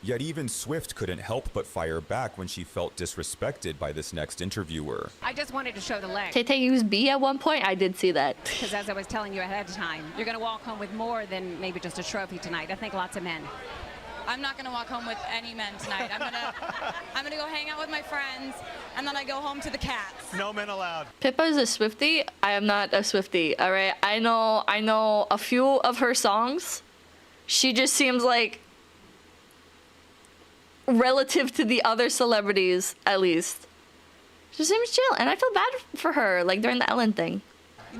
Yet even Swift couldn't help but fire back when she felt disrespected by this next interviewer. I just wanted to show the leg. Tay used B at one point. I did see that. Because as I was telling you ahead of time, you're going to walk home with more than maybe just a trophy tonight. I think lots of men. I'm not gonna walk home with any men tonight. I'm gonna go hang out with my friends, and then I go home to the cats. No men allowed. Pippa is a Swiftie. I am not a Swiftie. All right. I know a few of her songs. She just seems like, relative to the other celebrities, at least, she seems chill, and I feel bad for her. Like during the Ellen thing.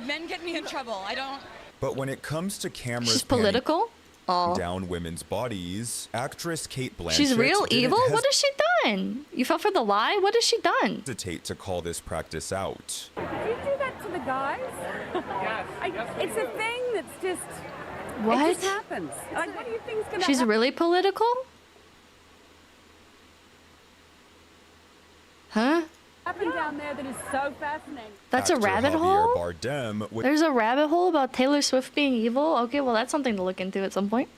Men get me in trouble. I don't. But when it comes to cameras, She's political. Down women's bodies, actress Cate Blanchett. She's real evil? What has she done? You fell for the lie? What has she done? Hesitate to call this practice out. Did you do that to the guys? Yes. It's a thing that's just. What? It just happens. Like, what do you think's gonna She's happen? really political? Huh? Happened down there that is so fascinating. That's a Actor rabbit Javier hole? Bardem would There's a rabbit hole about Taylor Swift being evil? Okay, well, that's something to look into at some point.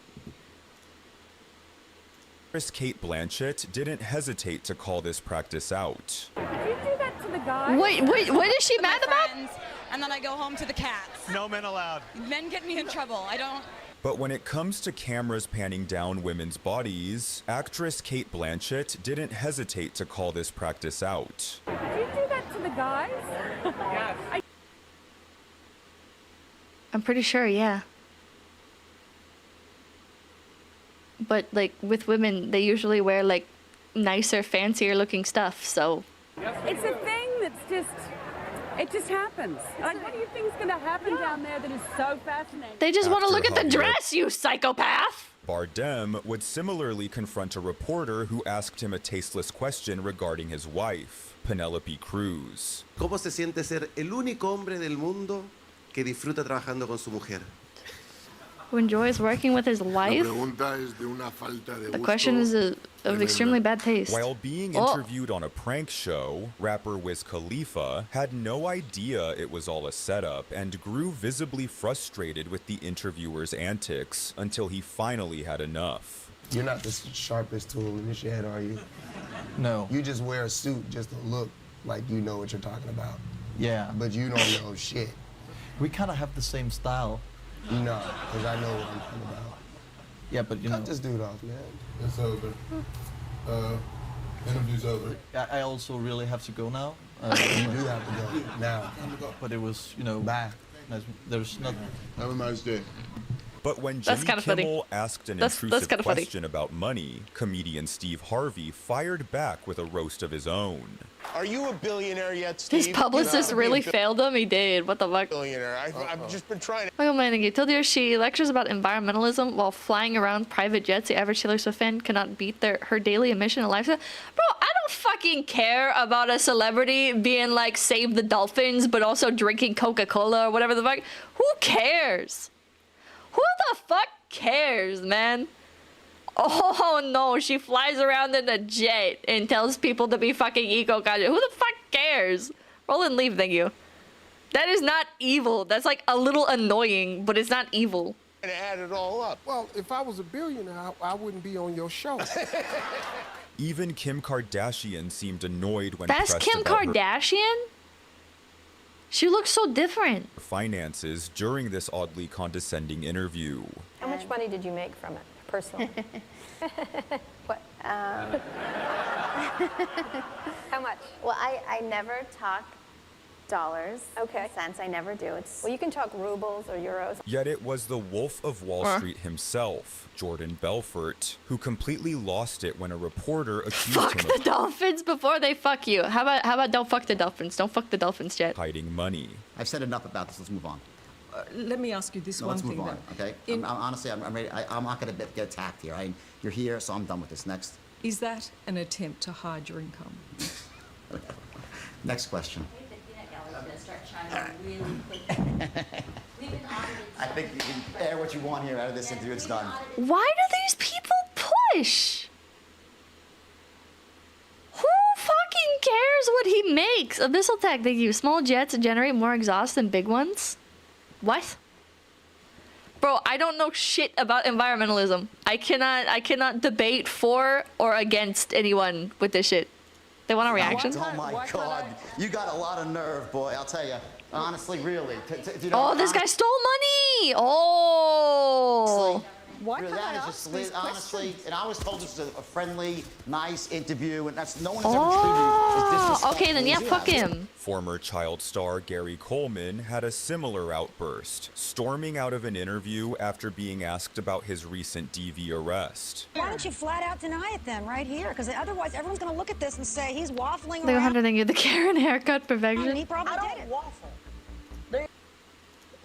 Actress Cate Blanchett didn't hesitate to call this practice out. Did you do that to the guys? Wait, what is she With my mad about? friends, and then I go home to the cats. No men allowed. Men get me in trouble. I don't. But when it comes to cameras panning down women's bodies, actress Cate Blanchett didn't hesitate to call this practice out. Did you do that to the guys? Yes. I'm pretty sure, yeah. But, like, with women, they usually wear, like, nicer, fancier looking stuff, so... It's a thing that's just. It just happens. Like, what do you think is going to happen down there that is so fascinating? They just want to look at the Javier- dress, you psychopath! Bardem would similarly confront a reporter who asked him a tasteless question regarding his wife, Penelope Cruz. ¿Cómo se siente ser el único hombre del mundo que disfruta trabajando con su mujer? Who enjoys working with his wife? The question is of extremely bad taste. While being interviewed on a prank show, rapper Wiz Khalifa had no idea it was all a setup and grew visibly frustrated with the interviewer's antics until he finally had enough. You're not the sharpest tool in the shed, are you? No. You just wear a suit just to look like you know what you're talking about. Yeah. But you don't know shit. We kind of have the same style. No, because I know what I'm talking about. Yeah, but you know. Cut this dude off, man. It's over. Interview's over. I also really have to go now. You do have to go now. But it was, you know. Bye. There's not. Have a nice day. But when That's Jimmy kinda funny. Kimmel asked an That's intrusive kinda funny. question about money, comedian Steve Harvey fired back with a roast of his own. Are you a billionaire yet, Steve? His publicist really failed him? He did. What the fuck? Billionaire. I've just been trying to. Michael Manning told you she lectures about environmentalism while flying around private jets. The average Taylor Swift fan cannot beat her daily emission and lifestyle. Bro, I don't fucking care about a celebrity being like save the dolphins, but also drinking Coca-Cola or whatever the fuck. Who cares? Who the fuck cares, man? Oh no, she flies around in a jet and tells people to be fucking eco-conscious. Who the fuck cares? Roll and leave, thank you. That is not evil. That's like a little annoying, but it's not evil. And add it all up. Well, if I was a billionaire, I wouldn't be on your show. Even Kim Kardashian seemed annoyed when That's pressed Kim about Kardashian? She looks so different. her finances during this oddly condescending interview. How much money did you make from it, personally? What? How much? Well, I never talk dollars. Okay. Cents. I never do. It's Well, you can talk rubles or euros. Yet it was the Wolf of Wall Street himself, Jordan Belfort, who completely lost it when a reporter accused Fuck him the dolphins before they fuck you. How about don't fuck the dolphins? Don't fuck the dolphins yet. of hiding money. I've said enough about this. Let's move on. Let me ask you this No, one let's thing. move on, okay? Honestly, I'm ready. I'm not going to get attacked here. You're here, so I'm done with this. Next. Is that an attempt to hide your income? Next question. I think you can air what you want here out of this interview. It's done. Why do these people push? Who fucking cares what he makes? Abyssal Tech, thank you. Small jets generate more exhaust than big ones? What? Bro, I don't know shit about environmentalism. I cannot debate for or against anyone with this shit. They want a reaction? Oh my God. You got a lot of nerve, boy. I'll tell you. Honestly, really. Oh, this guy stole money! Oh! Why really, that is just honestly, and I was told this was a friendly, nice interview, and that's no one has ever treated you as disrespectful. Okay, then yeah, as you fuck have. him. Former child star Gary Coleman had a similar outburst, storming out of an interview after being asked about his recent DV arrest. Why don't you flat out deny it then, right here? Because otherwise, everyone's going to look at this and say he's waffling Like around. 100 thank you. The Karen haircut perfection. He probably I did don't it. waffle.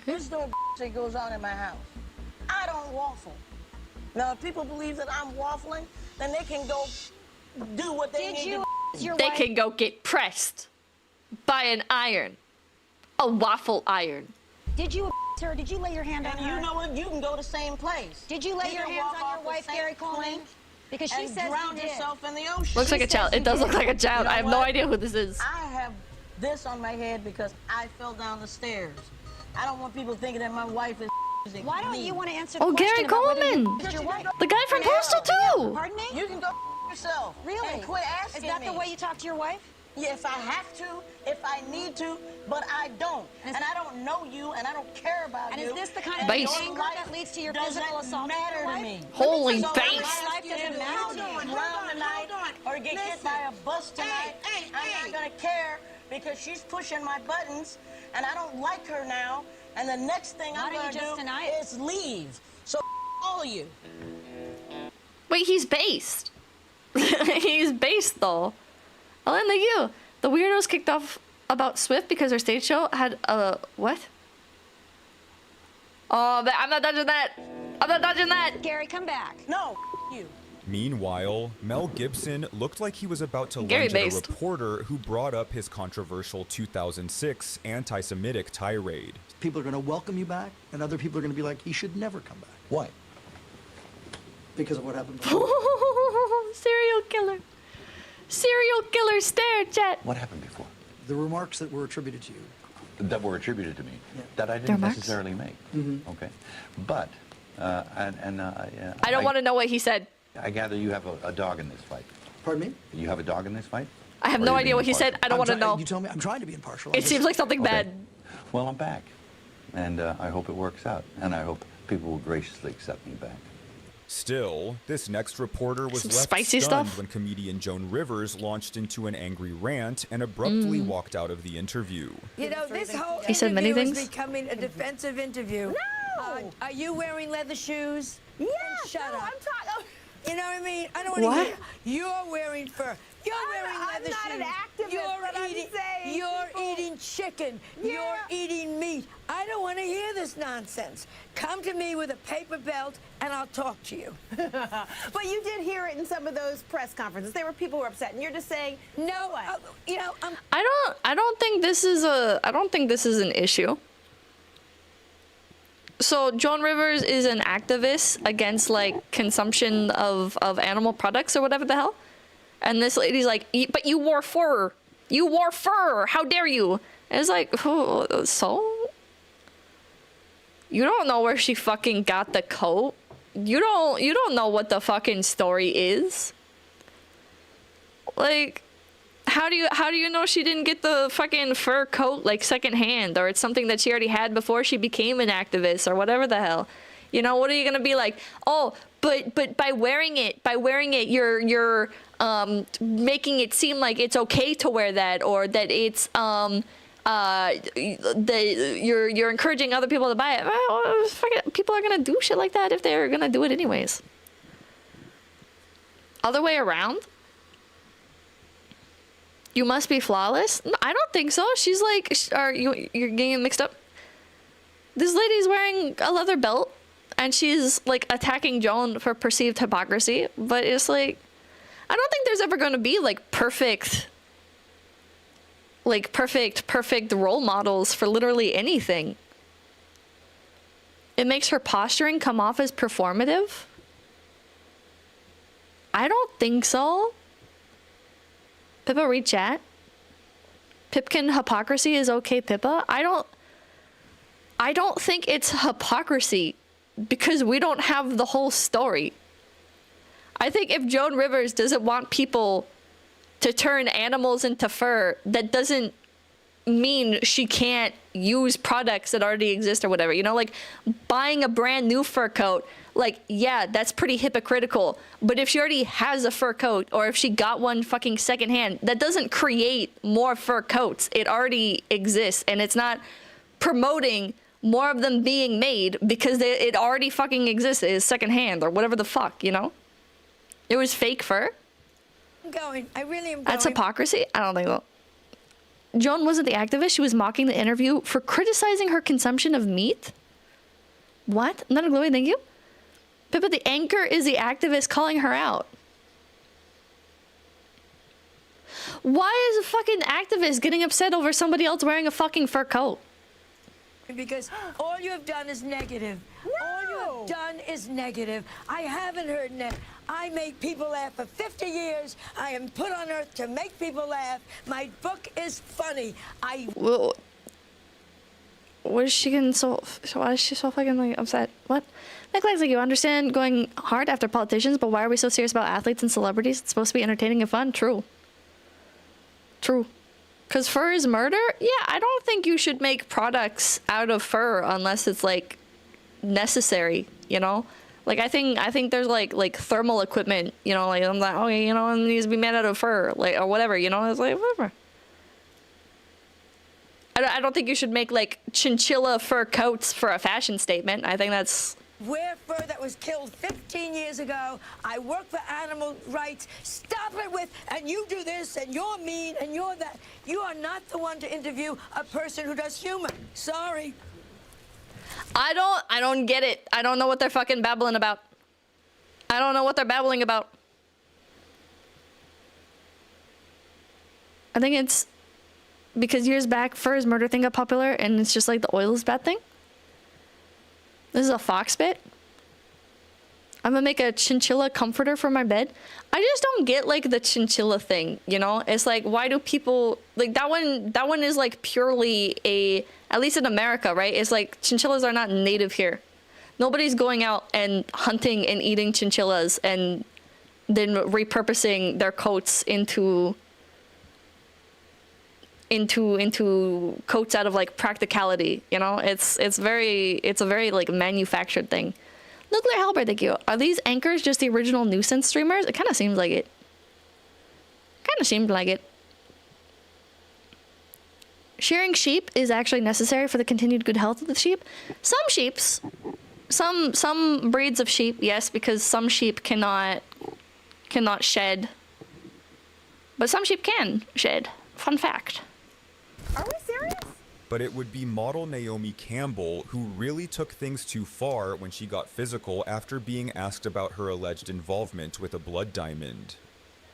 There's no that goes on in my house. I don't waffle. Now, if people believe that I'm waffling, then they can go do what they need to do. They can go get pressed by an iron. A waffle iron. Did you her? Did you lay your hand on And her? you know what? You can go the same place. Did you lay You your can hands walk on off your the wife, same Gary Coleman? plane Because she and says drown you did. yourself in the ocean. Looks like a child. It does look like a child. You know I have no what? idea who this is. I have this on my head because I fell down the stairs. I don't want people thinking that my wife is. Why don't you want to answer Oh, the question Gary about whether you Coleman. kissed your wife? The guy from Postal 2. Pardon me? You can go yourself. Really? And quit asking Is that me. the way you talk to your wife? Yeah, if I have to, if I need to, but I don't. And I don't know you, and I don't care about And you. is this the kind of And your anger life that leads to your doesn't physical assault of matter your to wife? me. Holy So base. my life doesn't matter to you. Drown tonight or get hit by a bus tonight. I'm not gonna care because she's pushing my buttons, and I don't like her now. And the next thing Why I'm don't gonna you just do deny it? is leave. So all of you. Wait, he's based. He's based though. Oh, and thank you. The weirdos kicked off about Swift because her stage show had a what? Oh, I'm not touching that. I'm not touching that. Gary, come back. No, you. Meanwhile, Mel Gibson looked like he was about to Gary lunge at a based. reporter who brought up his controversial 2006 anti-Semitic tirade. People are going to welcome you back, and other people are going to be like, he should never come back. Why? Because of what happened before. Serial killer. Serial killer stare, chat. What happened before? The remarks that were attributed to you. That were attributed to me. Yeah. That I Their didn't marks? necessarily make. Okay. But, I don't want to know what he said. I gather you have a dog in this fight. Pardon me? You have a dog in this fight? I have Or no are you idea being what he said. impartial? I don't want to know. You tell me. I'm trying to be impartial. It seems like something Okay. bad. Well, I'm back. And I hope it works out. And I hope people will graciously accept me back. Still, this next reporter was Some left spicy stunned stuff? when comedian Joan Rivers launched into an angry rant and abruptly Mm. walked out of the interview. You know, this whole He said many interview things? is becoming a defensive interview. No! Are you wearing leather shoes? Yeah, shut up. I'm talking. You know what I mean? I don't want What? to hear. You're wearing fur. You're wearing leather shoes. I'm not an activist, but I'm saying You're people- eating chicken. Yeah. You're eating meat. I don't want to hear this nonsense. Come to me with a paper belt, and I'll talk to you. But you did hear it in some of those press conferences. There were people who were upset, and you're just saying, No, you know, I don't think this is an issue. So Joan Rivers is an activist against like consumption of animal products or whatever the hell. And this lady's like, but you wore fur. You wore fur. How dare you? And it's like, oh, so? You don't know where she fucking got the coat. You don't know what the fucking story is. Like, how do you know she didn't get the fucking fur coat like secondhand, or it's something that she already had before she became an activist or whatever the hell? You know, what are you gonna be like? Oh, but by wearing it, you're making it seem like it's okay to wear that, or that it's you're encouraging other people to buy it. Well, fuck it. People are gonna do shit like that if they're gonna do it anyways. Other way around. You must be flawless? No, I don't think so. She's like, you're getting it mixed up. This lady's wearing a leather belt, and she's like attacking Joan for perceived hypocrisy. But it's like, I don't think there's ever going to be like perfect role models for literally anything. It makes her posturing come off as performative. I don't think so. Pippa, read chat. Pipkin hypocrisy is okay, Pippa. I don't think it's hypocrisy because we don't have the whole story. I think if Joan Rivers doesn't want people to turn animals into fur, that doesn't mean she can't use products that already exist or whatever. You know, like buying a brand new fur coat, like, yeah, that's pretty hypocritical. But if she already has a fur coat, or if she got one fucking secondhand, that doesn't create more fur coats. It already exists, and it's not promoting more of them being made because it already fucking exists. It's secondhand or whatever the fuck, you know? It was fake fur. I'm going. I really am going. That's hypocrisy? I don't think so. Joan wasn't the activist. She was mocking the interview for criticizing her consumption of meat. What? Not a glowy, thank you. Pippa, the anchor is the activist calling her out. Why is a fucking activist getting upset over somebody else wearing a fucking fur coat? Because all you have done is negative. No. All you have done is negative. I haven't heard net. I make people laugh for 50 years. I am put on earth to make people laugh. My book is funny. Well, what is she getting why is she so fucking like upset? What? Like you understand going hard after politicians, but why are we so serious about athletes and celebrities? It's supposed to be entertaining and fun. True. Because fur is murder? Yeah, I don't think you should make products out of fur unless it's like necessary, you know? Like I think there's like thermal equipment, you know, like I'm like, oh, you know, it needs to be made out of fur, like, or whatever, you know? It's like whatever. I don't think you should make like chinchilla fur coats for a fashion statement. I think that's wear fur that was killed 15 years ago. I work for animal rights. Stop it with, and you do this, and you're mean, and you're that. You are not the one to interview a person who does humor. Sorry. I don't get it. I don't know what they're fucking babbling about. I don't know what they're babbling about. I think it's because years back, fur's murder thing got popular, and it's just like the oil is bad thing. This is a fox bit. I'm gonna make a chinchilla comforter for my bed. I just don't get like the chinchilla thing, you know? It's like, why do people like that one is like purely a, at least in America, right? It's like chinchillas are not native here. Nobody's going out and hunting and eating chinchillas and then repurposing their coats into coats out of like practicality, you know? It's a very like manufactured thing. Nuclear Hellbird, thank you. Are these anchors just the original nuisance streamers? It kind of seems like it. Kind of seemed like it. Shearing sheep is actually necessary for the continued good health of the sheep. Some sheeps, some breeds of sheep, yes, because some sheep cannot shed. But some sheep can shed. Fun fact. Are we serious? But it would be model Naomi Campbell who really took things too far when she got physical after being asked about her alleged involvement with a blood diamond.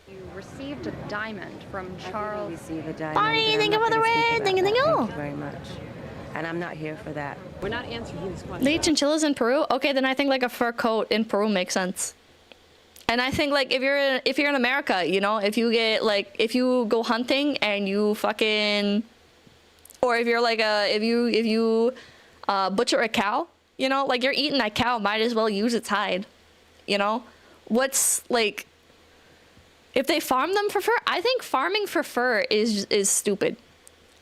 You received a diamond from Charles. Receive a diamond. Bonnie, thank you for the red. Thank you. Thank you very much. And I'm not here for that. We're not answering these questions. They eat chinchillas in Peru? Okay, then I think like a fur coat in Peru makes sense. And I think like if you're in America, you know, if you go hunting and you fucking, or if you're like if you butcher a cow, you know, like you're eating that cow, might as well use its hide, you know? What's like, if they farm them for fur, I think farming for fur is stupid.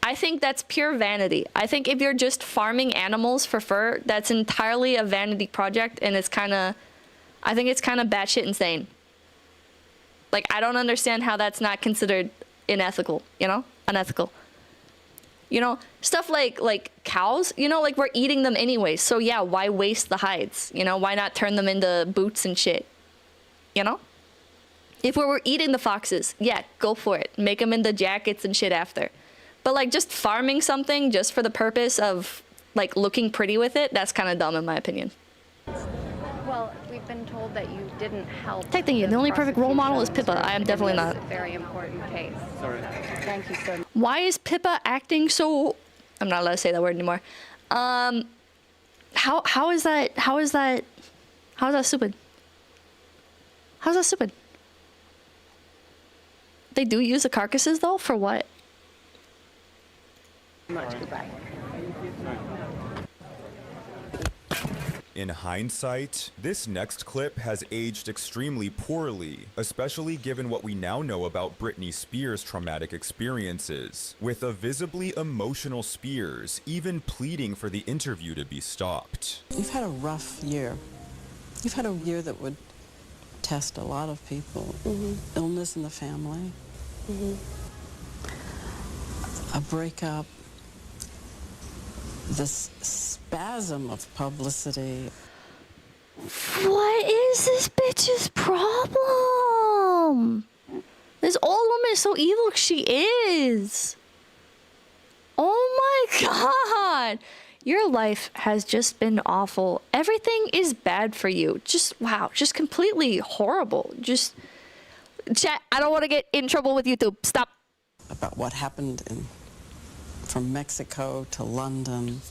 I think that's pure vanity. I think if you're just farming animals for fur, that's entirely a vanity project, and it's kind of, I think it's kind of batshit insane. Like, I don't understand how that's not considered unethical, you know? Unethical. You know, stuff like cows, you know, like we're eating them anyway. So yeah, why waste the hides? You know, why not turn them into boots and shit? You know? If we were eating the foxes, yeah, go for it. Make them into jackets and shit after. But like just farming something just for the purpose of like looking pretty with it, that's kind of dumb in my opinion. Well, we've been told that you didn't help. Technically, the only perfect role model is Pippa. I am definitely not. It's a very important case. Sorry. Thank you so much. Why is Pippa acting so? I'm not allowed to say that word anymore. How is that stupid? How's that stupid? They do use the carcasses though, for what? Much. Goodbye. In hindsight, this next clip has aged extremely poorly, especially given what we now know about Britney Spears' traumatic experiences, with a visibly emotional Spears even pleading for the interview to be stopped. You've had a rough year. You've had a year that would test a lot of people. Illness in the family, a breakup, this spasm of publicity. What is this bitch's problem? This old woman is so evil. She is. Oh my god. Your life has just been awful. Everything is bad for you. Just, wow, just completely horrible. Just, chat, I don't want to get in trouble with YouTube. Stop. About what happened from Mexico to London.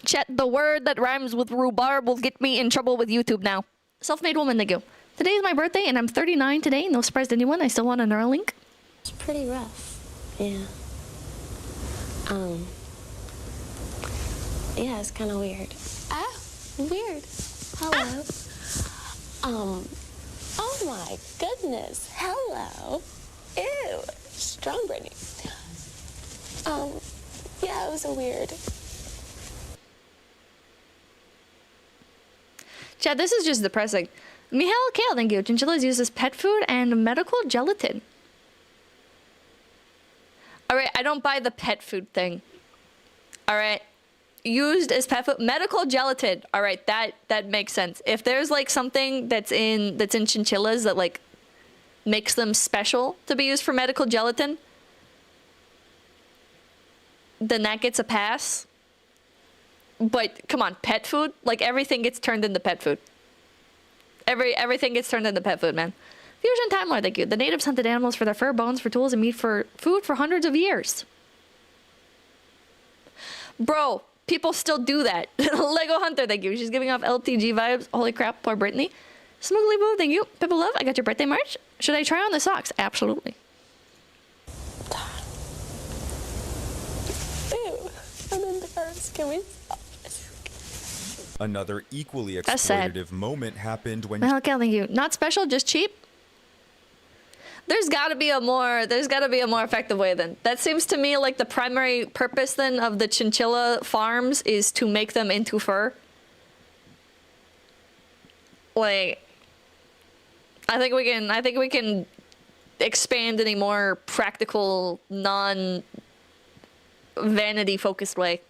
Chat, the word that rhymes with rhubarb will get me in trouble with YouTube now. Self-made woman, thank you. Today is my birthday and I'm 39 today. No surprise to anyone. I still want a Neuralink. It's pretty rough. Yeah. Yeah, it's kind of weird. Ah, weird. Hello. Oh my goodness. Hello. Ew. Strong Brittany. Yeah, it was a weird. Chad, this is just depressing. Mihail Kale, thank you. Chinchillas use as pet food and medical gelatin. Alright, I don't buy the pet food thing. Alright. used as pet food. Medical gelatin. All right, that makes sense. If there's like something that's in chinchillas that like makes them special to be used for medical gelatin, then that gets a pass. But come on, pet food? Like everything gets turned into pet food. Everything gets turned into pet food, man. Fusion Time Lord, thank you. The natives hunted animals for their fur, bones, for tools, and meat for food for hundreds of years. Bro, people still do that. Lego Hunter, thank you. She's giving off LTG vibes. Holy crap, poor Brittany. Smuggly Boo, thank you. Pippa Love, I got your birthday merch. Should I try on the socks? Absolutely. Ew, I'm embarrassed. Can we stop? Another equally exploitative moment happened when... Well, thank you. Not special, just cheap. There's gotta be a more effective way then. That seems to me like the primary purpose then of the chinchilla farms is to make them into fur. Like, I think we can expand in a more practical, non-vanity focused way.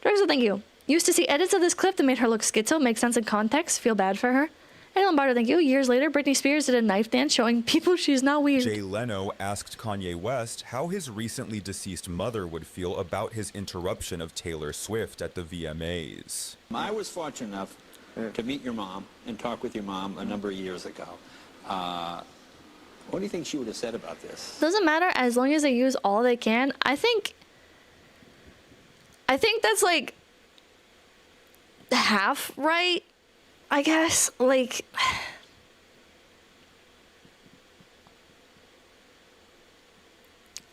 Drexel, thank you. Used to see edits of this clip that made her look schizo, make sense in context, feel bad for her. And Lombardo, thank you. Years later, Britney Spears did a knife dance showing people she's not weird. Jay Leno asked Kanye West how his recently deceased mother would feel about his interruption of Taylor Swift at the VMAs. I was fortunate enough to meet your mom and talk with your mom a number of years ago. What do you think she would have said about this? Doesn't matter as long as they use all they can. I think that's like half right, I guess. Like,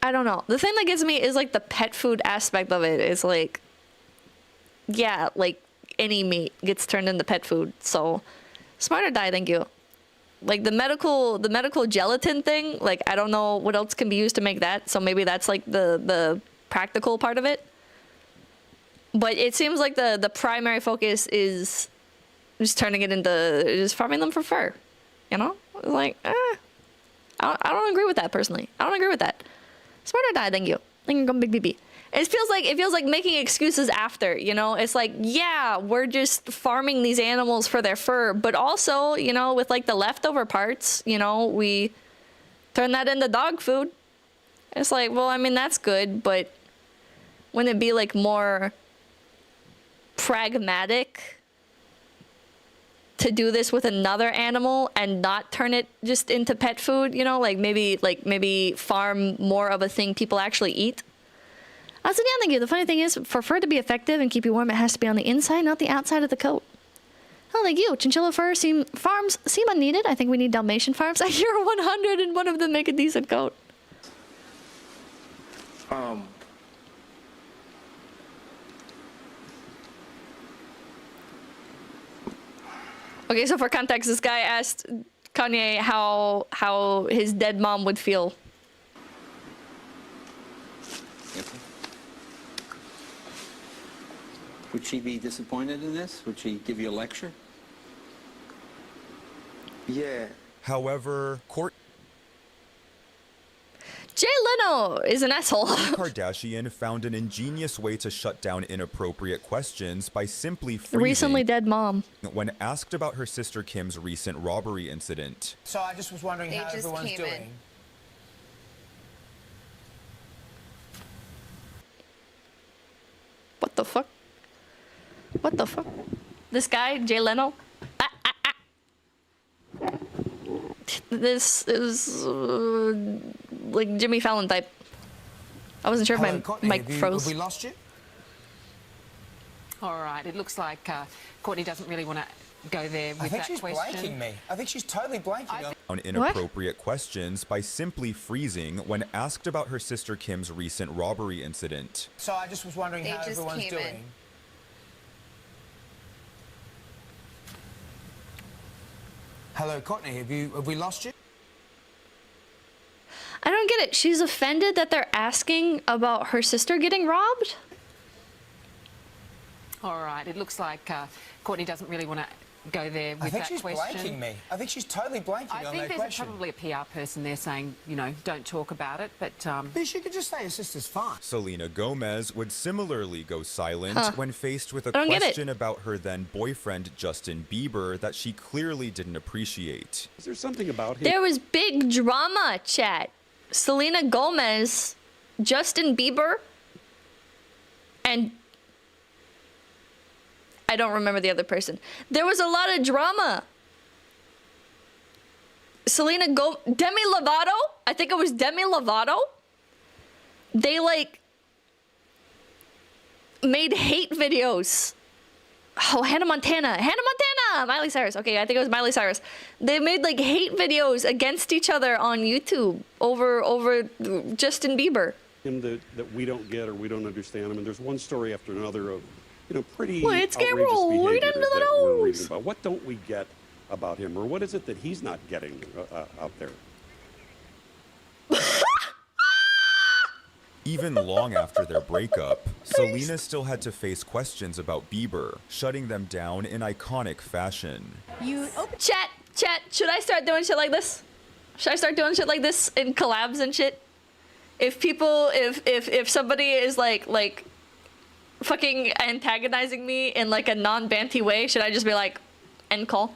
I don't know. The thing that gets me is like the pet food aspect of it is like, yeah, like any meat gets turned into pet food. So smarter die, thank you. Like the medical gelatin thing, like I don't know what else can be used to make that. So maybe that's like the practical part of it. But it seems like the primary focus is just turning it into just farming them for fur, you know? Like, I don't agree with that personally. I don't agree with that. Smarter die, thank you. Thank you, big BB. It feels like making excuses after, you know? It's like, yeah, we're just farming these animals for their fur, but also, you know, with like the leftover parts, you know, we turn that into dog food. It's like, well, I mean, that's good, but wouldn't it be like more pragmatic to do this with another animal and not turn it just into pet food, you know, like maybe farm more of a thing people actually eat? That's the thank you. The funny thing is, for fur to be effective and keep you warm, it has to be on the inside, not the outside of the coat. Oh, thank you. Chinchilla fur farms seem unneeded. I think we need Dalmatian farms. I hear 100 and one of them make a decent coat. Okay, so for context, this guy asked Kanye how his dead mom would feel. Would she be disappointed in this? Would she give you a lecture? Yeah. However, Jay Leno is an asshole. Kardashian found an ingenious way to shut down inappropriate questions by simply freezing recently dead mom when asked about her sister Kim's recent robbery incident. So I just was wondering how everyone's doing. What the fuck? What the fuck? This guy, Jay Leno? This is like Jimmy Fallon type. I wasn't sure if my mic froze. Have we lost you? All right, it looks like Courtney doesn't really want to go there with that question. I think she's blanking me. I think she's totally blanking me. On inappropriate questions by simply freezing when asked about her sister Kim's recent robbery incident. So I just was wondering how everyone's doing. Hello, Courtney, have we lost you? I don't get it. She's offended that they're asking about her sister getting robbed? All right, it looks like Courtney doesn't really want to go there with I think that she's question. blanking me. I think she's totally blanking I me on think that there's question. probably a PR person there saying, you know, don't talk about it, but... She could just say her sister's fine. Selena Gomez would similarly go silent when faced with a I don't get it. question about her then boyfriend Justin Bieber that she clearly didn't appreciate. Is there something about him? There was big drama, chat. Selena Gomez, Justin Bieber, and I don't remember the other person. There was a lot of drama. Demi Lovato, I think it was Demi Lovato. They like made hate videos. Oh, Hannah Montana, Miley Cyrus. Okay, I think it was Miley Cyrus. They made like hate videos against each other on YouTube over Justin Bieber. Him that we don't get or we don't understand him. And there's one story after another of, you know, pretty Let's get outrageous rolling behavior under the that we're reading nose. about. What don't we get about him, or what is it that he's not getting out there? Even long after their breakup, Selena still had to face questions about Bieber, shutting them down in iconic fashion. Chat, should I start doing shit like this? Should I start doing shit like this in collabs and shit? If somebody is like fucking antagonizing me in like a non-banty way, should I just be like, end call?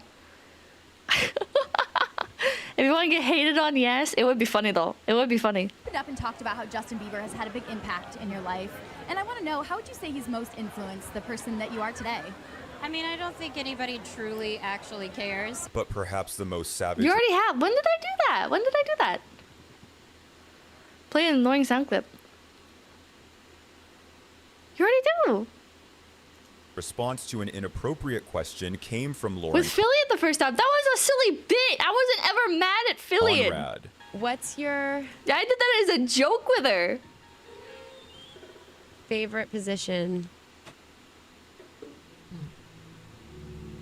If you want to get hated on, yes, it would be funny though. It would be funny. Up and talked about how Justin Bieber has had a big impact in your life, and I want to know, how would you say he's most influenced the person that you are today? I mean, I don't think anybody truly actually cares. But perhaps the most savage... You already have. When did I do that? When did I do that? Play an annoying sound clip. You already do. response to an inappropriate question came from Lauren With Fillion the first time. That was a silly bit. I wasn't ever mad at Fillion. Conrad. What's your I did that as a joke with her. favorite position?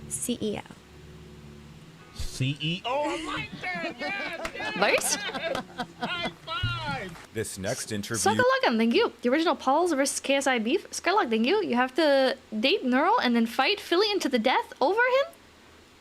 CEO. CEO. Oh my God! Vice? High five! This next interview. Suck-a-luck-em, thank you. The original Pauls versus KSI beef. Skylock, thank you. You have to date Neural and then fight Fillion to the death over him?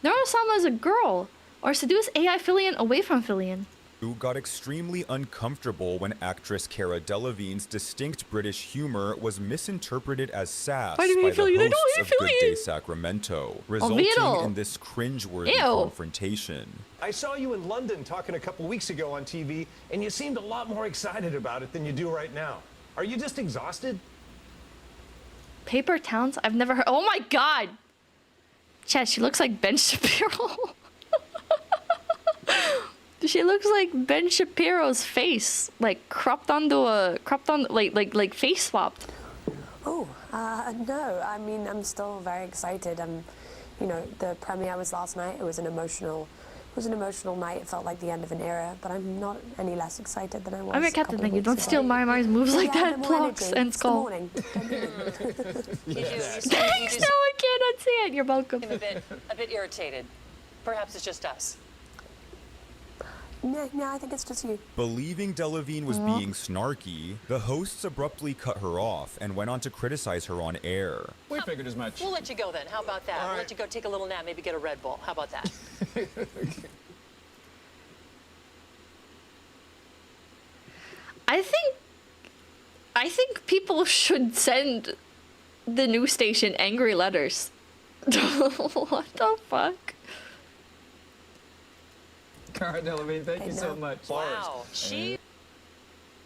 Neural-sama is a girl. Or seduce AI Fillion away from Fillion. Who got extremely uncomfortable when actress Cara Delevingne's distinct British humor was misinterpreted as sass by the hosts of Good Day Sacramento, resulting in this cringeworthy confrontation. I saw you in London talking a couple weeks ago on TV, and you seemed a lot more excited about it than you do right now. Are you just exhausted? Paper Towns? I've never heard. Oh my god! Chad, she looks like Ben Shapiro. She looks like Ben Shapiro's face, like cropped on, like face swapped. Oh, no. I mean, I'm still very excited. You know, the premiere was last night. It was an emotional night. It felt like the end of an era, but I'm not any less excited than I was. I'm your captain, thank you. Don't steal Mari's moves like that. Blocks and skull. Thanks, no, I cannot see it. You're welcome. I'm a bit irritated. Perhaps it's just us. No, I think it's just you. Believing Delevingne was being snarky, the hosts abruptly cut her off and went on to criticize her on air. We figured as much. We'll let you go then. How about that? We'll let you go take a little nap, maybe get a Red Bull. How about that? I think people should send the news station angry letters. What the fuck? Cara Delevingne, thank you so much. Wow.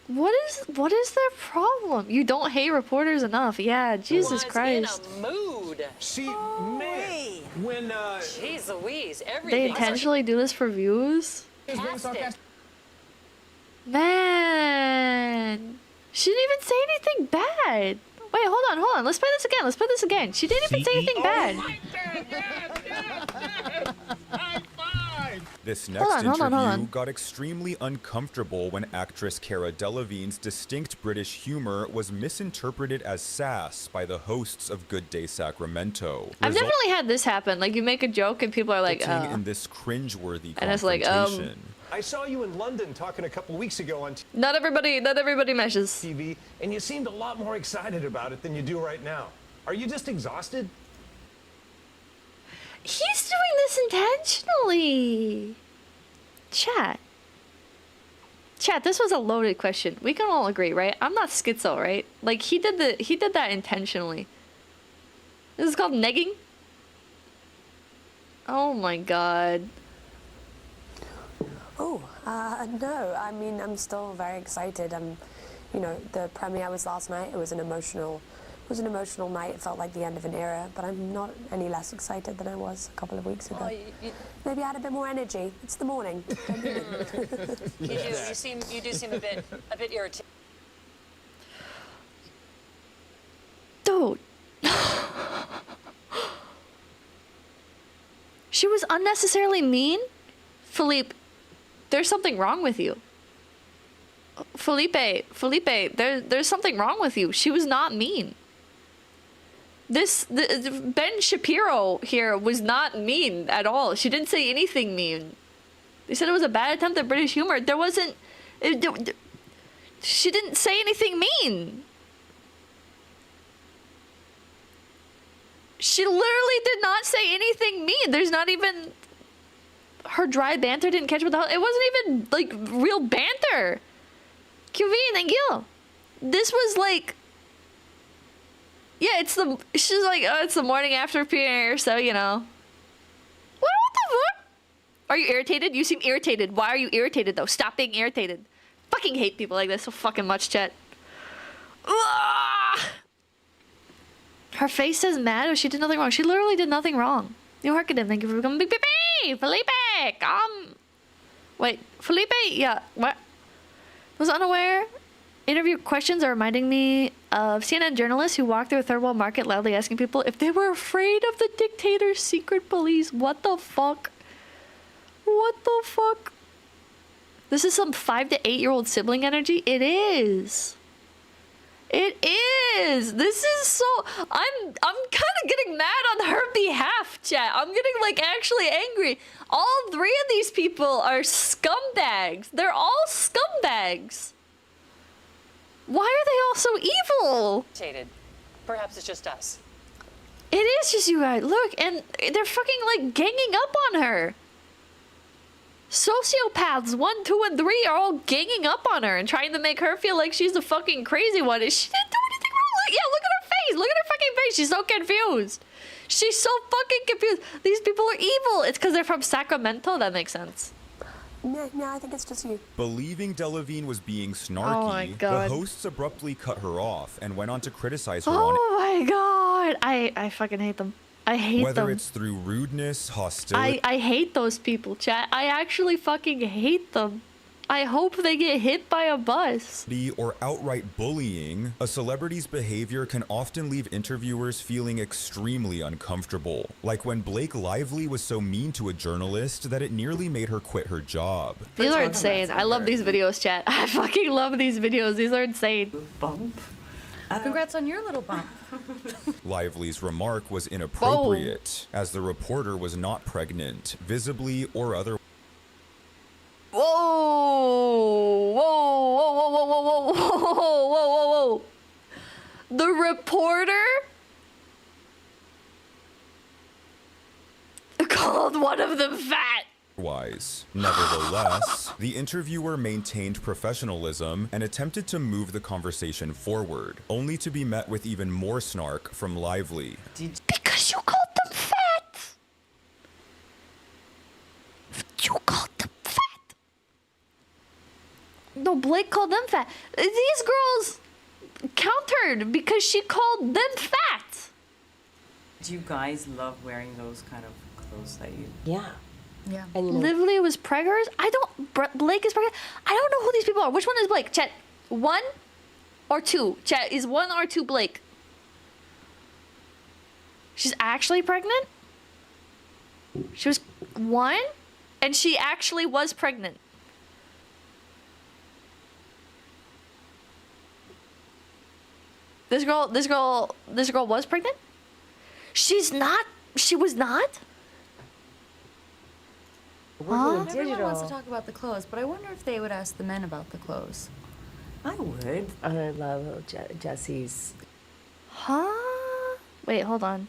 What is their problem? You don't hate reporters enough. Yeah, Jesus Christ. In a mood. When Jeez Louise, everything. They intentionally do this for views? Man. She didn't even say anything bad. Wait, hold on. Let's play this again. She didn't even say anything bad. This next interview got extremely uncomfortable when actress Cara Delevingne's distinct British humor was misinterpreted as sass by the hosts of Good Day Sacramento. I've definitely had this happen. Like, you make a joke and people are like, in this cringeworthy and it's like, I saw you in London talking a couple weeks ago on Not everybody meshes. TV, and you seemed a lot more excited about it than you do right now. Are you just exhausted? He's doing this intentionally. Chat, this was a loaded question. We can all agree, right? I'm not schizo, right? Like, he did that intentionally. This is called negging? Oh my god. Oh, no, I mean, I'm still very excited. You know, the premiere was last night. It was an emotional night. It felt like the end of an era, but I'm not any less excited than I was a couple of weeks ago. Maybe I had a bit more energy. It's the morning. You do seem a bit irritated. Dude. She was unnecessarily mean? Philippe, there's something wrong with you. Felipe, there's something wrong with you. She was not mean. Ben Shapiro here was not mean at all. She didn't say anything mean. They said it was a bad attempt at British humor. There wasn't... she didn't say anything mean. She literally did not say anything mean. There's not even... Her dry banter didn't catch what the hell... It wasn't even, like, real banter. 𝐿𝐴𝐻, thank you. This was like... Yeah, she's like, oh, it's the morning after premiere, so, you know. What the fuck? Are you irritated? You seem irritated. Why are you irritated, though? Stop being irritated. Fucking hate people like this so fucking much, chat. Ugh! Her face says mad, or she did nothing wrong. She literally did nothing wrong. You Harkadin, thank you for becoming Big Baby! Felipe! Wait, Felipe? Yeah, what? Was unaware. Interview questions are reminding me of CNN journalists who walked through a third world market loudly asking people if they were afraid of the dictator's secret police. What the fuck? What the fuck? This is some 5 to 8 year old sibling energy? It is. It is. This is so... I'm kind of getting mad on her behalf, chat. I'm getting, like, actually angry. All 3 of these people are scumbags. They're all scumbags. Why are they all so evil? Perhaps it's just us. It is just you guys. Look, and they're fucking, like, ganging up on her. Sociopaths 1, 2, and 3 are all ganging up on her and trying to make her feel like she's the fucking crazy one. And she didn't do anything wrong. Like, yeah, look at her face. Look at her fucking face. She's so confused. She's so fucking confused. These people are evil. It's because they're from Sacramento. That makes sense. No, I think it's just you. Believing Delevingne was being snarky, the hosts abruptly cut her off and went on to criticize her on it. Oh my god. I fucking hate them. I hate them. Whether it's through rudeness, hostility... I hate those people, chat. I actually fucking hate them. I hope they get hit by a bus. ...or outright bullying, a celebrity's behavior can often leave interviewers feeling extremely uncomfortable. Like when Blake Lively was so mean to a journalist that it nearly made her quit her job. These are insane. I love these videos, chat. I fucking love these videos. These are insane. Bump. Congrats on your little bump. Lively's remark was inappropriate, as the reporter was not pregnant, visibly or otherwise. Whoa! Whoa! Whoa! Whoa! Whoa! Whoa! Whoa! Whoa! Whoa! Whoa! The reporter called one of them fat. Nevertheless, the interviewer maintained professionalism and attempted to move the conversation forward, only to be met with even more snark from Lively. Because you called them fat! You called them fat! No, Blake called them fat. These girls countered because she called them fat! Do you guys love wearing those kind of clothes that you... Yeah. Yeah. And you know, Lively was preggers? Blake is preggers? I don't know who these people are. Which one is Blake? Chat, 1 or 2? Chat, is 1 or 2 Blake? She's actually pregnant? She was 1? And she actually was pregnant. This girl was pregnant? She's not? She was not? Everyone wants to talk about the clothes, but I wonder if they would ask the men about the clothes. I would. I love Jesse's. Huh? Wait, hold on.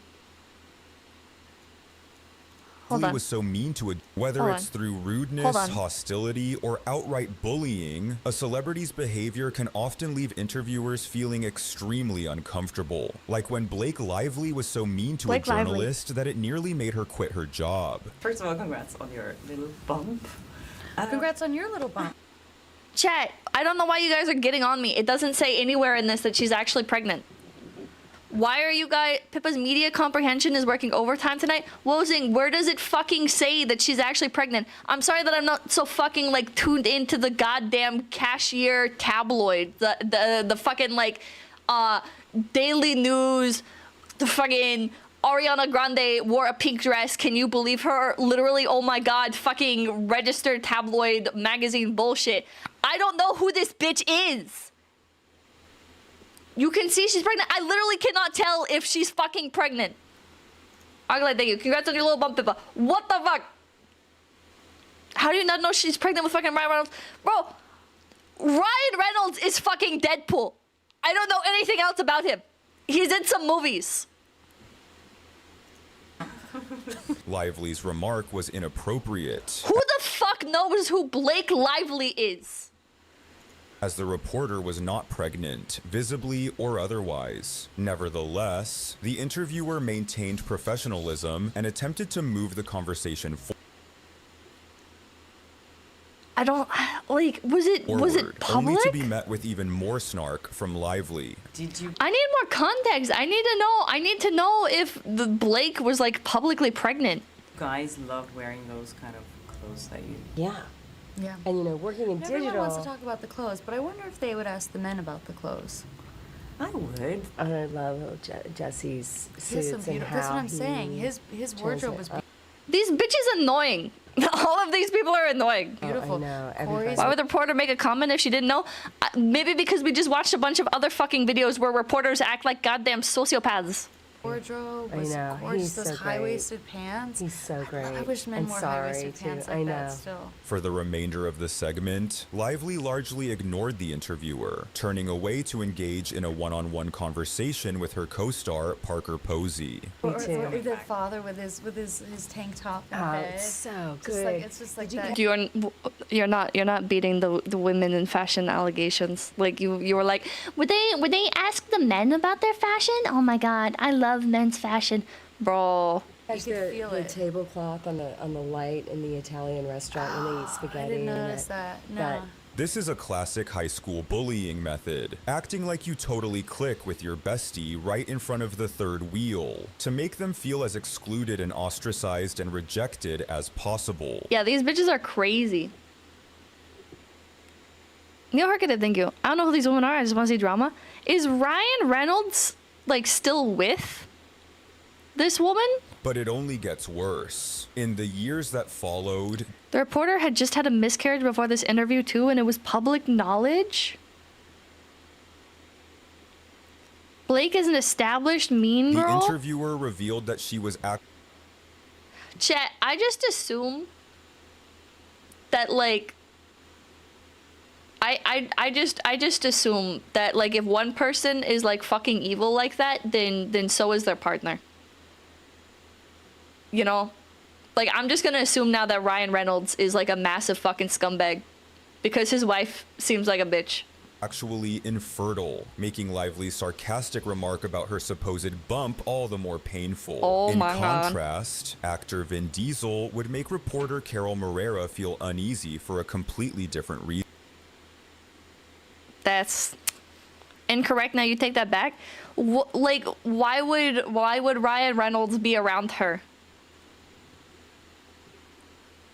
Lively was so mean to whether it's through rudeness, hostility, or outright bullying, a celebrity's behavior can often leave interviewers feeling extremely uncomfortable. Like when Blake Lively was so mean to a journalist that it nearly made her quit her job. First of all, congrats on your little bump. Congrats on your little bump. Chat, I don't know why you guys are getting on me. It doesn't say anywhere in this that she's actually pregnant. Why are you guys... Pippa's media comprehension is working overtime tonight? Wozing, where does it fucking say that she's actually pregnant? I'm sorry that I'm not so fucking, like, tuned into the goddamn cashier tabloid. The fucking, like, Daily News, the fucking... Ariana Grande wore a pink dress. Can you believe her? Literally, oh my god, fucking registered tabloid magazine bullshit. I don't know who this bitch is. You can see she's pregnant. I literally cannot tell if she's fucking pregnant. Arglite, thank you. Congrats on your little bump, Pippa. What the fuck? How do you not know she's pregnant with fucking Ryan Reynolds? Bro, Ryan Reynolds is fucking Deadpool. I don't know anything else about him. He's in some movies. Lively's remark was inappropriate. Who the fuck knows who Blake Lively is? As the reporter was not pregnant, visibly or otherwise. Nevertheless, the interviewer maintained professionalism and attempted to move the conversation forward. I don't, like, was it public? Only to be met with even more snark from Lively. I need more context. I need to know if the Blake was, like, publicly pregnant. Guys loved wearing those kind of clothes that you... Yeah. Yeah. And, you know, working in digital... Everyone wants to talk about the clothes, but I wonder if they would ask the men about the clothes. I would. I love Jesse's suits and how that's what I'm saying. His wardrobe was... These bitches annoying. All of these people are annoying. Beautiful. I know. Why would the reporter make a comment if she didn't know? Maybe because we just watched a bunch of other fucking videos where reporters act like goddamn sociopaths. Wardrobe was I know. gorgeous. He's Those so high-waisted pants. He's so great. I wish men wore high-waisted pants like that still. For the remainder of the segment, Lively largely ignored the interviewer, turning away to engage in a one-on-one conversation with her co-star Parker Posey. Or the father with his tank top and it's so good. good. It's just like that. You're not beating the women in fashion allegations. Like you were like, would they ask the men about their fashion? Oh my god, I love men's fashion, bro. Like the tablecloth on the light in the Italian restaurant when they eat spaghetti. I didn't notice that. No. This is a classic high school bullying method, acting like you totally click with your bestie right in front of the third wheel to make them feel as excluded and ostracized and rejected as possible. Yeah, these bitches are crazy. Neil Harkett, thank you. I don't know who these women are. I just want to see drama. Is Ryan Reynolds like still with this woman? But it only gets worse. In the years that followed, the reporter had just had a miscarriage before this interview too, and it was public knowledge. Blake is an established mean girl. The interviewer revealed that she was Chat, I just assume that like I just assume that like if one person is like fucking evil like that, then so is their partner. You know? Like I'm just gonna assume now that Ryan Reynolds is like a massive fucking scumbag because his wife seems like a bitch. Actually infertile, making Lively's sarcastic remark about her supposed bump all the more painful. Oh my God. In contrast, actor Vin Diesel would make reporter Carol Moreira feel uneasy for a completely different reason. That's incorrect. Now you take that back. Like, why would Ryan Reynolds be around her?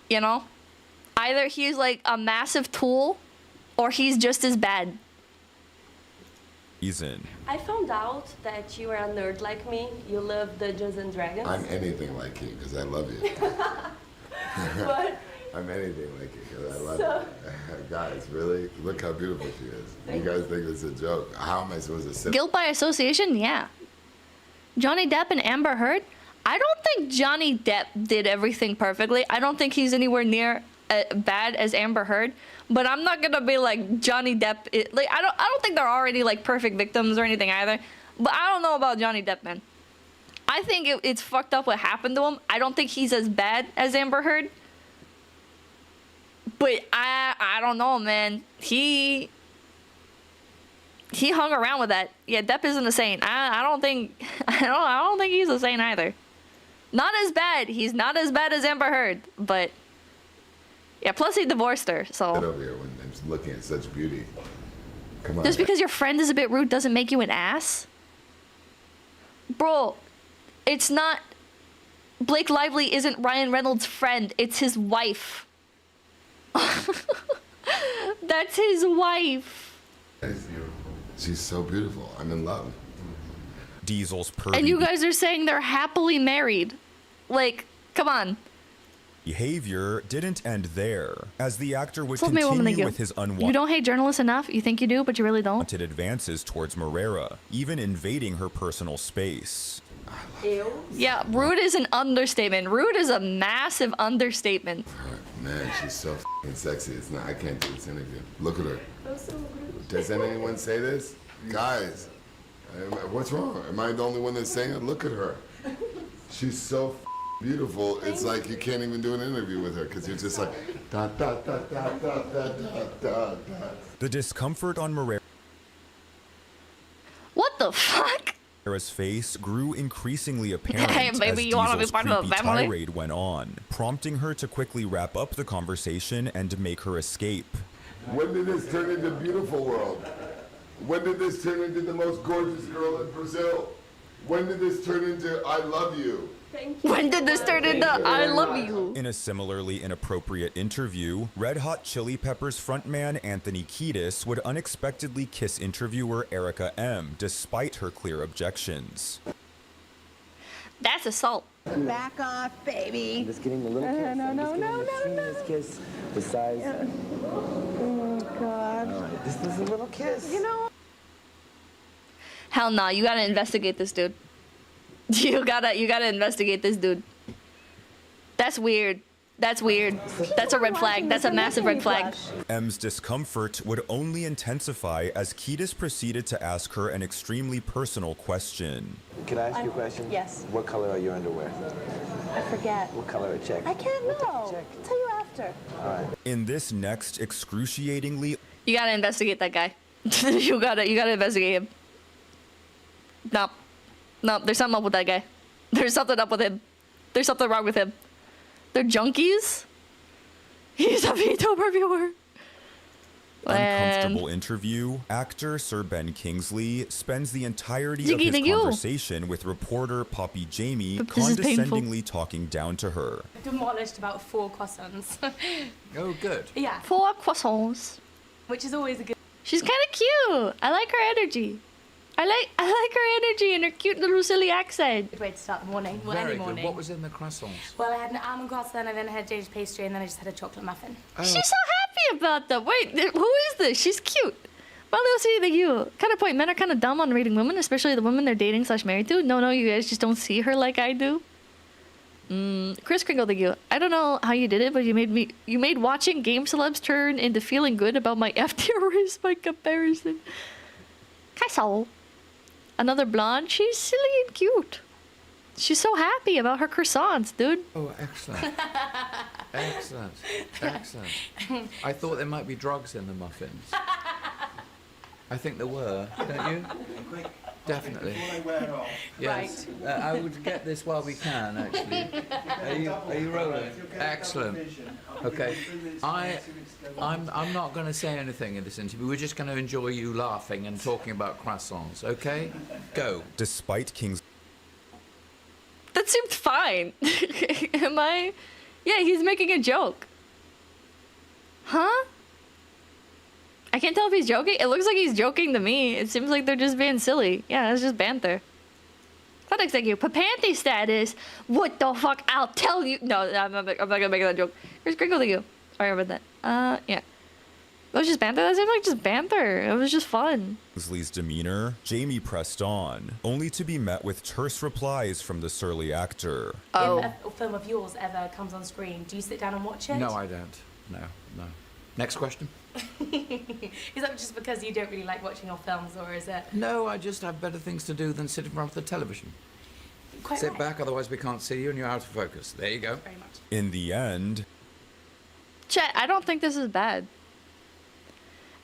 You know? Either he's like a massive tool or he's just as bad. I found out that you are a nerd like me. You love Dungeons and Dragons. I'm anything like you because I love you. But I'm anything like you because I love you. Guys, really? Look how beautiful she is. You guys think it's a joke. How am I supposed to sit? Guilt by association? Yeah. Johnny Depp and Amber Heard? I don't think Johnny Depp did everything perfectly. I don't think he's anywhere near bad as Amber Heard. But I'm not gonna be like Johnny Depp. Like I don't think they're already like perfect victims or anything either. But I don't know about Johnny Depp, man. I I think it's fucked up what happened to him. I don't think he's as bad as Amber Heard. But I don't know, man. He hung around with that. Yeah, Depp isn't a saint. I don't think he's a saint either. Not as bad. He's not as bad as Amber Heard, but yeah. Plus, he divorced her, so. Get over here when I'm looking at such beauty. Come on. Just because your friend is a bit rude doesn't make you an ass, bro. It's not. Blake Lively isn't Ryan Reynolds' friend. It's his wife. That's his wife. She's so beautiful. I'm in love. Diesel's pervy And you guys are saying they're happily married. Like, come on. behavior didn't end there, as the actor would Love me, woman, continue you. with his You don't hate journalists enough? You think you do, but you really don't? unwanted advances towards Moreira, even invading her personal space. Yeah, rude is an understatement. Rude is a massive understatement. Man, she's so f***ing sexy. It's not. I can't do this interview. Look at her. Does anyone say this? Guys, what's wrong? Am I the only one that's saying it? Look at her. She's so f***ing beautiful. It's like you can't even do an interview with her because you're just like, da da da da da da da da. The discomfort on Moreira's What the fuck? face grew increasingly apparent Hey, baby, as you wanna be Diesel's part of the creepy family? tirade went on, prompting her to quickly wrap up the conversation and make her escape. When did this turn into beautiful world? When did this turn into the most gorgeous girl in Brazil? When did this turn into I love you? When did this turn into I love you? In a similarly inappropriate interview, Red Hot Chili Peppers frontman Anthony Kiedis would unexpectedly kiss interviewer Erika M, despite her clear objections. That's assault. Back off, baby. I'm just getting the little kiss. No. Kiss the size. Oh, God. All right, this is a little kiss. You know. Hell nah, you gotta investigate this dude. You gotta investigate this dude. That's weird. That's weird. That's a red flag. That's a massive red flag. M's discomfort would only intensify as Kiedis proceeded to ask her an extremely personal question. Can I ask you a question? Yes. What color are your underwear? I forget. What color are check? I can't know. I'll tell you after. All right. In this next excruciatingly You gotta investigate that guy. you gotta investigate him. No, there's something up with that guy. There's something up with him. There's something wrong with him. They're junkies? He's a VTuber viewer. uncomfortable interview, actor Sir Ben Kingsley spends the entirety of his Thank you. conversation with reporter Poppy Jamie But this is condescendingly talking down to her. Demolished about 4 croissants. Oh, good. Yeah. 4 croissants. Which is always a good. She's kind of cute. I like her energy. I like her energy and her cute little silly accent. Good way to start the morning. Well, Very any good. morning. What was in the croissants? Well, I had an almond croissant, and then I had Jade's pastry, and then I just had a chocolate muffin. She's so happy about that. Wait, who is this? She's cute. Well, they'll see that you. Counterpoint, men are kind of dumb on reading women, especially the women they're dating / married to. No, you guys just don't see her like I do. Chris Kringle, thank you. I don't know how you did it, but you made watching game celebs turn into feeling good about my F-tier race by comparison. Kaisal. Another blonde. She's silly and cute. She's so happy about her croissants, dude. Oh, excellent. Excellent. Excellent. I thought there might be drugs in the muffins. I think there were, don't you? Definitely. Yes. I would get this while we can, actually. Are you rolling? Excellent. Okay. I'm not going to say anything in this interview. We're just going to enjoy you laughing and talking about croissants, okay? Go. Despite King's... That seemed fine. Am I? Yeah, he's making a joke. Huh? I can't tell if he's joking. It looks like he's joking to me. It seems like they're just being silly. Yeah, it's just banter. FedEx, thank you. Papanthi status. What the fuck? I'll tell you. No, I'm not gonna make that joke. Here's Gringo, thank you. Sorry about that. Yeah. It was just banter. That seemed like just banter. It was just fun. Kingsley's demeanor, Jamie pressed on, only to be met with terse replies from the surly actor. If a film of yours ever comes on screen, do you sit down and watch it? No, I don't. No. Next question. Is that just because you don't really like watching your films, or is it? No, I just have better things to do than sit in front of the television. quite Sit right. back, otherwise we can't see you and you're out of focus. There you go. Very much. In the end, Chat, I don't think this is bad.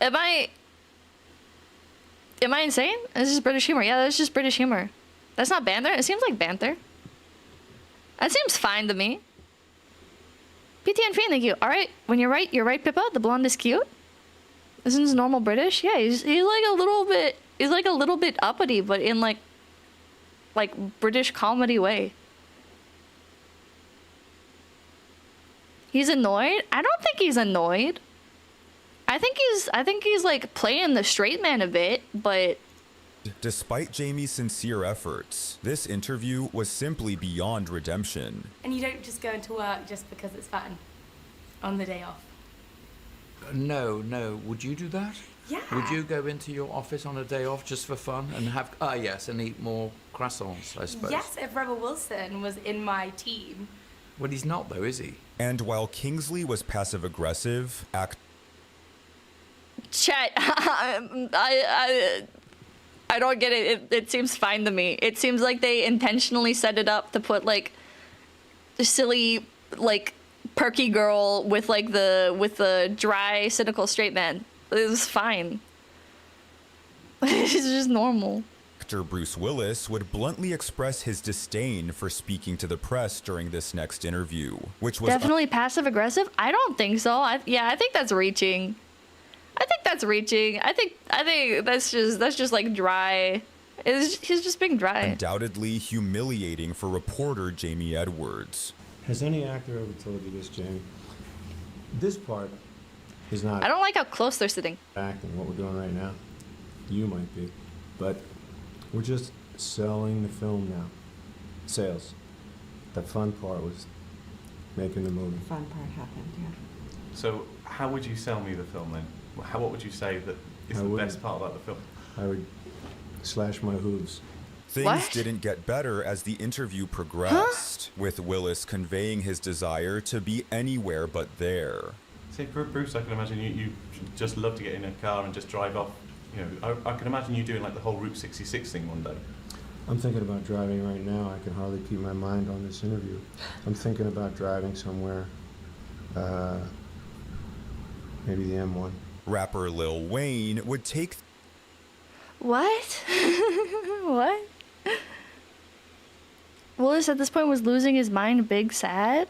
Am I insane? This is British humor. Yeah, that's just British humor. That's not banter. It seems like banter. That seems fine to me. PTN Fiend, thank you. All right, when you're right, Pippa. The blonde is cute. Isn't this normal British? Yeah, he's like a little bit. He's like a little bit uppity, but in like British comedy way. He's annoyed? I don't think he's annoyed. I think he's like playing the straight man a bit, but despite Jamie's sincere efforts, this interview was simply beyond redemption. And you don't just go into work just because it's fun on the day off. No. Would you do that? Yeah. Would you go into your office on a day off just for fun and have yes, and eat more croissants, I suppose? Yes, if Rebel Wilson was in my team. Well, he's not though, is he? And while Kingsley was passive-aggressive, chat. I don't get it. It seems fine to me. It seems like they intentionally set it up to put like the silly like perky girl with like the dry cynical straight man. It was fine. It's just normal. Actor Bruce Willis would bluntly express his disdain for speaking to the press during this next interview, which was definitely passive aggressive. I don't think so. I think that's reaching. I think that's just like dry. He's just being dry. Undoubtedly humiliating for reporter Jamie Edwards. Has any actor ever told you this, Jamie? This part is not. I don't like how close they're sitting. Acting, what we're doing right now. You might be, but we're just selling the film now. Sales. The fun part was making the movie. The fun part happened, yeah. So how would you sell me the film then? What would you say that is the best part about the film? I would slash my hooves. Things didn't get better as the interview progressed, with Willis conveying his desire to be anywhere but there. See, Bruce, I can imagine you just love to get in a car and just drive off. You know, I can imagine you doing like the whole Route 66 thing one day. I'm thinking about driving right now. I can hardly keep my mind on this interview. I'm thinking about driving somewhere, maybe the M1. Rapper Lil Wayne would take... What? What? Willis at this point was losing his mind, big sad?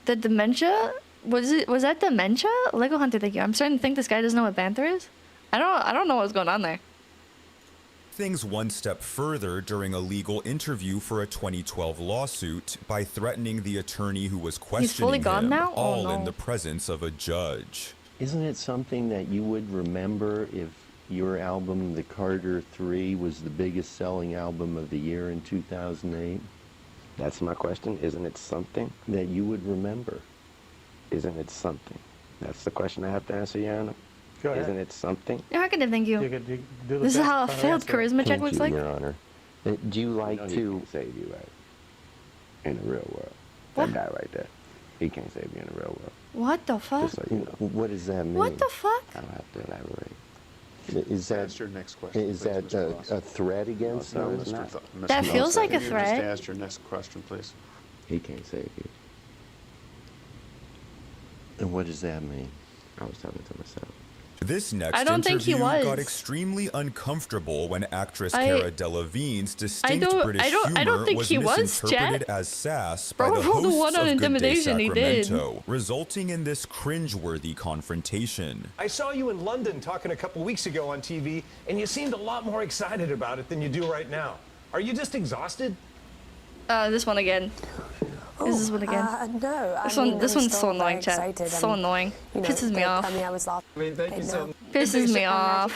The dementia? Was that dementia? Lego Hunter, thank you. I'm starting to think this guy doesn't know what banter is. I don't know what's going on there. Things one step further during a legal interview for a 2012 lawsuit by threatening the attorney who was questioning him, all in the presence of a judge. Isn't it something that you would remember if your album, The Carter 3, was the biggest selling album of the year in 2008? That's my question. Isn't it something that you would remember? Isn't it something? That's the question I have to answer, Yana. Go ahead. Isn't it something? You're not gonna thank you. This is how a failed charisma check looks like? Your Honor. Do you like to save you, right? In the real world. What? That guy right there. He can't save you in the real world. What the fuck? Just so you know. What does that mean? What the fuck? I don't have to elaborate. Is that your next question? Is that a threat against no, us? Mr. That feels like a threat. Just ask your next question, please. He can't save you. And what does that mean? I was talking to myself. This next I don't think he interview was. got extremely uncomfortable when actress Cara Delevingne's distinct British I don't humor think was he was, misinterpreted Chet. as sass Bro by the rolled a hosts 1 on of Good Day intimidation, he did. Sacramento, resulting in this cringeworthy confrontation. I saw you in London talking a couple weeks ago on TV, and you seemed a lot more excited about it than you do right now. Are you just exhausted? This one again. Is this one again? No. This one's so annoying, Chat. So annoying. Pisses me off. I was last. Thank you so much. Pisses me off.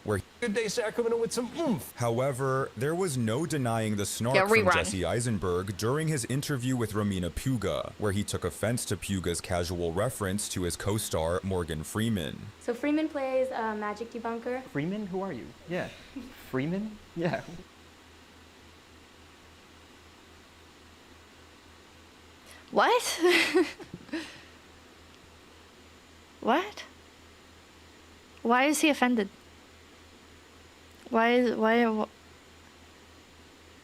Where Good Day Sacramento with some oomph. However, there was no denying the snark from Jesse Eisenberg during his interview with Romina Puga, where he took offense to Puga's casual reference to his co-star Morgan Freeman. So Freeman plays a magic debunker. Freeman? Who are you? Yeah. Freeman? Yeah. What? What? Why is he offended? Why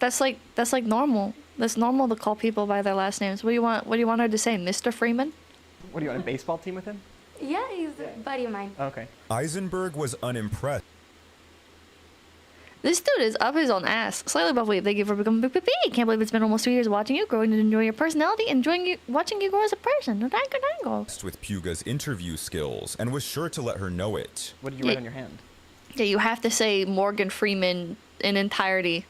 that's like normal. That's normal to call people by their last names. What do you want her to say, Mr. Freeman? What, are you on a baseball team with him? Yeah, he's a buddy of mine. Okay. Eisenberg was unimpressed. This dude is up his own ass. Slightly above weight. Thank you for becoming Big Pippi. Can't believe it's been almost 2 years watching you, growing to enjoy your personality, watching you grow as a person. With Puga's interview skills and was sure to let her know it. What did you write on your hand? Yeah, you have to say Morgan Freeman in entirety.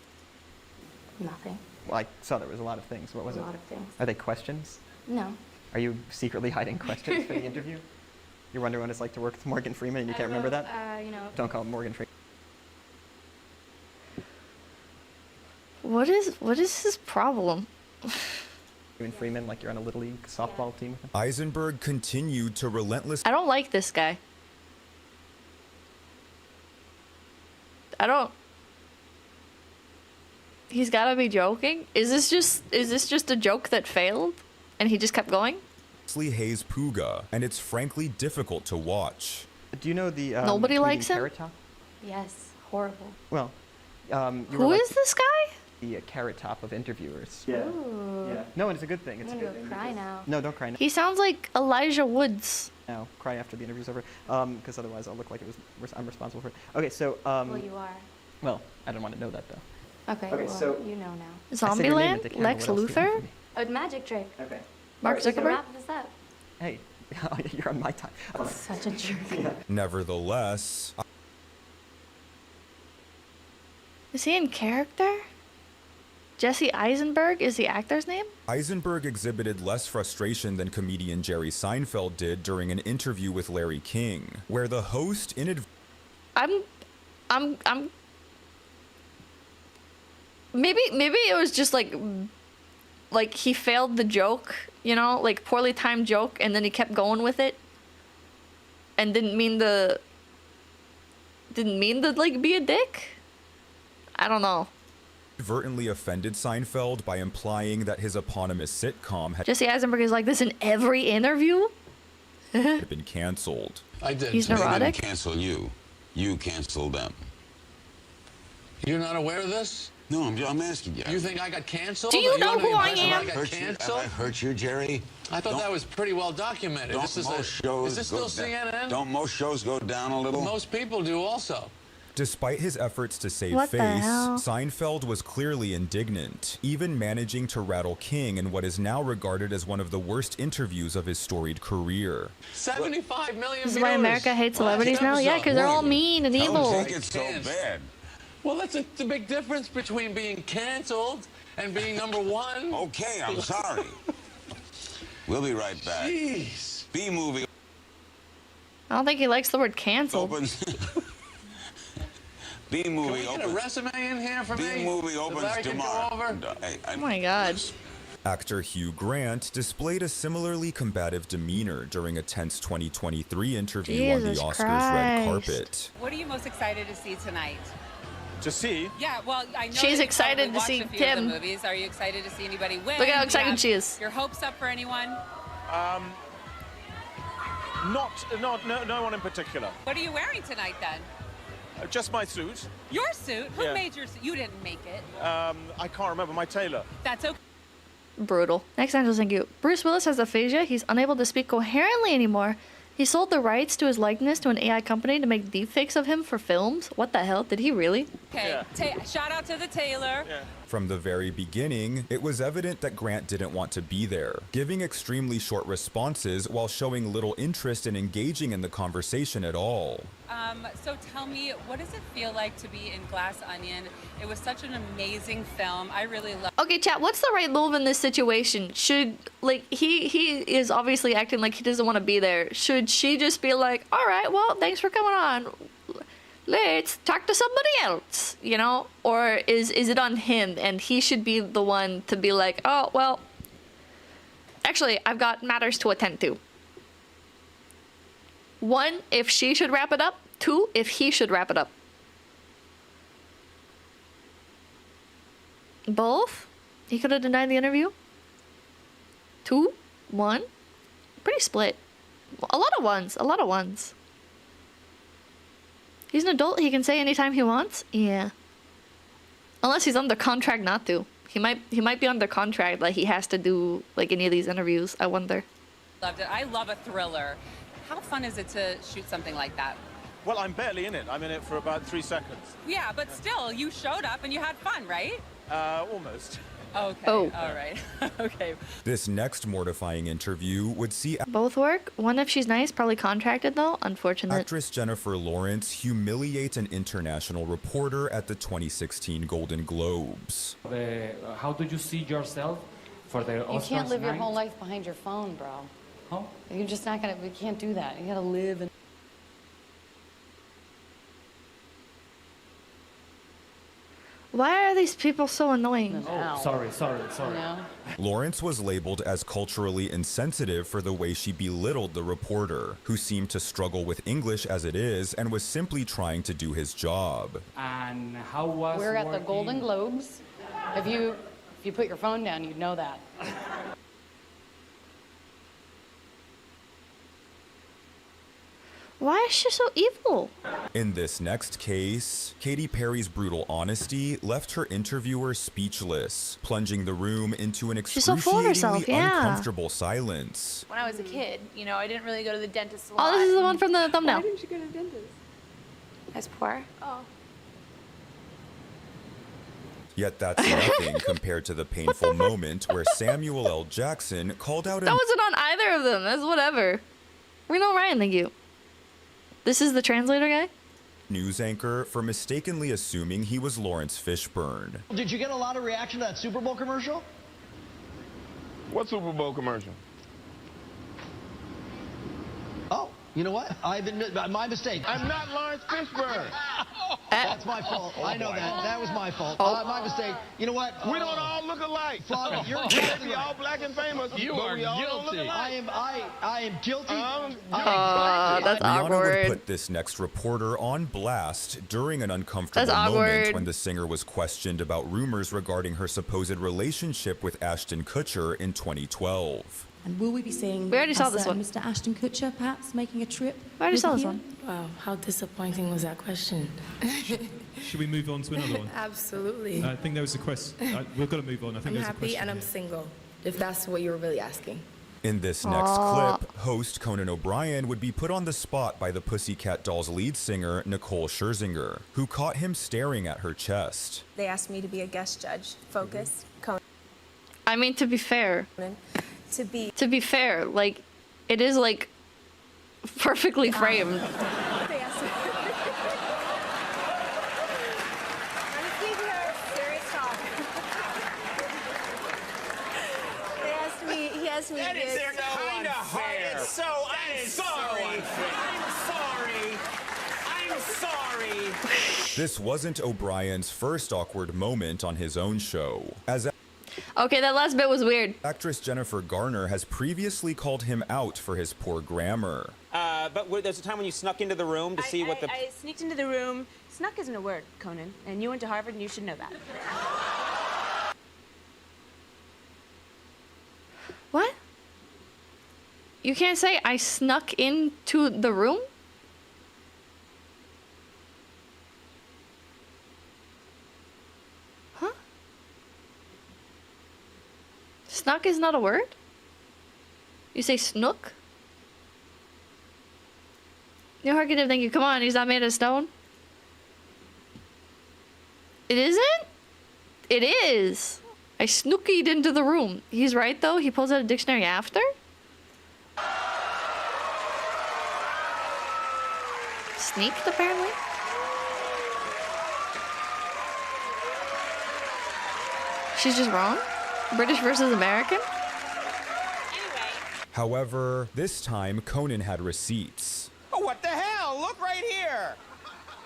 Nothing. Well, I saw there was a lot of things. What was it? A lot of things. Are they questions? No. Are you secretly hiding questions for the interview? You're wondering what it's like to work with Morgan Freeman and you can't remember that? You know. Don't call him Morgan Freeman. What is his problem? Morgan Freeman, like you're on a little league softball team with him? Eisenberg continued to relentlessly. I don't like this guy. He's gotta be joking. Is this just a joke that failed, and he just kept going? Haze Puga, and it's frankly difficult to watch. Do you know the nobody likes him? Carrot Top? Yes, horrible. Well, who is this guy? The Carrot Top of interviewers. Yeah. Ooh. Yeah. No, it's a good thing. It's I'm a gonna good go cry now. No, don't cry now. He sounds like Elijah Woods. No, cry after the interview's over, because otherwise I'll look like I'm responsible for it. Okay, so well, you are. Well, I don't want to know that though. Okay, well, so you know now. Zombieland? Lex Luthor? A magic trick. Okay. Mark Right, we can Zuckerberg? wrap this up. Hey, you're on my time. Such a jerk. Nevertheless, Is he in character? Jesse Eisenberg is the actor's name? Eisenberg exhibited less frustration than comedian Jerry Seinfeld did during an interview with Larry King, where the host Maybe it was just like he failed the joke, you know, like poorly timed joke, and then he kept going with it, and didn't mean to like be a dick. I don't know. Inadvertently offended Seinfeld by implying that his eponymous sitcom had Jesse Eisenberg is like this in every interview. been canceled. I did. He's neurotic. They didn't cancel you. You canceled them. You're not aware of this? No, I'm asking you. You think I got canceled? Do you know who I am? Have I hurt you, Jerry? I thought that was pretty well documented. Is this still CNN? Don't most shows go down a little? Most people do also. Despite his efforts to save What the face, hell? Seinfeld was clearly indignant, even managing to rattle King in what is now regarded as one of the worst interviews of his storied career. 75 million This is why America hates celebrities now? Yeah, because they're all mean and evil. Don't take it so bad. Well, that's the big difference between being canceled and being number one. Okay, I'm sorry. We'll be right back. Jeez. B-movie I don't think he likes the word canceled. opens. Can we B-movie get a opens. resume in here for me? B-movie so opens that I can go tomorrow. over? Oh my god. Actor Hugh Grant displayed a similarly combative demeanor during a tense 2023 interview on the Jesus Oscars red Christ. carpet. What are you most excited to see tonight? To see? Yeah, well, I know She's that you excited probably to see watched a few of Tim. the movies. Are you excited to see anybody win? Look how Do you excited have she is. Your hopes up for anyone? No one in particular. What are you wearing tonight then? Just my suit. Your suit? Who Yeah. made your suit? You didn't make it. I can't remember my tailor. That's okay. Brutal. Next Angels, thank you. Bruce Willis has aphasia. He's unable to speak coherently anymore. He sold the rights to his likeness to an AI company to make deepfakes of him for films. What the hell? Did he really? Okay, shout out to the tailor. From the very beginning, it was evident that Grant didn't want to be there, giving extremely short responses while showing little interest in engaging in the conversation at all. So tell me, what does it feel like to be in Glass Onion? It was such an amazing film. I really love. Okay, chat, what's the right move in this situation? Should, like, he is obviously acting like he doesn't want to be there. Should she just be like, all right, well, thanks for coming on. Let's talk to somebody else, you know? Or is it on him and he should be the one to be like, oh, well, actually, I've got matters to attend to. 1, if she should wrap it up. 2, if he should wrap it up. Both? He could have denied the interview? 2, 1? Pretty split. A lot of ones. He's an adult, he can say anytime he wants? Yeah. Unless he's under contract not to. He might be under contract, like he has to do like any of these interviews. I wonder. Loved it. I love a thriller. How fun is it to shoot something like that? Well, I'm barely in it. I'm in it for about 3 seconds. Yeah, but still, you showed up and you had fun, right? Almost. Okay. Oh. All right. Okay. This next mortifying interview would see Both work. One, if she's nice, probably contracted though. Unfortunate. actress Jennifer Lawrence humiliate an international reporter at the 2016 Golden Globes. How do you see yourself for the Oscars You can't live your night? whole life behind your phone, bro. Huh? You're just not gonna. You can't do that. You gotta live. Why are these people so annoying? Oh, sorry. Lawrence was labeled as culturally insensitive for the way she belittled the reporter, who seemed to struggle with English as it is and was simply trying to do his job. And how was We're at the working- Golden Globes. If you put your phone down, you'd know that. Why is she so evil? In this next case, Katy Perry's brutal honesty left her interviewer speechless, plunging the room into an She's so full of herself, excruciatingly yeah. uncomfortable silence. When I was a kid, you know, I didn't really go to the dentist a lot. Oh, this is the one from the thumbnail. Why didn't you go to the dentist? I was poor. Oh. Yet that's nothing compared to the painful moment where Samuel L. Jackson called out That wasn't on either of them. That's whatever. We know Ryan, thank you. This is the translator guy? news anchor for mistakenly assuming he was Lawrence Fishburne. Did you get a lot of reaction to that Super Bowl commercial? What Super Bowl commercial? Oh, you know what? My mistake. I'm not Lawrence Fishburne. That's my fault. I know that. That was my fault. My mistake. You know what? We don't all look alike. Father, you're We guilty. may be all black and famous. You but are we all don't look guilty. alike. I am guilty. That's Rihanna awkward. would put this next reporter on blast during an uncomfortable That's moment awkward. when the singer was questioned about rumors regarding her supposed relationship with Ashton Kutcher in 2012. And will we be seeing We already saw this one. Mr. Ashton Kutcher perhaps making a trip? We already saw over this here? one. Wow, how disappointing was that question? Should we move on to another one? Absolutely. I think there was a question. We've got to move on. I think I'm there's a happy question. and I'm single, if that's what you were really asking. In this next clip, host Conan O'Brien would be put on the spot by the Pussycat Dolls lead singer Nicole Scherzinger, who caught him staring at her chest. They asked me to be a guest judge. Focus. Conan. I mean, to be fair, like, it is like perfectly framed. They asked me. I'm speaking of serious talk. He asked me to be kind of hard. It's so, I'm sorry. I'm sorry. This wasn't O'Brien's first awkward moment on his own show, as Okay, that last bit was weird. actress Jennifer Garner has previously called him out for his poor grammar. But there's a time when you snuck into the room to see what the... I sneaked into the room. Snuck isn't a word, Conan. And you went to Harvard and you should know that. What? You can't say I snuck into the room? Huh? Snuck is not a word? You say snook? New Harkative, thank you. Come on, he's not made of stone. It isn't? It is. I snookied into the room. He's right, though. He pulls out a dictionary after. Sneaked, apparently. She's just wrong. British versus American. However, this time Conan had receipts. Oh, what the hell? Look right here.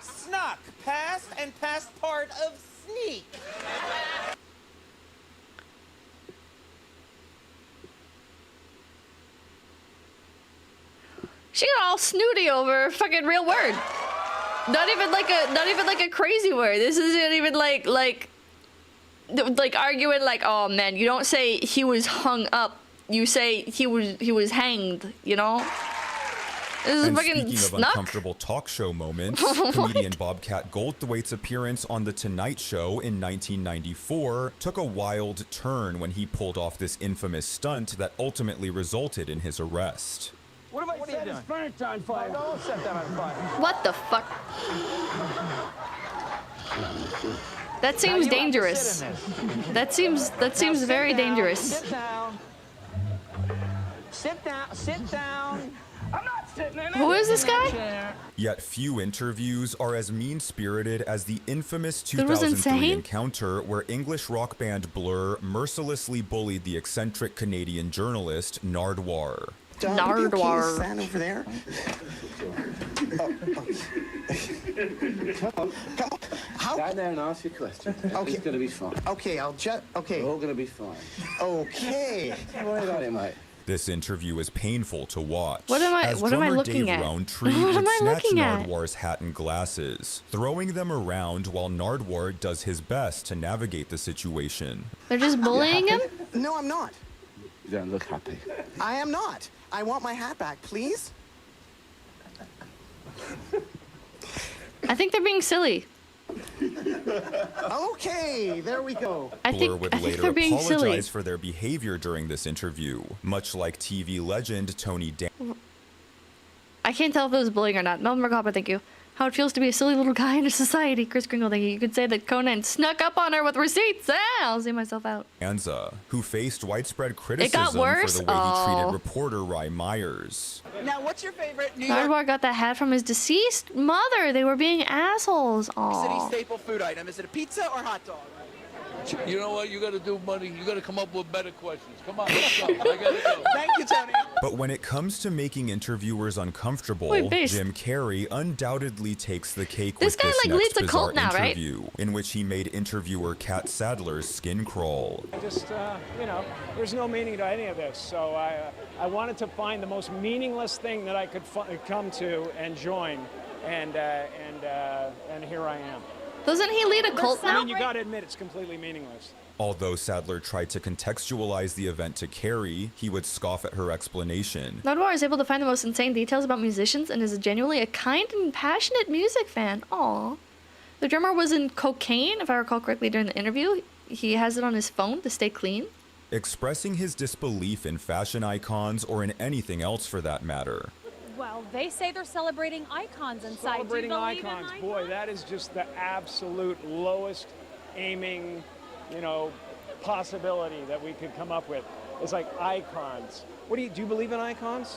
Snuck. Past and past part of sneak. She got all snooty over a fucking real word. Not even like a crazy word. This isn't even like arguing like, oh man, you don't say he was hung up. You say he was hanged, you know? This is And fucking speaking of Snuck. uncomfortable talk show moments, comedian Bobcat Goldthwait's appearance on The Tonight Show in 1994 took a wild turn when he pulled off this infamous stunt that ultimately resulted in his arrest. What are you doing? Furniture on fire. Don't set that on fire. What the fuck? That seems dangerous. That seems very dangerous. Sit down. Sit down. Sit down. I'm not sitting in it. Who is this guy? Yet few interviews are as mean-spirited as the infamous Dude was 2003 insane. encounter where English rock band Blur mercilessly bullied the eccentric Canadian journalist Nardwuar. Nardwuar. Stand over there. Come on. Stand there and ask your question. Okay. It's gonna be fine. Okay, I'll just. Okay. We're all gonna be fine. Okay. Don't worry about it, mate. This interview is painful to watch. What am I- as what am I drummer looking Dave at? Roundtree What would am I snatch looking at? Nardwuar's hat and glasses, throwing them around while Nardwuar does his best to navigate the situation. They're just bullying him? No, I'm not. You don't look happy. I am not. I want my hat back, please. I think they're being silly. Okay, there we go. Blur would I think later they're being silly. apologize for their behavior during this interview, much like TV legend Tony Dan. I can't tell if it was bullying or not. Melvin Mercado, thank you. How it feels to be a silly little guy in a society. Chris Kringle, thank you. You could say that Conan snuck up on her with receipts. I'll see myself out. Anza, who faced widespread criticism for worse? the way he Oh. treated reporter Rye Myers. Now, what's your favorite New York Nardwuar got that hat from his deceased mother. They were being assholes. City Aww. staple food item? Is it a pizza or hot dog? You know what? You got to do, buddy. You got to come up with better questions. Come on, let's go. I got to go. Thank you, Tony. But when it comes to making interviewers uncomfortable, Wait, base. Jim Carrey undoubtedly takes the cake This with guy, this like, next leads a bizarre cult now, right? interview, in which he made interviewer Kat Sadler's skin crawl. Just, you know, there's no meaning to any of this. So I wanted to find the most meaningless thing that I could come to and join, and here I am. Doesn't he lead a cult I now? mean, you got to admit it's completely meaningless. Although Sadler tried to contextualize the event to Carey, he would scoff at her explanation. Nardwuar is able to find the most insane details about musicians and is genuinely a kind and passionate music fan. Aww. The drummer was in cocaine, if I recall correctly, during the interview. He has it on his phone to stay clean. Expressing his disbelief in fashion icons or in anything else for that matter. Well, they say they're celebrating icons inside. Celebrating Do you believe icons. in Boy, that is just the absolute lowest aiming, you know, possibility that we could come up with. It's like icons. Do you believe in icons?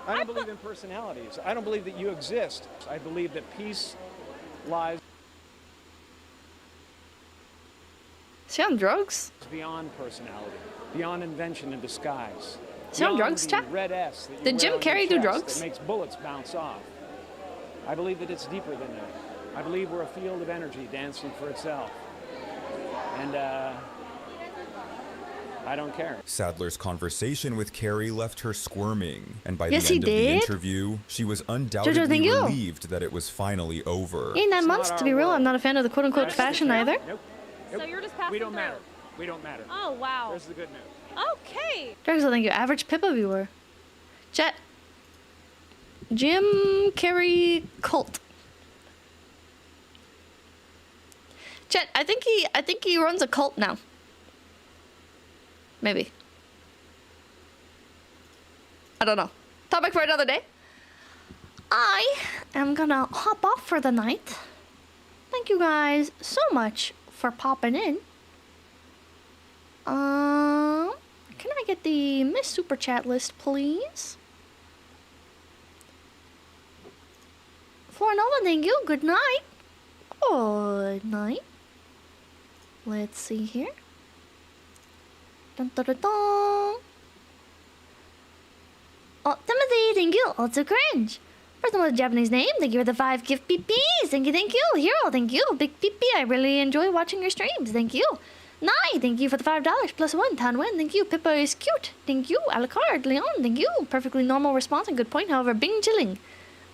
I don't believe in personalities. I don't believe that you exist. I believe that peace lies Is he on drugs? beyond personality, beyond invention and disguise. Is he on Beyond drugs, the Chuck? red S that you Did wear Jim on your Carrey do chest drugs? That makes bullets bounce off. I believe that it's deeper than that. I believe we're a field of energy dancing for itself. And I don't care. Sadler's conversation with Carey left her squirming, and by Yes, the he end of the did. interview, she was undoubtedly thank you. relieved that it was finally over. 9 months, to be real. I'm not a fan of the quote-unquote fashion either. Nope. So you're just passing We don't through. matter. We don't matter. Oh, wow. There's the good news. Okay. Drugs, thank you. Average Pippa viewer. Chat. Jim Carrey cult. Chat, I think he runs a cult now. Maybe. I don't know. Topic for another day. I am gonna hop off for the night. Thank you guys so much for popping in. Can I get the Miss Super Chat list, please? Florinova, thank you. Good night. Good night. Let's see here. Dun, dun, dun, dun. Oh, Timothy, thank you. Also cringe. Person with a Japanese name, thank you for the 5 gift PPs. Thank you. Hero, thank you. Big PP, I really enjoy watching your streams. Thank you. Nai, thank you for the $5 plus 1. Tanwen, thank you. Pippa is cute. Thank you. Alucard, Leon, thank you. Perfectly normal response and good point. However, Bing chilling.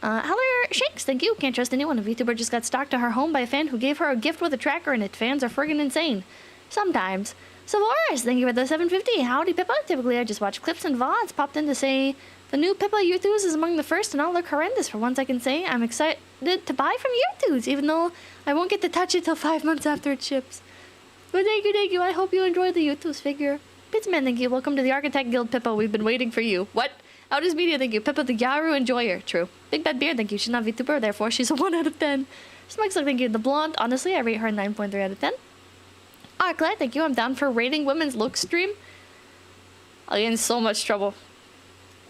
Heller Shakes, thank you. Can't trust anyone. A VTuber just got stalked to her home by a fan who gave her a gift with a tracker in it. Fans are friggin' insane. Sometimes. Savoris, thank you for the 750. Howdy, Pippa. Typically, I just watch clips and VODs. Popped in to say The new Pippa YouTubes is among the first and all look horrendous. For once I can say I'm excited to buy from YouTubes, even though I won't get to touch it till 5 months after it ships. But thank you. I hope you enjoyed the YouTube's figure. Pizzman, thank you. Welcome to the Architect Guild, Pippa. We've been waiting for you. What? Outis Media, thank you. Pippa the Yaru Enjoyer. True. Big Bad Beard, thank you. She's not VTuber, therefore she's a 1 out of 10. Smokes like, thank you. The Blonde, honestly, I rate her 9.3 out of 10. Arclight, thank you. I'm down for rating women's looks stream. I'll get in so much trouble.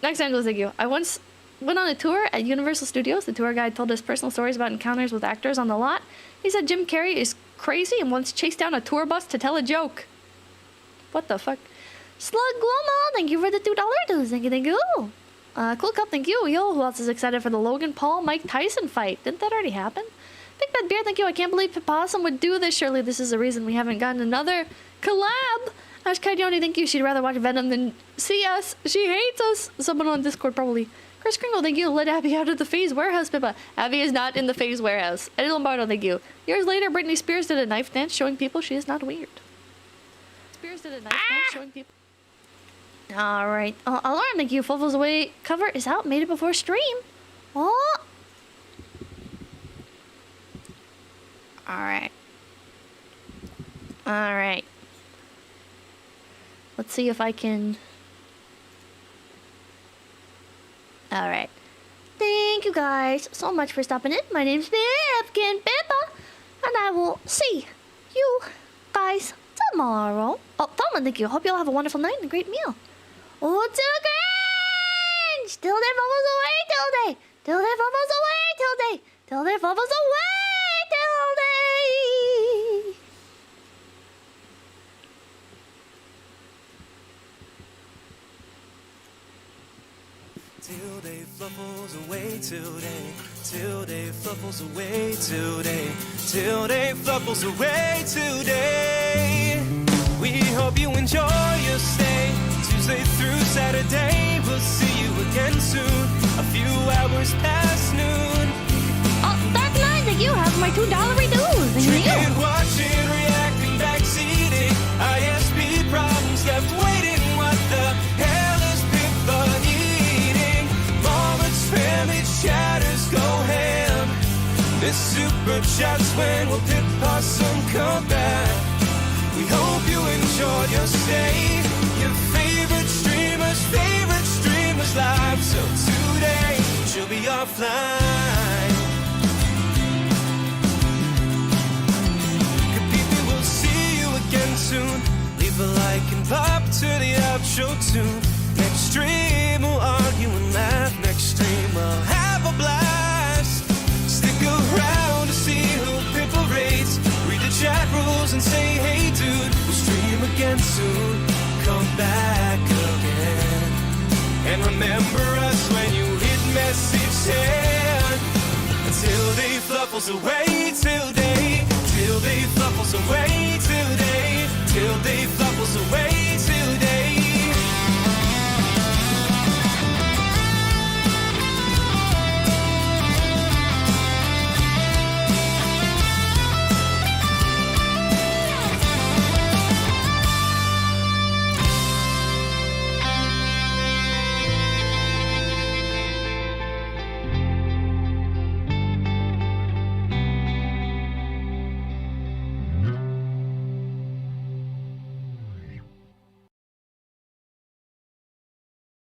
Next Angela, thank you. I once went on a tour at Universal Studios. The tour guide told us personal stories about encounters with actors on the lot. He said Jim Carrey is crazy and once chased down a tour bus to tell a joke. What the fuck? Slug Gloma, thank you for the $2 dues. Thank you. Cool Cup, thank you. Yo, who else is excited for the Logan Paul Mike Tyson fight? Didn't that already happen? Big Bad Beard, thank you. I can't believe Possum would do this. Surely this is the reason we haven't gotten another collab. Ash Kaidioni, thank you. She'd rather watch Venom than see us. She hates us. Someone on Discord, probably. Chris Kringle, thank you. Let Abby out of the phase warehouse, Pippa. Abby is not in the phase warehouse. Eddie Lombardo, thank you. Years later, Britney Spears did a knife dance showing people she is not weird. Spears did a knife dance showing people. Alright. Alarm, thank you. Fluffles Away cover is out. Made it before stream. Oh. Alright. Alright. Let's see if I can... Alright. Thank you guys so much for stopping in. My name's Pipkin Pippa. And I will see you guys tomorrow. Oh, Thelma, thank you. Hope you all have a wonderful night and a great meal. Oh, to the Grange! Till there bubbles away till day. Till there bubbles away till day. Till there bubbles away till day. Till day fluffles away today. Till day fluffles away today. Till day fluffles away today. We hope you enjoy your stay. Tuesday through Saturday. We'll see you again soon. A few hours past noon. Oh, Dark Knight, thank you. Have my $2 dues. Drinking, watching, reacting, backseating. ISP problems left waiting. What the hell is Pippa eating? Moments, family chatters go ham. This super chat's when will Pippa some come back? We hope you enjoyed your stay. Your favorite streamers live. So today she'll be offline. People will see you again soon. Leave a like and pop to the outro tune. Next stream we'll argue and laugh. Next stream we'll have a blast. Stick around to see who Pippa rates. Read the chat rules and say, hey dude, we'll stream again soon. Come back again. And remember us when you hit message send. Until they fluffles away till day. Till they fluffles away till day. Till they fluffles away